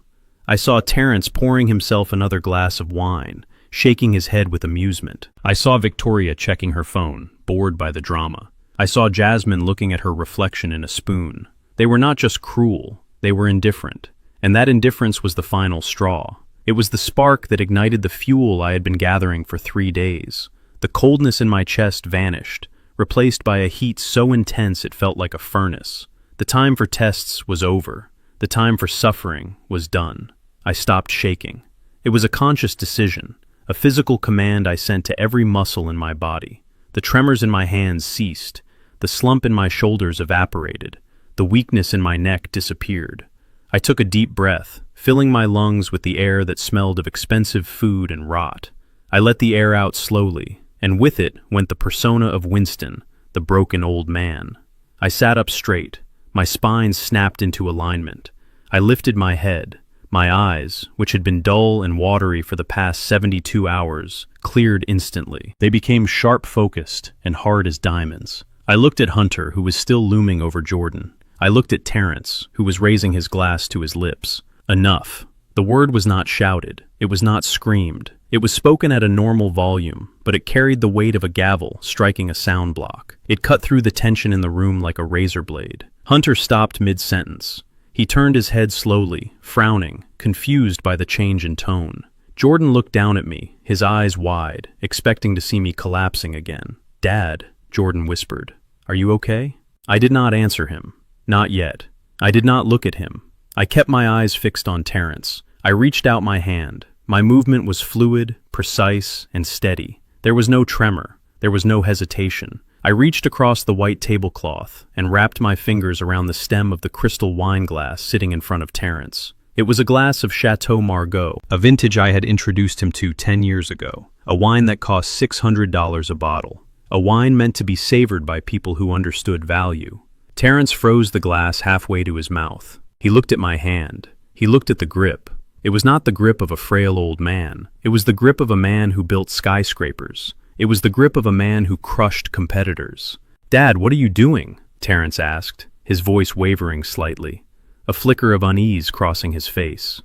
I saw Terrence pouring himself another glass of wine, shaking his head with amusement. I saw Victoria checking her phone, bored by the drama. I saw Jasmine looking at her reflection in a spoon. They were not just cruel, they were indifferent. And that indifference was the final straw. It was the spark that ignited the fuel I had been gathering for 3 days. The coldness in my chest vanished, replaced by a heat so intense it felt like a furnace. The time for tests was over. The time for suffering was done. I stopped shaking. It was a conscious decision, a physical command I sent to every muscle in my body. The tremors in my hands ceased. The slump in my shoulders evaporated. The weakness in my neck disappeared. I took a deep breath, filling my lungs with the air that smelled of expensive food and rot. I let the air out slowly, and with it went the persona of Winston, the broken old man. I sat up straight. My spine snapped into alignment. I lifted my head. My eyes, which had been dull and watery for the past 72 hours, cleared instantly. They became sharp-focused and hard as diamonds. I looked at Hunter, who was still looming over Jordan. I looked at Terrence, who was raising his glass to his lips. Enough. The word was not shouted. It was not screamed. It was spoken at a normal volume, but it carried the weight of a gavel striking a sound block. It cut through the tension in the room like a razor blade. Hunter stopped mid-sentence. He turned his head slowly, frowning, confused by the change in tone. Jordan looked down at me, his eyes wide, expecting to see me collapsing again. "Dad," Jordan whispered, "are you okay?" I did not answer him. Not yet. I did not look at him. I kept my eyes fixed on Terrence. I reached out my hand. My movement was fluid, precise, and steady. There was no tremor. There was no hesitation. I reached across the white tablecloth and wrapped my fingers around the stem of the crystal wine glass sitting in front of Terrence. It was a glass of Chateau Margaux, a vintage I had introduced him to 10 years ago, a wine that cost $600 a bottle, a wine meant to be savored by people who understood value. Terrence froze the glass halfway to his mouth. He looked at my hand. He looked at the grip. It was not the grip of a frail old man. It was the grip of a man who built skyscrapers. It was the grip of a man who crushed competitors. "Dad, what are you doing?" Terrence asked, his voice wavering slightly, a flicker of unease crossing his face.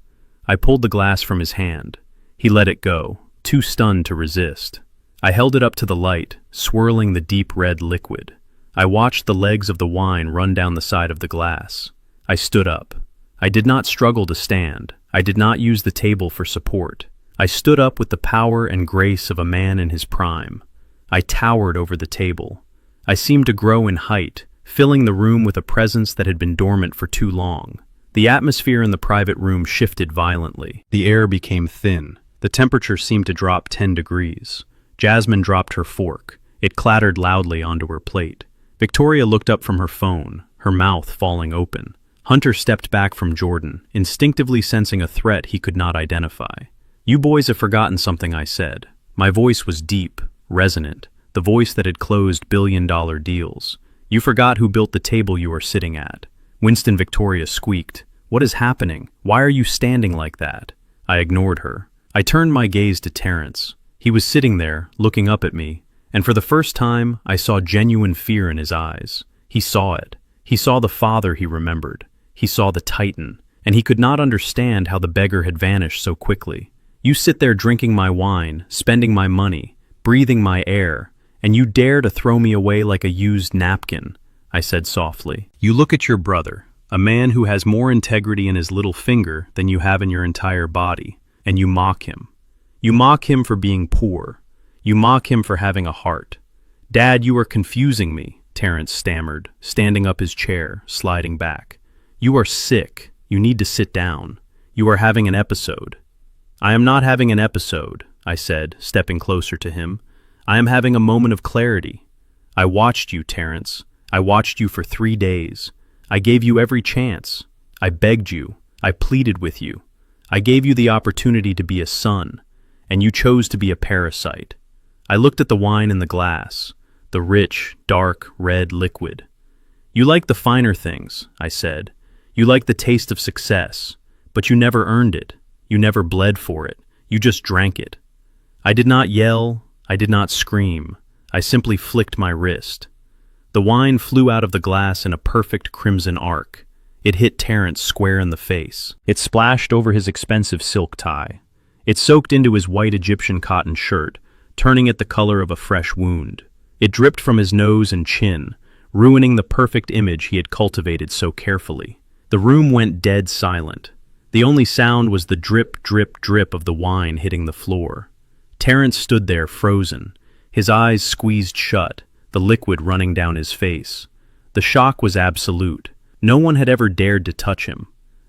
I pulled the glass from his hand. He let it go, too stunned to resist. I held it up to the light, swirling the deep red liquid. I watched the legs of the wine run down the side of the glass. I stood up. I did not struggle to stand. I did not use the table for support. I stood up with the power and grace of a man in his prime. I towered over the table. I seemed to grow in height, filling the room with a presence that had been dormant for too long. The atmosphere in the private room shifted violently. The air became thin. The temperature seemed to drop 10 degrees. Jasmine dropped her fork. It clattered loudly onto her plate. Victoria looked up from her phone, her mouth falling open. Hunter stepped back from Jordan, instinctively sensing a threat he could not identify. "You boys have forgotten something I said." My voice was deep, resonant, the voice that had closed billion-dollar deals. "You forgot who built the table you are sitting at." Winston. Victoria squeaked. "What is happening? Why are you standing like that?" I ignored her. I turned my gaze to Terrence. He was sitting there, looking up at me, and for the first time, I saw genuine fear in his eyes. He saw it. He saw the father he remembered. He saw the Titan, and he could not understand how the beggar had vanished so quickly. You sit there drinking my wine, spending my money, breathing my air, and you dare to throw me away like a used napkin, I said softly. You look at your brother, a man who has more integrity in his little finger than you have in your entire body, and you mock him. You mock him for being poor. You mock him for having a heart. Dad, you are confusing me, Terrence stammered, standing up his chair, sliding back. You are sick. You need to sit down. You are having an episode. I am not having an episode, I said, stepping closer to him. I am having a moment of clarity. I watched you, Terrence. I watched you for 3 days. I gave you every chance. I begged you. I pleaded with you. I gave you the opportunity to be a son, and you chose to be a parasite. I looked at the wine in the glass, the rich, dark, red liquid. You like the finer things, I said. You like the taste of success, but you never earned it. You never bled for it. You just drank it. I did not yell. I did not scream. I simply flicked my wrist. The wine flew out of the glass in a perfect crimson arc. It hit Terrence square in the face. It splashed over his expensive silk tie. It soaked into his white Egyptian cotton shirt, turning it the color of a fresh wound. It dripped from his nose and chin, ruining the perfect image he had cultivated so carefully. The room went dead silent. The only sound was the drip, drip, drip of the wine hitting the floor. Terrence stood there frozen, his eyes squeezed shut, the liquid running down his face. The shock was absolute. No one had ever dared to touch him.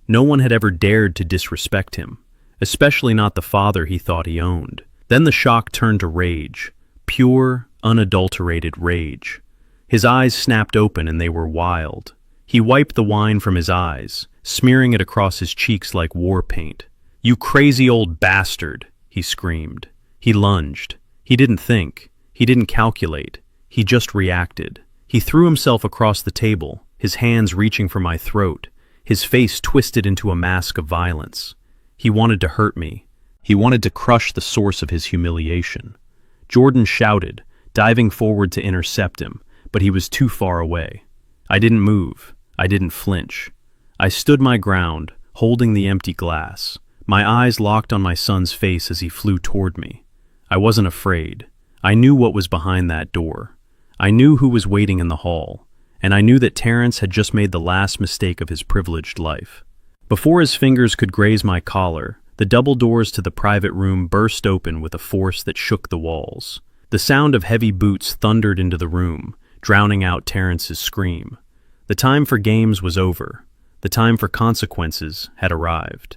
No one had ever dared to disrespect him, especially not the father he thought he owned. Then the shock turned to rage, pure, unadulterated rage. His eyes snapped open and they were wild. He wiped the wine from his eyes, smearing it across his cheeks like war paint. "You crazy old bastard," he screamed. He lunged. He didn't think. He didn't calculate. He just reacted. He threw himself across the table, his hands reaching for my throat, his face twisted into a mask of violence. He wanted to hurt me. He wanted to crush the source of his humiliation. Jordan shouted, diving forward to intercept him, but he was too far away. I didn't move. I didn't flinch. I stood my ground, holding the empty glass, my eyes locked on my son's face as he flew toward me. I wasn't afraid. I knew what was behind that door. I knew who was waiting in the hall, and I knew that Terrence had just made the last mistake of his privileged life. Before his fingers could graze my collar, the double doors to the private room burst open with a force that shook the walls. The sound of heavy boots thundered into the room, drowning out Terrence's scream. The time for games was over. The time for consequences had arrived.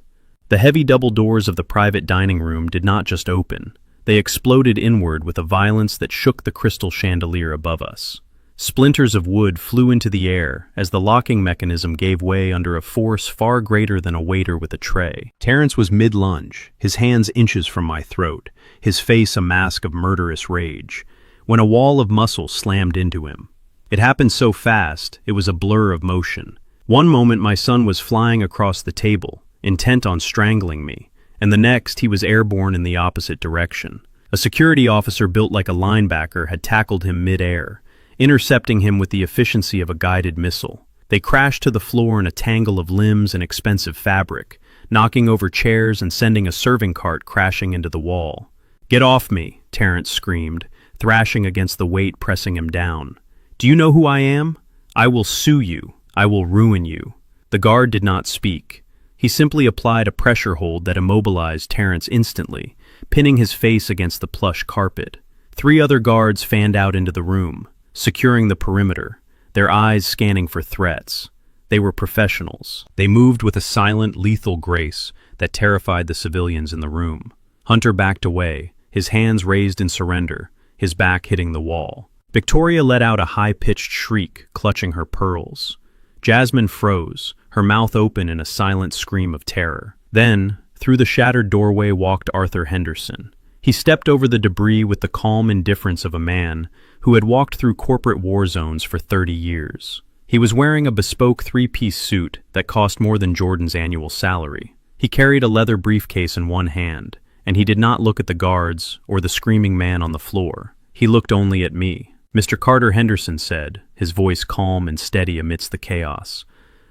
The heavy double doors of the private dining room did not just open. They exploded inward with a violence that shook the crystal chandelier above us. Splinters of wood flew into the air as the locking mechanism gave way under a force far greater than a waiter with a tray. Terrence was mid-lunge, his hands inches from my throat, his face a mask of murderous rage, when a wall of muscle slammed into him. It happened so fast, it was a blur of motion. One moment my son was flying across the table, intent on strangling me, and the next he was airborne in the opposite direction. A security officer built like a linebacker had tackled him mid-air, intercepting him with the efficiency of a guided missile. They crashed to the floor in a tangle of limbs and expensive fabric, knocking over chairs and sending a serving cart crashing into the wall. "Get off me," Terrence screamed, thrashing against the weight pressing him down. "Do you know who I am? I will sue you. I will ruin you." The guard did not speak. He simply applied a pressure hold that immobilized Terrence instantly, pinning his face against the plush carpet. 3 other guards fanned out into the room, securing the perimeter, their eyes scanning for threats. They were professionals. They moved with a silent, lethal grace that terrified the civilians in the room. Hunter backed away, his hands raised in surrender, his back hitting the wall. Victoria let out a high-pitched shriek, clutching her pearls. Jasmine froze, her mouth open in a silent scream of terror. Then, through the shattered doorway walked Arthur Henderson. He stepped over the debris with the calm indifference of a man who had walked through corporate war zones for 30 years. He was wearing a bespoke 3-piece suit that cost more than Jordan's annual salary. He carried a leather briefcase in one hand, and he did not look at the guards or the screaming man on the floor. He looked only at me. "Mr. Carter," Henderson said, his voice calm and steady amidst the chaos.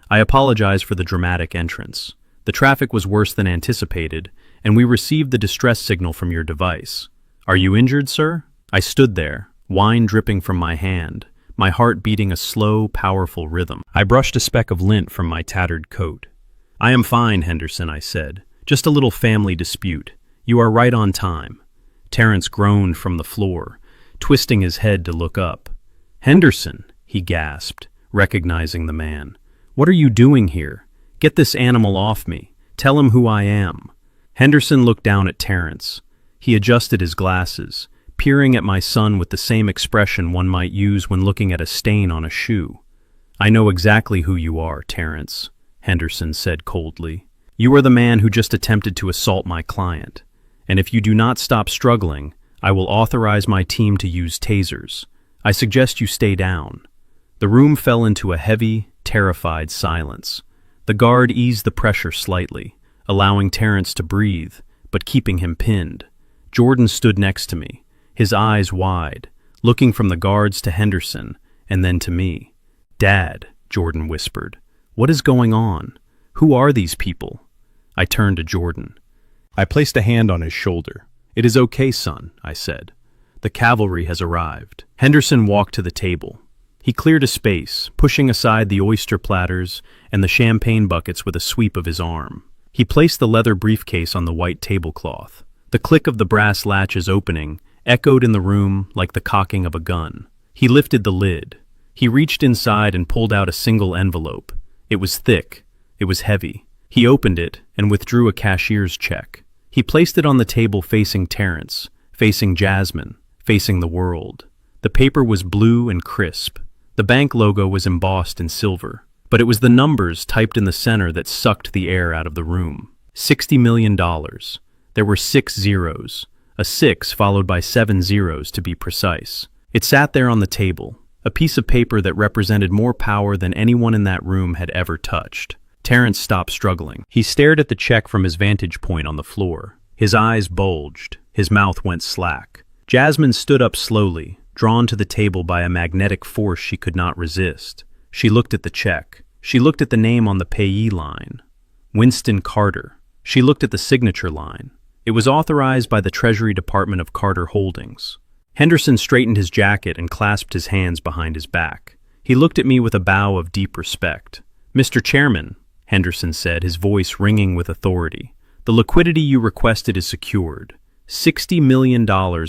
"I apologize for the dramatic entrance. The traffic was worse than anticipated, and we received the distress signal from your device. Are you injured, sir?" I stood there, wine dripping from my hand, my heart beating a slow, powerful rhythm. I brushed a speck of lint from my tattered coat. "I am fine, Henderson," I said. "Just a little family dispute. You are right on time." Terrence groaned from the floor, twisting his head to look up. "Henderson," he gasped, recognizing the man. "What are you doing here? Get this animal off me. Tell him who I am." Henderson looked down at Terrence. He adjusted his glasses, peering at my son with the same expression one might use when looking at a stain on a shoe. "I know exactly who you are, Terrence," Henderson said coldly. "You are the man who just attempted to assault my client, and if you do not stop struggling, I will authorize my team to use tasers. I suggest you stay down." The room fell into a heavy, terrified silence. The guard eased the pressure slightly, allowing Terrence to breathe, but keeping him pinned. Jordan stood next to me, his eyes wide, looking from the guards to Henderson, and then to me. "Dad," Jordan whispered, "what is going on? Who are these people?" I turned to Jordan. I placed a hand on his shoulder. "It is okay, son," I said. "The cavalry has arrived." Henderson walked to the table. He cleared a space, pushing aside the oyster platters and the champagne buckets with a sweep of his arm. He placed the leather briefcase on the white tablecloth. The click of the brass latches opening echoed in the room like the cocking of a gun. He lifted the lid. He reached inside and pulled out a single envelope. It was thick. It was heavy. He opened it and withdrew a cashier's check. He placed it on the table facing Terrence, facing Jasmine, facing the world. The paper was blue and crisp. The bank logo was embossed in silver. But it was the numbers typed in the center that sucked the air out of the room. $60 million. There were 6 zeros. A 6 followed by 7 zeros to be precise. It sat there on the table, a piece of paper that represented more power than anyone in that room had ever touched. Terrence stopped struggling. He stared at the check from his vantage point on the floor. His eyes bulged. His mouth went slack. Jasmine stood up slowly, drawn to the table by a magnetic force she could not resist. She looked at the check. She looked at the name on the payee line. Winston Carter. She looked at the signature line. It was authorized by the Treasury Department of Carter Holdings. Henderson straightened his jacket and clasped his hands behind his back. He looked at me with a bow of deep respect. "Mr. Chairman," Henderson said, his voice ringing with authority, "the liquidity you requested is secured. $60 million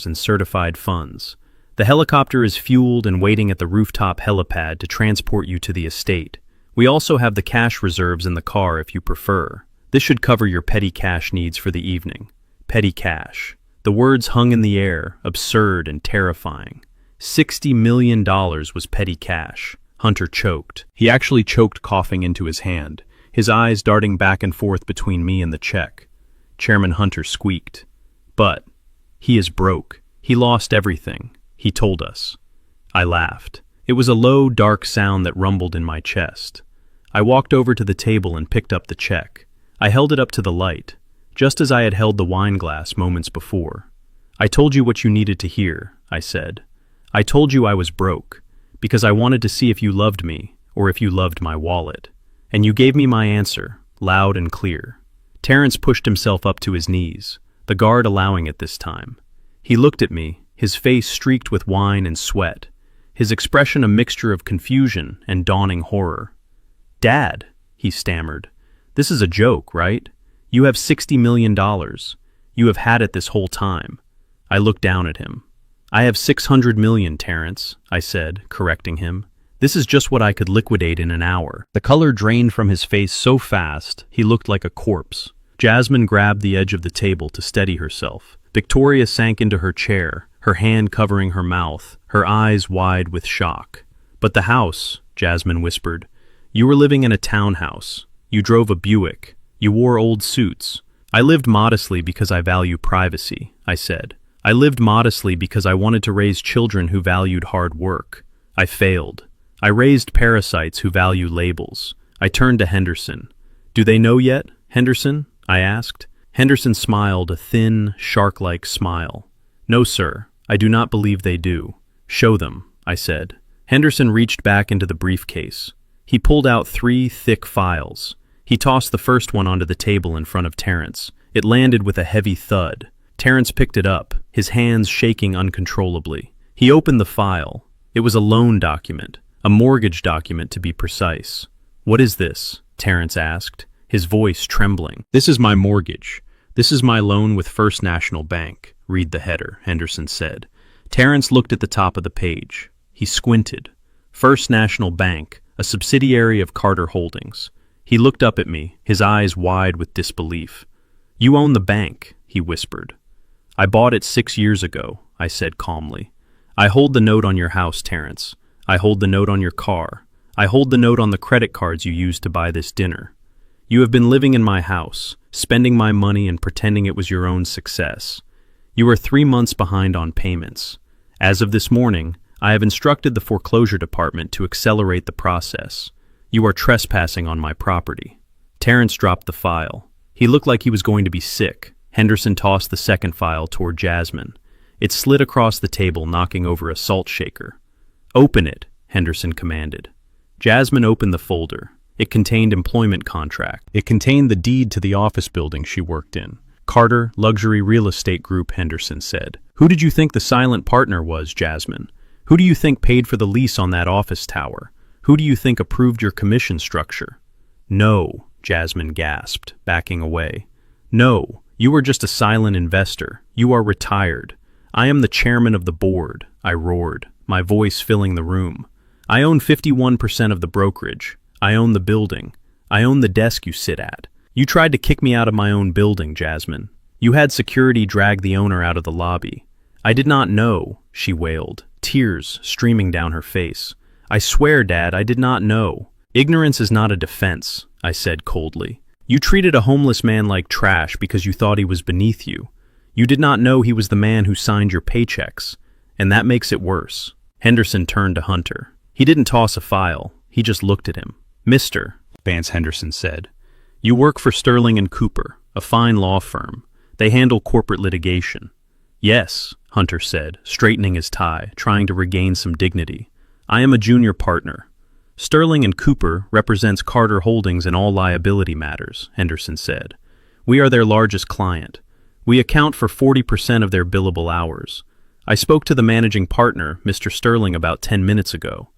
in certified funds. The helicopter is fueled and waiting at the rooftop helipad to transport you to the estate. We also have the cash reserves in the car if you prefer. This should cover your petty cash needs for the evening." Petty cash. The words hung in the air, absurd and terrifying. $60 million was petty cash. Hunter choked. He actually choked, coughing into his hand, his eyes darting back and forth between me and the check. Chairman Hunter squeaked. "But he is broke. He lost everything," he told us. I laughed. It was a low, dark sound that rumbled in my chest. I walked over to the table and picked up the check. I held it up to the light, just as I had held the wine glass moments before. "I told you what you needed to hear," I said. "I told you I was broke, because I wanted to see if you loved me, or if you loved my wallet. And you gave me my answer, loud and clear." Terrence pushed himself up to his knees, the guard allowing it this time. He looked at me, his face streaked with wine and sweat, his expression a mixture of confusion and dawning horror. "Dad," he stammered, "this is a joke, right? You have $60 million. You have had it this whole time." I looked down at him. "I have 600 million, Terrence," I said, correcting him. "This is just what I could liquidate in an hour." The color drained from his face so fast, he looked like a corpse. Jasmine grabbed the edge of the table to steady herself. Victoria sank into her chair, her hand covering her mouth, her eyes wide with shock. "But the house," Jasmine whispered. "You were living in a townhouse. You drove a Buick. You wore old suits." "I lived modestly because I value privacy," I said. "I lived modestly because I wanted to raise children who valued hard work. I failed. I raised parasites who value labels." I turned to Henderson. "Do they know yet, Henderson?" I asked. Henderson smiled a thin, shark-like smile. "No, sir, I do not believe they do." "Show them," I said. Henderson reached back into the briefcase. He pulled out 3 thick files. He tossed the first one onto the table in front of Terrence. It landed with a heavy thud. Terrence picked it up, his hands shaking uncontrollably. He opened the file. It was a loan document, a mortgage document to be precise. "What is this?" Terrence asked, his voice trembling. "This is my mortgage. This is my loan with First National Bank. Read the header," Henderson said. Terrence looked at the top of the page. He squinted. First National Bank, a subsidiary of Carter Holdings. He looked up at me, his eyes wide with disbelief. "You own the bank," he whispered. "I bought it 6 years ago," I said calmly. "I hold the note on your house, Terrence. I hold the note on your car. I hold the note on the credit cards you used to buy this dinner. You have been living in my house, spending my money and pretending it was your own success. You are 3 months behind on payments. As of this morning, I have instructed the foreclosure department to accelerate the process. You are trespassing on my property." Terrence dropped the file. He looked like he was going to be sick. Henderson tossed the second file toward Jasmine. It slid across the table, knocking over a salt shaker. "Open it," Henderson commanded. Jasmine opened the folder. It contained employment contract. It contained the deed to the office building she worked in. "Carter Luxury Real Estate Group," Henderson said. "Who did you think the silent partner was, Jasmine? Who do you think paid for the lease on that office tower? Who do you think approved your commission structure?" "No," Jasmine gasped, backing away. "No, you are just a silent investor. You are retired. I am the chairman of the board," I roared, my voice filling the room. "I own 51% of the brokerage. I own the building. I own the desk you sit at. You tried to kick me out of my own building, Jasmine. You had security drag the owner out of the lobby. I did not know," she wailed, tears streaming down her face. "I swear, Dad, I did not know." "Ignorance is not a defense," I said coldly. "You treated a homeless man like trash because you thought he was beneath you. You did not know he was the man who signed your paychecks, and that makes it worse." Henderson turned to Hunter. He didn't toss a file. He just looked at him. "Mr. Vance," Henderson said, "you work for Sterling and Cooper, a fine law firm. They handle corporate litigation." "Yes," Hunter said, straightening his tie, trying to regain some dignity. "I am a junior partner." "Sterling and Cooper represents Carter Holdings in all liability matters," Henderson said. "We are their largest client. We account for 40% of their billable hours. I spoke to the managing partner, Mr. Sterling, about 10 minutes ago.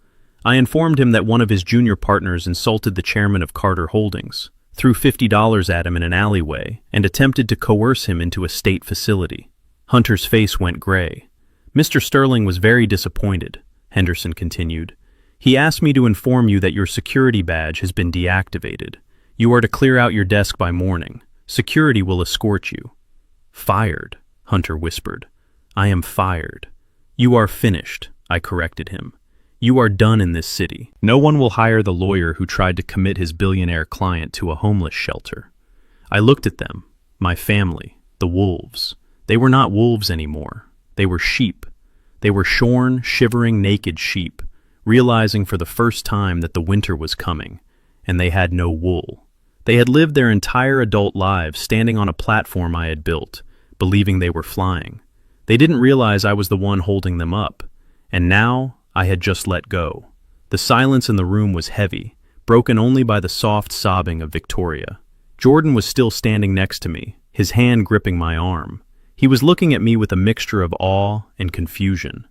I informed him that one of his junior partners insulted the chairman of Carter Holdings, threw $50 at him in an alleyway, and attempted to coerce him into a state facility." Hunter's face went gray. "Mr. Sterling was very disappointed," Henderson continued. "He asked me to inform you that your security badge has been deactivated. You are to clear out your desk by morning. Security will escort you." "Fired," Hunter whispered. "I am fired." "You are finished," I corrected him. "You are done in this city. No one will hire the lawyer who tried to commit his billionaire client to a homeless shelter." I looked at them, my family, the wolves. They were not wolves anymore. They were sheep. They were shorn, shivering, naked sheep, realizing for the first time that the winter was coming, and they had no wool. They had lived their entire adult lives standing on a platform I had built, believing they were flying. They didn't realize I was the one holding them up, and now I had just let go. The silence in the room was heavy, broken only by the soft sobbing of Victoria. Jordan was still standing next to me, his hand gripping my arm. He was looking at me with a mixture of awe and confusion.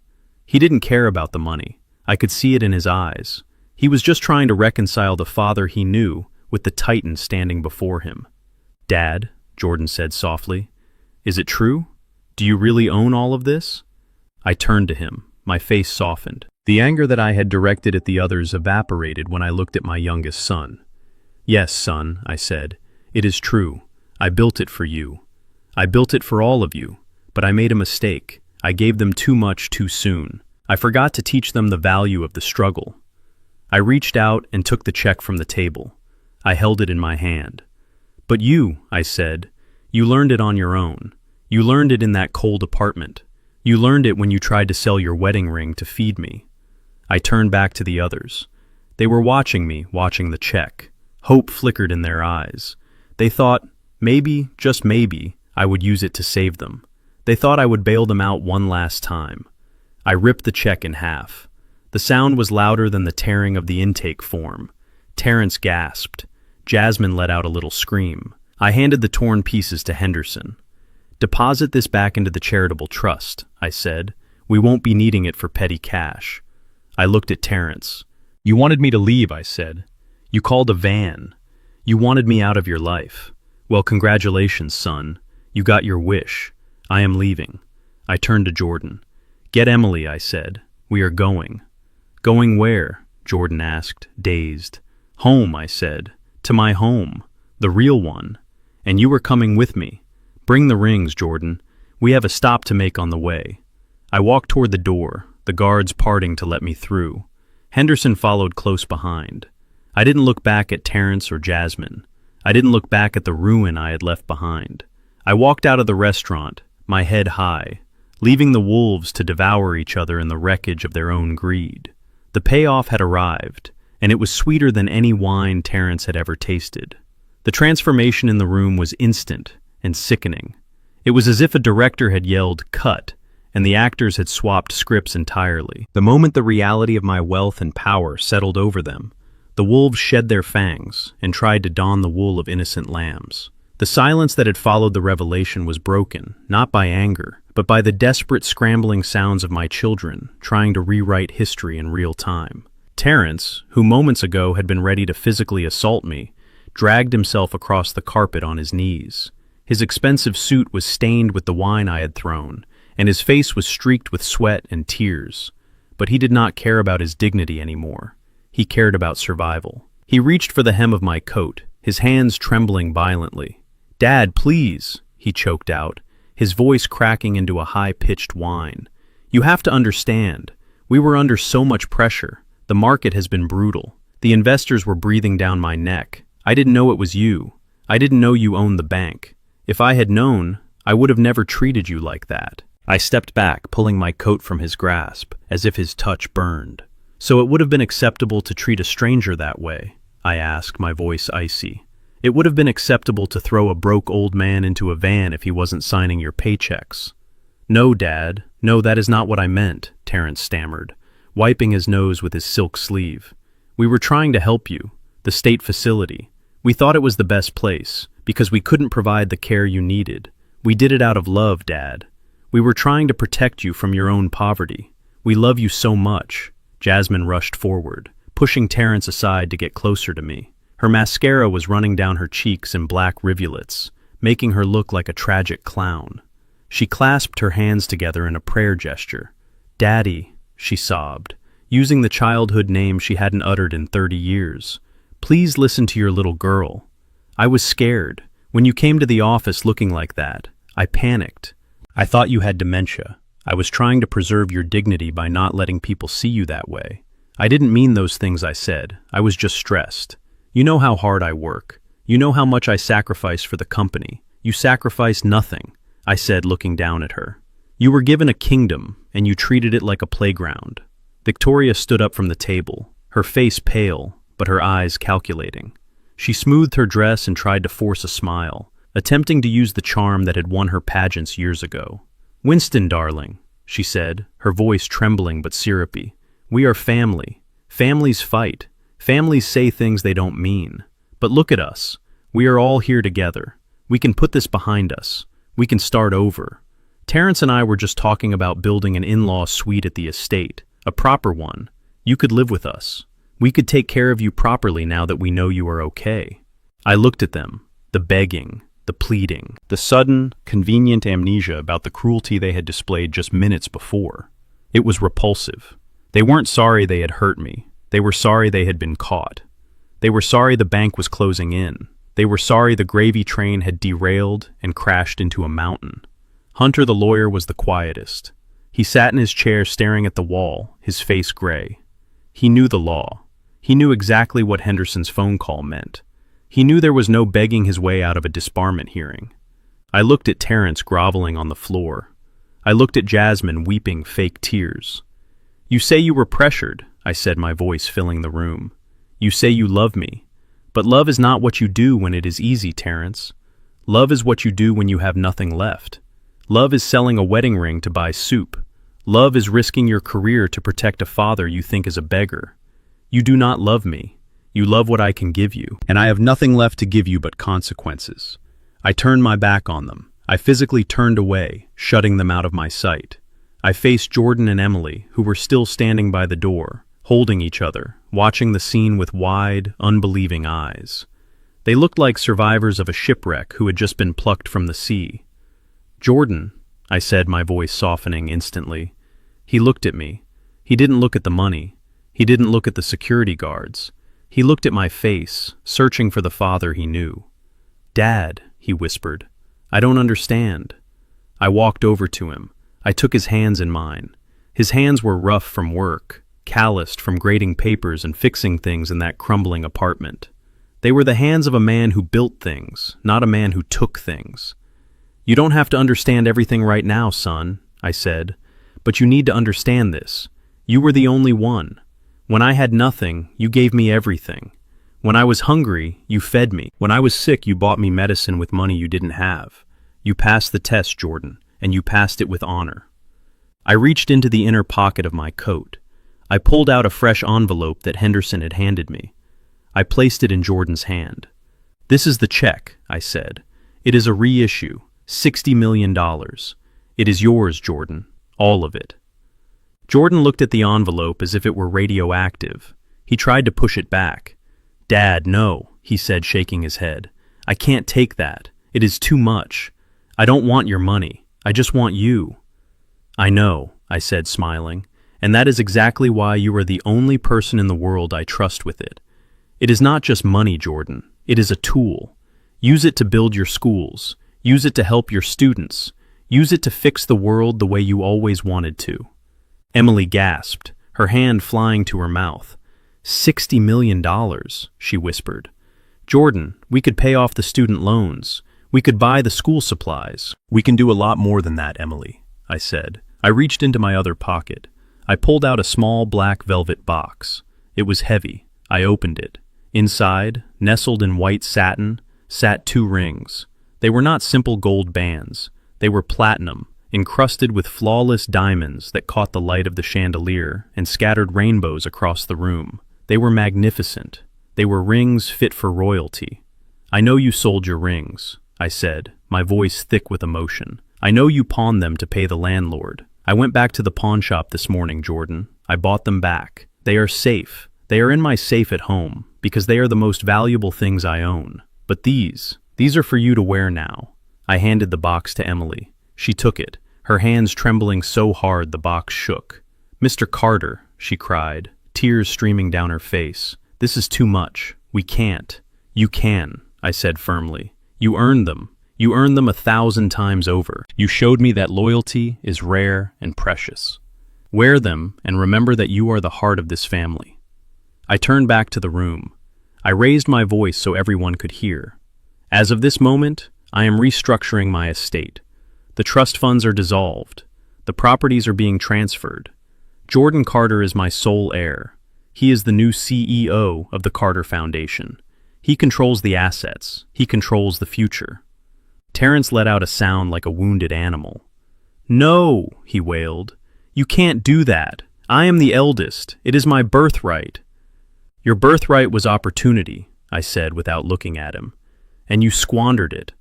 He didn't care about the money. I could see it in his eyes. He was just trying to reconcile the father he knew with the titan standing before him. "Dad," Jordan said softly, "is it true? Do you really own all of this?" I turned to him. My face softened. The anger that I had directed at the others evaporated when I looked at my youngest son. "Yes, son," I said, "it is true. I built it for you. I built it for all of you, but I made a mistake. I gave them too much too soon. I forgot to teach them the value of the struggle." I reached out and took the check from the table. I held it in my hand. "But you," I said, "you learned it on your own. You learned it in that cold apartment. You learned it when you tried to sell your wedding ring to feed me." I turned back to the others. They were watching me, watching the check. Hope flickered in their eyes. They thought, Maybe, just maybe, I would use it to save them. They thought I would bail them out one last time. I ripped the check in half. The sound was louder than the tearing of the intake form. Terrence gasped. Jasmine let out a little scream. I handed the torn pieces to Henderson. "Deposit this back into the charitable trust," I said. "We won't be needing it for petty cash." I looked at Terrence. "You wanted me to leave," I said. "You called a van. You wanted me out of your life. Well, congratulations, son. You got your wish. I am leaving." I turned to Jordan. "Get Emily," I said. "We are going." "Going where?" Jordan asked, dazed. "Home," I said. "To my home. The real one. And you were coming with me. Bring the rings, Jordan. We have a stop to make on the way." I walked toward the door, the guards parting to let me through. Henderson followed close behind. I didn't look back at Terrence or Jasmine. I didn't look back at the ruin I had left behind. I walked out of the restaurant, my head high, leaving the wolves to devour each other in the wreckage of their own greed. The payoff had arrived, and it was sweeter than any wine Terrence had ever tasted. The transformation in the room was instant and sickening. It was as if a director had yelled, "Cut," and the actors had swapped scripts entirely. The moment the reality of my wealth and power settled over them, the wolves shed their fangs and tried to don the wool of innocent lambs. The silence that had followed the revelation was broken, not by anger, but by the desperate scrambling sounds of my children trying to rewrite history in real time. Terrence, who moments ago had been ready to physically assault me, dragged himself across the carpet on his knees. His expensive suit was stained with the wine I had thrown, and his face was streaked with sweat and tears. But he did not care about his dignity anymore. He cared about survival. He reached for the hem of my coat, his hands trembling violently. "Dad, please," he choked out, his voice cracking into a high-pitched whine. "You have to understand. We were under so much pressure. The market has been brutal. The investors were breathing down my neck. I didn't know it was you. I didn't know you owned the bank. If I had known, I would have never treated you like that." I stepped back, pulling my coat from his grasp, as if his touch burned. "So it would have been acceptable to treat a stranger that way?" I asked, my voice icy. "It would have been acceptable to throw a broke old man into a van if he wasn't signing your paychecks." "No, Dad. No, that is not what I meant," Terrence stammered, wiping his nose with his silk sleeve. "We were trying to help you. The state facility. We thought it was the best place, because we couldn't provide the care you needed. We did it out of love, Dad. We were trying to protect you from your own poverty. We love you so much." Jasmine rushed forward, pushing Terrence aside to get closer to me. Her mascara was running down her cheeks in black rivulets, making her look like a tragic clown. She clasped her hands together in a prayer gesture. "Daddy," she sobbed, using the childhood name she hadn't uttered in 30 years. "Please listen to your little girl. I was scared. When you came to the office looking like that, I panicked. I thought you had dementia. I was trying to preserve your dignity by not letting people see you that way. I didn't mean those things I said. I was just stressed. You know how hard I work. You know how much I sacrifice for the company. You sacrifice nothing," I said, looking down at her. "You were given a kingdom, and you treated it like a playground." Victoria stood up from the table, her face pale, but her eyes calculating. She smoothed her dress and tried to force a smile, attempting to use the charm that had won her pageants years ago. "Winston, darling," she said, her voice trembling but syrupy. "We are family. Families fight. Families say things they don't mean. But look at us. We are all here together. We can put this behind us. We can start over. Terrence and I were just talking about building an in-law suite at the estate, a proper one. You could live with us. We could take care of you properly now that we know you are okay." I looked at them, the begging, the pleading, the sudden, convenient amnesia about the cruelty they had displayed just minutes before. It was repulsive. They weren't sorry they had hurt me. They were sorry they had been caught. They were sorry the bank was closing in. They were sorry the gravy train had derailed and crashed into a mountain. Hunter the lawyer was the quietest. He sat in his chair staring at the wall, his face gray. He knew the law. He knew exactly what Henderson's phone call meant. He knew there was no begging his way out of a disbarment hearing. I looked at Terrence groveling on the floor. I looked at Jasmine weeping fake tears. "You say you were pressured," I said, my voice filling the room. "You say you love me. But love is not what you do when it is easy, Terrence. Love is what you do when you have nothing left. Love is selling a wedding ring to buy soup. Love is risking your career to protect a father you think is a beggar. You do not love me. You love what I can give you, and I have nothing left to give you but consequences. I turned my back on them. I physically turned away, shutting them out of my sight. I faced Jordan and Emily, who were still standing by the door, holding each other, watching the scene with wide, unbelieving eyes. They looked like survivors of a shipwreck who had just been plucked from the sea. "Jordan," I said, my voice softening instantly. He looked at me. He didn't look at the money. He didn't look at the security guards. He looked at my face, searching for the father he knew. "Dad," he whispered, "I don't understand." I walked over to him. I took his hands in mine. His hands were rough from work, calloused from grading papers and fixing things in that crumbling apartment. They were the hands of a man who built things, not a man who took things. "You don't have to understand everything right now, son," I said, "but you need to understand this. You were the only one. When I had nothing, you gave me everything. When I was hungry, you fed me. When I was sick, you bought me medicine with money you didn't have. You passed the test, Jordan, and you passed it with honor." I reached into the inner pocket of my coat. I pulled out a fresh envelope that Henderson had handed me. I placed it in Jordan's hand. "This is the check," I said. "It is a reissue, $60 million. It is yours, Jordan, all of it." Jordan looked at the envelope as if it were radioactive. He tried to push it back. "Dad, no," he said, shaking his head. "I can't take that. It is too much. I don't want your money. I just want you." "I know," I said, smiling, "and that is exactly why you are the only person in the world I trust with it. It is not just money, Jordan. It is a tool. Use it to build your schools. Use it to help your students. Use it to fix the world the way you always wanted to." Emily gasped, her hand flying to her mouth. $60 million, she whispered. "Jordan, we could pay off the student loans. We could buy the school supplies." "We can do a lot more than that, Emily," I said. I reached into my other pocket. I pulled out a small black velvet box. It was heavy. I opened it. Inside, nestled in white satin, sat 2 rings. They were not simple gold bands. They were platinum, encrusted with flawless diamonds that caught the light of the chandelier and scattered rainbows across the room. They were magnificent. They were rings fit for royalty. "I know you sold your rings," I said, my voice thick with emotion. "I know you pawned them to pay the landlord. I went back to the pawn shop this morning, Jordan. I bought them back. They are safe. They are in my safe at home, because they are the most valuable things I own. But these are for you to wear now." I handed the box to Emily. She took it, her hands trembling so hard the box shook. "Mr. Carter," she cried, tears streaming down her face. "This is too much. We can't." "You can," I said firmly. "You earned them. You earned them 1,000 times over. You showed me that loyalty is rare and precious. Wear them and remember that you are the heart of this family." I turned back to the room. I raised my voice so everyone could hear. "As of this moment, I am restructuring my estate. The trust funds are dissolved. The properties are being transferred. Jordan Carter is my sole heir. He is the new CEO of the Carter Foundation. He controls the assets. He controls the future." Terrence let out a sound like a wounded animal. "No," he wailed. "You can't do that. I am the eldest. It is my birthright." "Your birthright was opportunity," I said without looking at him. "And you squandered it."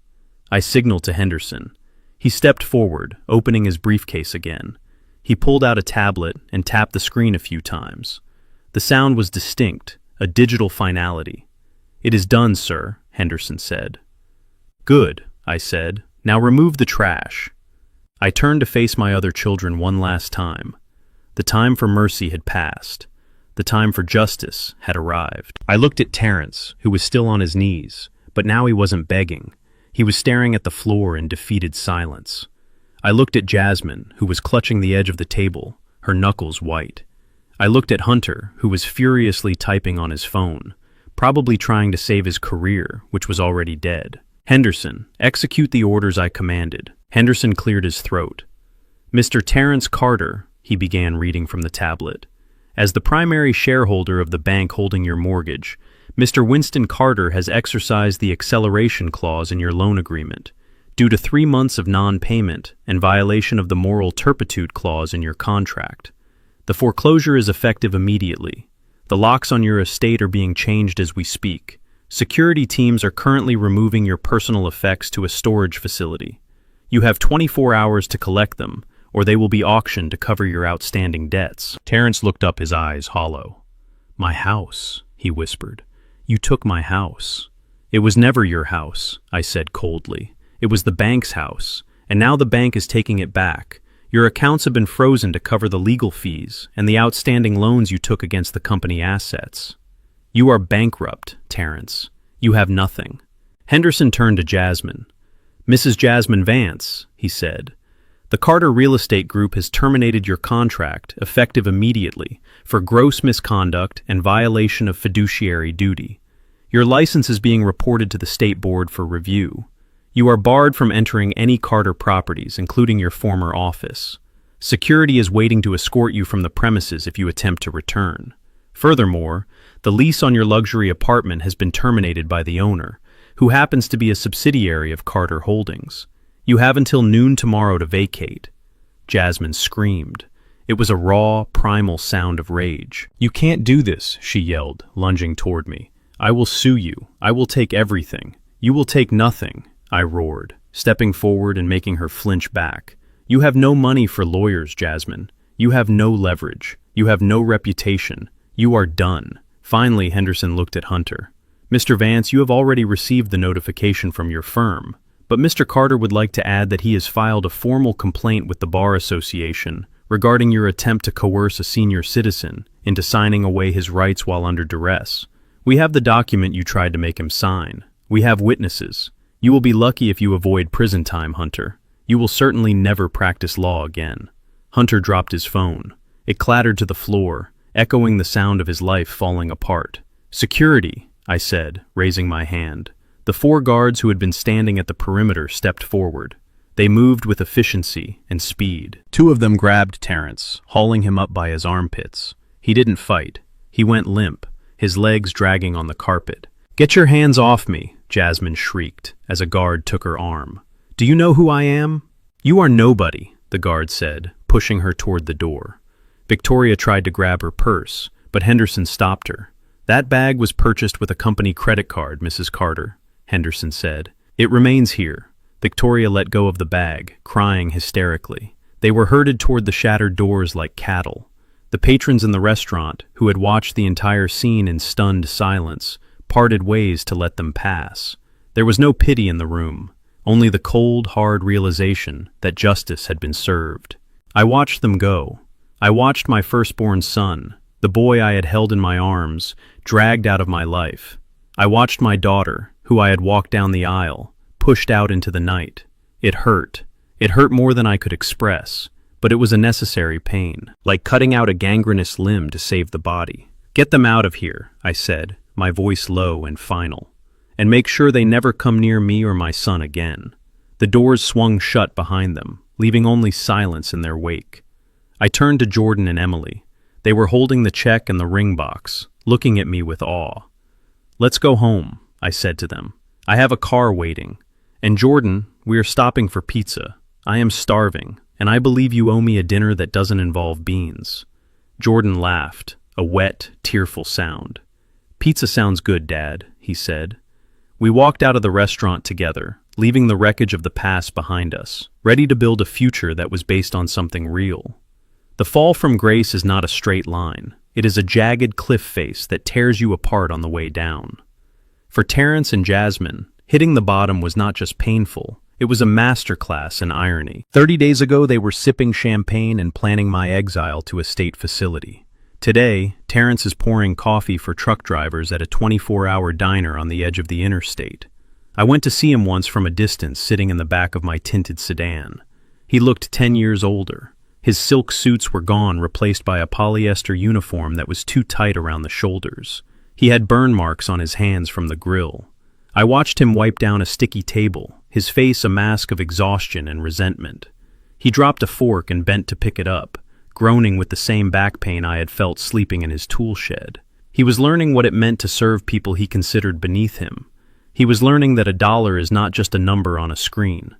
I signaled to Henderson. He stepped forward, opening his briefcase again. He pulled out a tablet and tapped the screen a few times. The sound was distinct, a digital finality. "It is done, sir," Henderson said. "Good," I said. "Now remove the trash." I turned to face my other children one last time. The time for mercy had passed. The time for justice had arrived. I looked at Terrence, who was still on his knees, but now he wasn't begging. He was staring at the floor in defeated silence. I looked at Jasmine, who was clutching the edge of the table, her knuckles white. I looked at Hunter, who was furiously typing on his phone, probably trying to save his career, which was already dead. "Henderson, execute the orders I commanded." Henderson cleared his throat. "Mr. Terrence Carter," he began reading from the tablet, "as the primary shareholder of the bank holding your mortgage, Mr. Winston Carter has exercised the acceleration clause in your loan agreement, due to 3 months of non-payment and violation of the moral turpitude clause in your contract. The foreclosure is effective immediately. The locks on your estate are being changed as we speak. Security teams are currently removing your personal effects to a storage facility. You have 24 hours to collect them, or they will be auctioned to cover your outstanding debts." Terrence looked up, his eyes hollow. "My house," he whispered. "You took my house." "It was never your house," I said coldly. "It was the bank's house, and now the bank is taking it back. Your accounts have been frozen to cover the legal fees and the outstanding loans you took against the company assets. You are bankrupt, Terrence. You have nothing." Henderson turned to Jasmine. "Mrs. Jasmine Vance," he said, "the Carter Real Estate Group has terminated your contract, effective immediately, for gross misconduct and violation of fiduciary duty. Your license is being reported to the State Board for review. You are barred from entering any Carter properties, including your former office. Security is waiting to escort you from the premises if you attempt to return. Furthermore, the lease on your luxury apartment has been terminated by the owner, who happens to be a subsidiary of Carter Holdings. You have until noon tomorrow to vacate." Jasmine screamed. It was a raw, primal sound of rage. "You can't do this," she yelled, lunging toward me. "I will sue you. I will take everything. You will take nothing," I roared, stepping forward and making her flinch back. "You have no money for lawyers, Jasmine. You have no leverage. You have no reputation. You are done." Finally, Henderson looked at Hunter. "Mr. Vance, you have already received the notification from your firm, but Mr. Carter would like to add that he has filed a formal complaint with the Bar Association regarding your attempt to coerce a senior citizen into signing away his rights while under duress. We have the document you tried to make him sign. We have witnesses. You will be lucky if you avoid prison time, Hunter. You will certainly never practice law again." Hunter dropped his phone. It clattered to the floor, echoing the sound of his life falling apart. "Security," I said, raising my hand. The 4 guards who had been standing at the perimeter stepped forward. They moved with efficiency and speed. 2 of them grabbed Terrence, hauling him up by his armpits. He didn't fight. He went limp, his legs dragging on the carpet. "Get your hands off me," Jasmine shrieked, as a guard took her arm. "Do you know who I am?" "You are nobody," the guard said, pushing her toward the door. Victoria tried to grab her purse, but Henderson stopped her. "That bag was purchased with a company credit card, Mrs. Carter," Henderson said. "It remains here." Victoria let go of the bag, crying hysterically. They were herded toward the shattered doors like cattle. The patrons in the restaurant, who had watched the entire scene in stunned silence, parted ways to let them pass. There was no pity in the room, only the cold, hard realization that justice had been served. I watched them go. I watched my firstborn son, the boy I had held in my arms, dragged out of my life. I watched my daughter, who I had walked down the aisle, pushed out into the night. It hurt. It hurt more than I could express, but it was a necessary pain, like cutting out a gangrenous limb to save the body. "Get them out of here," I said, my voice low and final, "and make sure they never come near me or my son again." The doors swung shut behind them, leaving only silence in their wake. I turned to Jordan and Emily. They were holding the check and the ring box, looking at me with awe. "Let's go home," I said to them. "I have a car waiting. And Jordan, we are stopping for pizza. I am starving, and I believe you owe me a dinner that doesn't involve beans." Jordan laughed, a wet, tearful sound. "Pizza sounds good, Dad," he said. We walked out of the restaurant together, leaving the wreckage of the past behind us, ready to build a future that was based on something real. The fall from grace is not a straight line. It is a jagged cliff face that tears you apart on the way down. For Terrence and Jasmine, hitting the bottom was not just painful, it was a masterclass in irony. 30 days ago, they were sipping champagne and planning my exile to a state facility. Today, Terrence is pouring coffee for truck drivers at a 24-hour diner on the edge of the interstate. I went to see him once from a distance, sitting in the back of my tinted sedan. He looked 10 years older. His silk suits were gone, replaced by a polyester uniform that was too tight around the shoulders. He had burn marks on his hands from the grill. I watched him wipe down a sticky table, his face a mask of exhaustion and resentment. He dropped a fork and bent to pick it up, groaning with the same back pain I had felt sleeping in his tool shed. He was learning what it meant to serve people he considered beneath him. He was learning that $1 is not just a number on a screen.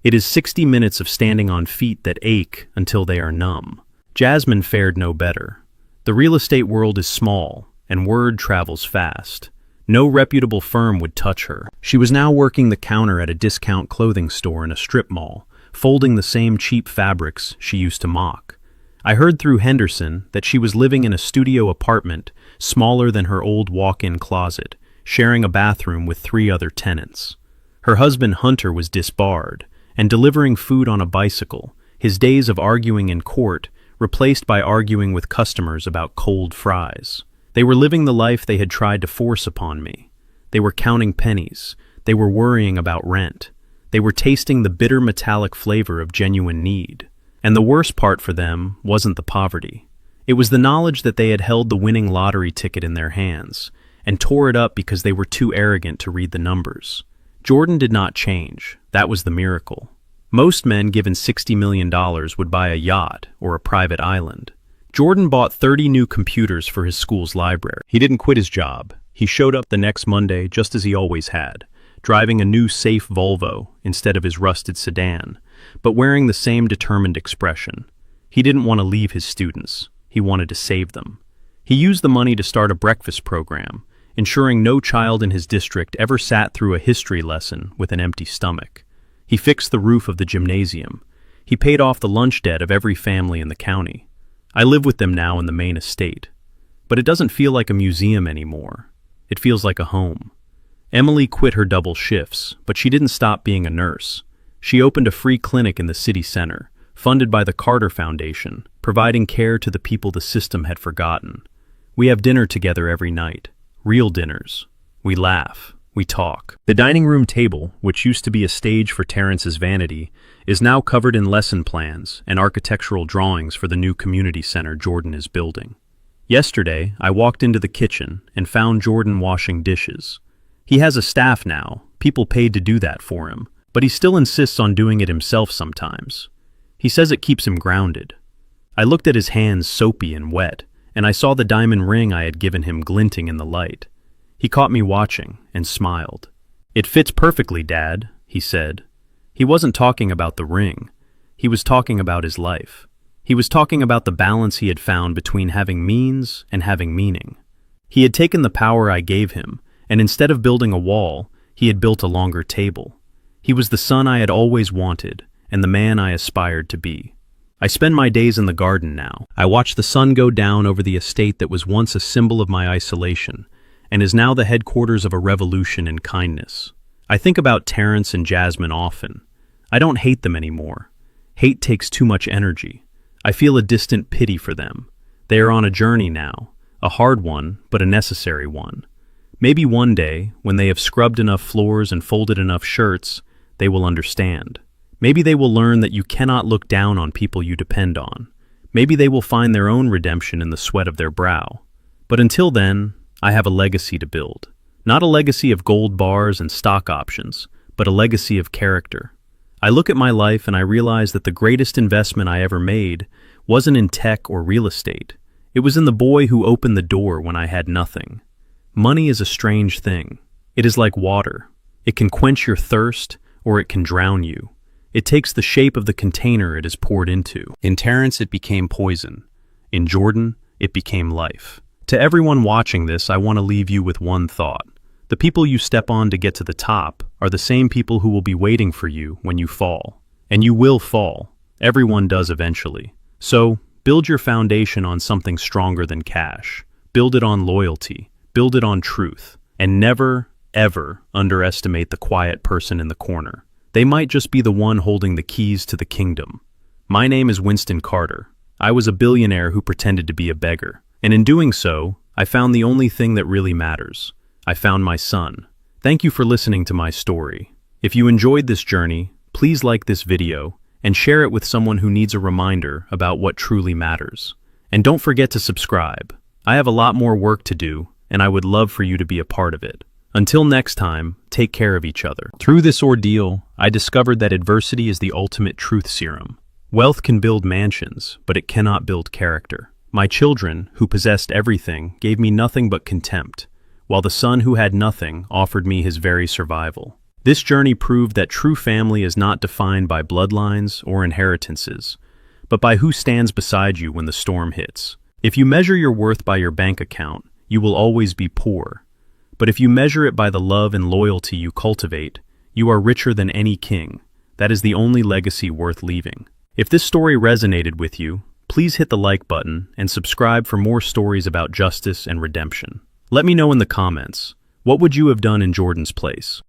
It is 60 minutes of standing on feet that ache until they are numb. Jasmine fared no better. The real estate world is small, and word travels fast. No reputable firm would touch her. She was now working the counter at a discount clothing store in a strip mall, folding the same cheap fabrics she used to mock. I heard through Henderson that she was living in a studio apartment, smaller than her old walk-in closet, sharing a bathroom with 3 other tenants. Her husband Hunter was disbarred, and delivering food on a bicycle, his days of arguing in court replaced by arguing with customers about cold fries. They were living the life they had tried to force upon me. They were counting pennies. They were worrying about rent. They were tasting the bitter metallic flavor of genuine need. And the worst part for them wasn't the poverty. It was the knowledge that they had held the winning lottery ticket in their hands and tore it up because they were too arrogant to read the numbers. Jordan did not change. That was the miracle. Most men given $60 million would buy a yacht or a private island. Jordan bought 30 new computers for his school's library. He didn't quit his job. He showed up the next Monday just as he always had, driving a new safe Volvo instead of his rusted sedan, but wearing the same determined expression. He didn't want to leave his students. He wanted to save them. He used the money to start a breakfast program, ensuring no child in his district ever sat through a history lesson with an empty stomach. He fixed the roof of the gymnasium. He paid off the lunch debt of every family in the county. I live with them now in the main estate. But it doesn't feel like a museum anymore. It feels like a home. Emily quit her double shifts, but she didn't stop being a nurse. She opened a free clinic in the city center, funded by the Carter Foundation, providing care to the people the system had forgotten. We have dinner together every night. Real dinners. We laugh. We talk. The dining room table, which used to be a stage for Terrence's vanity, is now covered in lesson plans and architectural drawings for the new community center Jordan is building. Yesterday, I walked into the kitchen and found Jordan washing dishes. He has a staff now, people paid to do that for him, but he still insists on doing it himself sometimes. He says it keeps him grounded. I looked at his hands soapy and wet, and I saw the diamond ring I had given him glinting in the light. He caught me watching and smiled. "It fits perfectly, Dad," he said. He wasn't talking about the ring. He was talking about his life. He was talking about the balance he had found between having means and having meaning. He had taken the power I gave him, and instead of building a wall, he had built a longer table. He was the son I had always wanted, and the man I aspired to be. I spend my days in the garden now. I watch the sun go down over the estate that was once a symbol of my isolation, and is now the headquarters of a revolution in kindness. I think about Terrence and Jasmine often. I don't hate them anymore. Hate takes too much energy. I feel a distant pity for them. They are on a journey now, a hard one, but a necessary one. Maybe one day, when they have scrubbed enough floors and folded enough shirts, they will understand. Maybe they will learn that you cannot look down on people you depend on. Maybe they will find their own redemption in the sweat of their brow. But until then, I have a legacy to build. Not a legacy of gold bars and stock options, but a legacy of character. I look at my life and I realize that the greatest investment I ever made wasn't in tech or real estate. It was in the boy who opened the door when I had nothing. Money is a strange thing. It is like water. It can quench your thirst, or it can drown you. It takes the shape of the container it is poured into. In Terrence, it became poison. In Jordan, it became life. To everyone watching this, I want to leave you with one thought. The people you step on to get to the top are the same people who will be waiting for you when you fall. And you will fall. Everyone does eventually. So, build your foundation on something stronger than cash. Build it on loyalty. Build it on truth. And never, ever underestimate the quiet person in the corner. They might just be the one holding the keys to the kingdom. My name is Winston Carter. I was a billionaire who pretended to be a beggar. And in doing so, I found the only thing that really matters. I found my son. Thank you for listening to my story. If you enjoyed this journey, please like this video and share it with someone who needs a reminder about what truly matters. And don't forget to subscribe. I have a lot more work to do, and I would love for you to be a part of it. Until next time, take care of each other. Through this ordeal, I discovered that adversity is the ultimate truth serum. Wealth can build mansions, but it cannot build character. My children, who possessed everything, gave me nothing but contempt, while the son who had nothing offered me his very survival. This journey proved that true family is not defined by bloodlines or inheritances, but by who stands beside you when the storm hits. If you measure your worth by your bank account, you will always be poor. But if you measure it by the love and loyalty you cultivate, you are richer than any king. That is the only legacy worth leaving. If this story resonated with you, please hit the like button and subscribe for more stories about justice and redemption. Let me know in the comments, what would you have done in Jordan's place?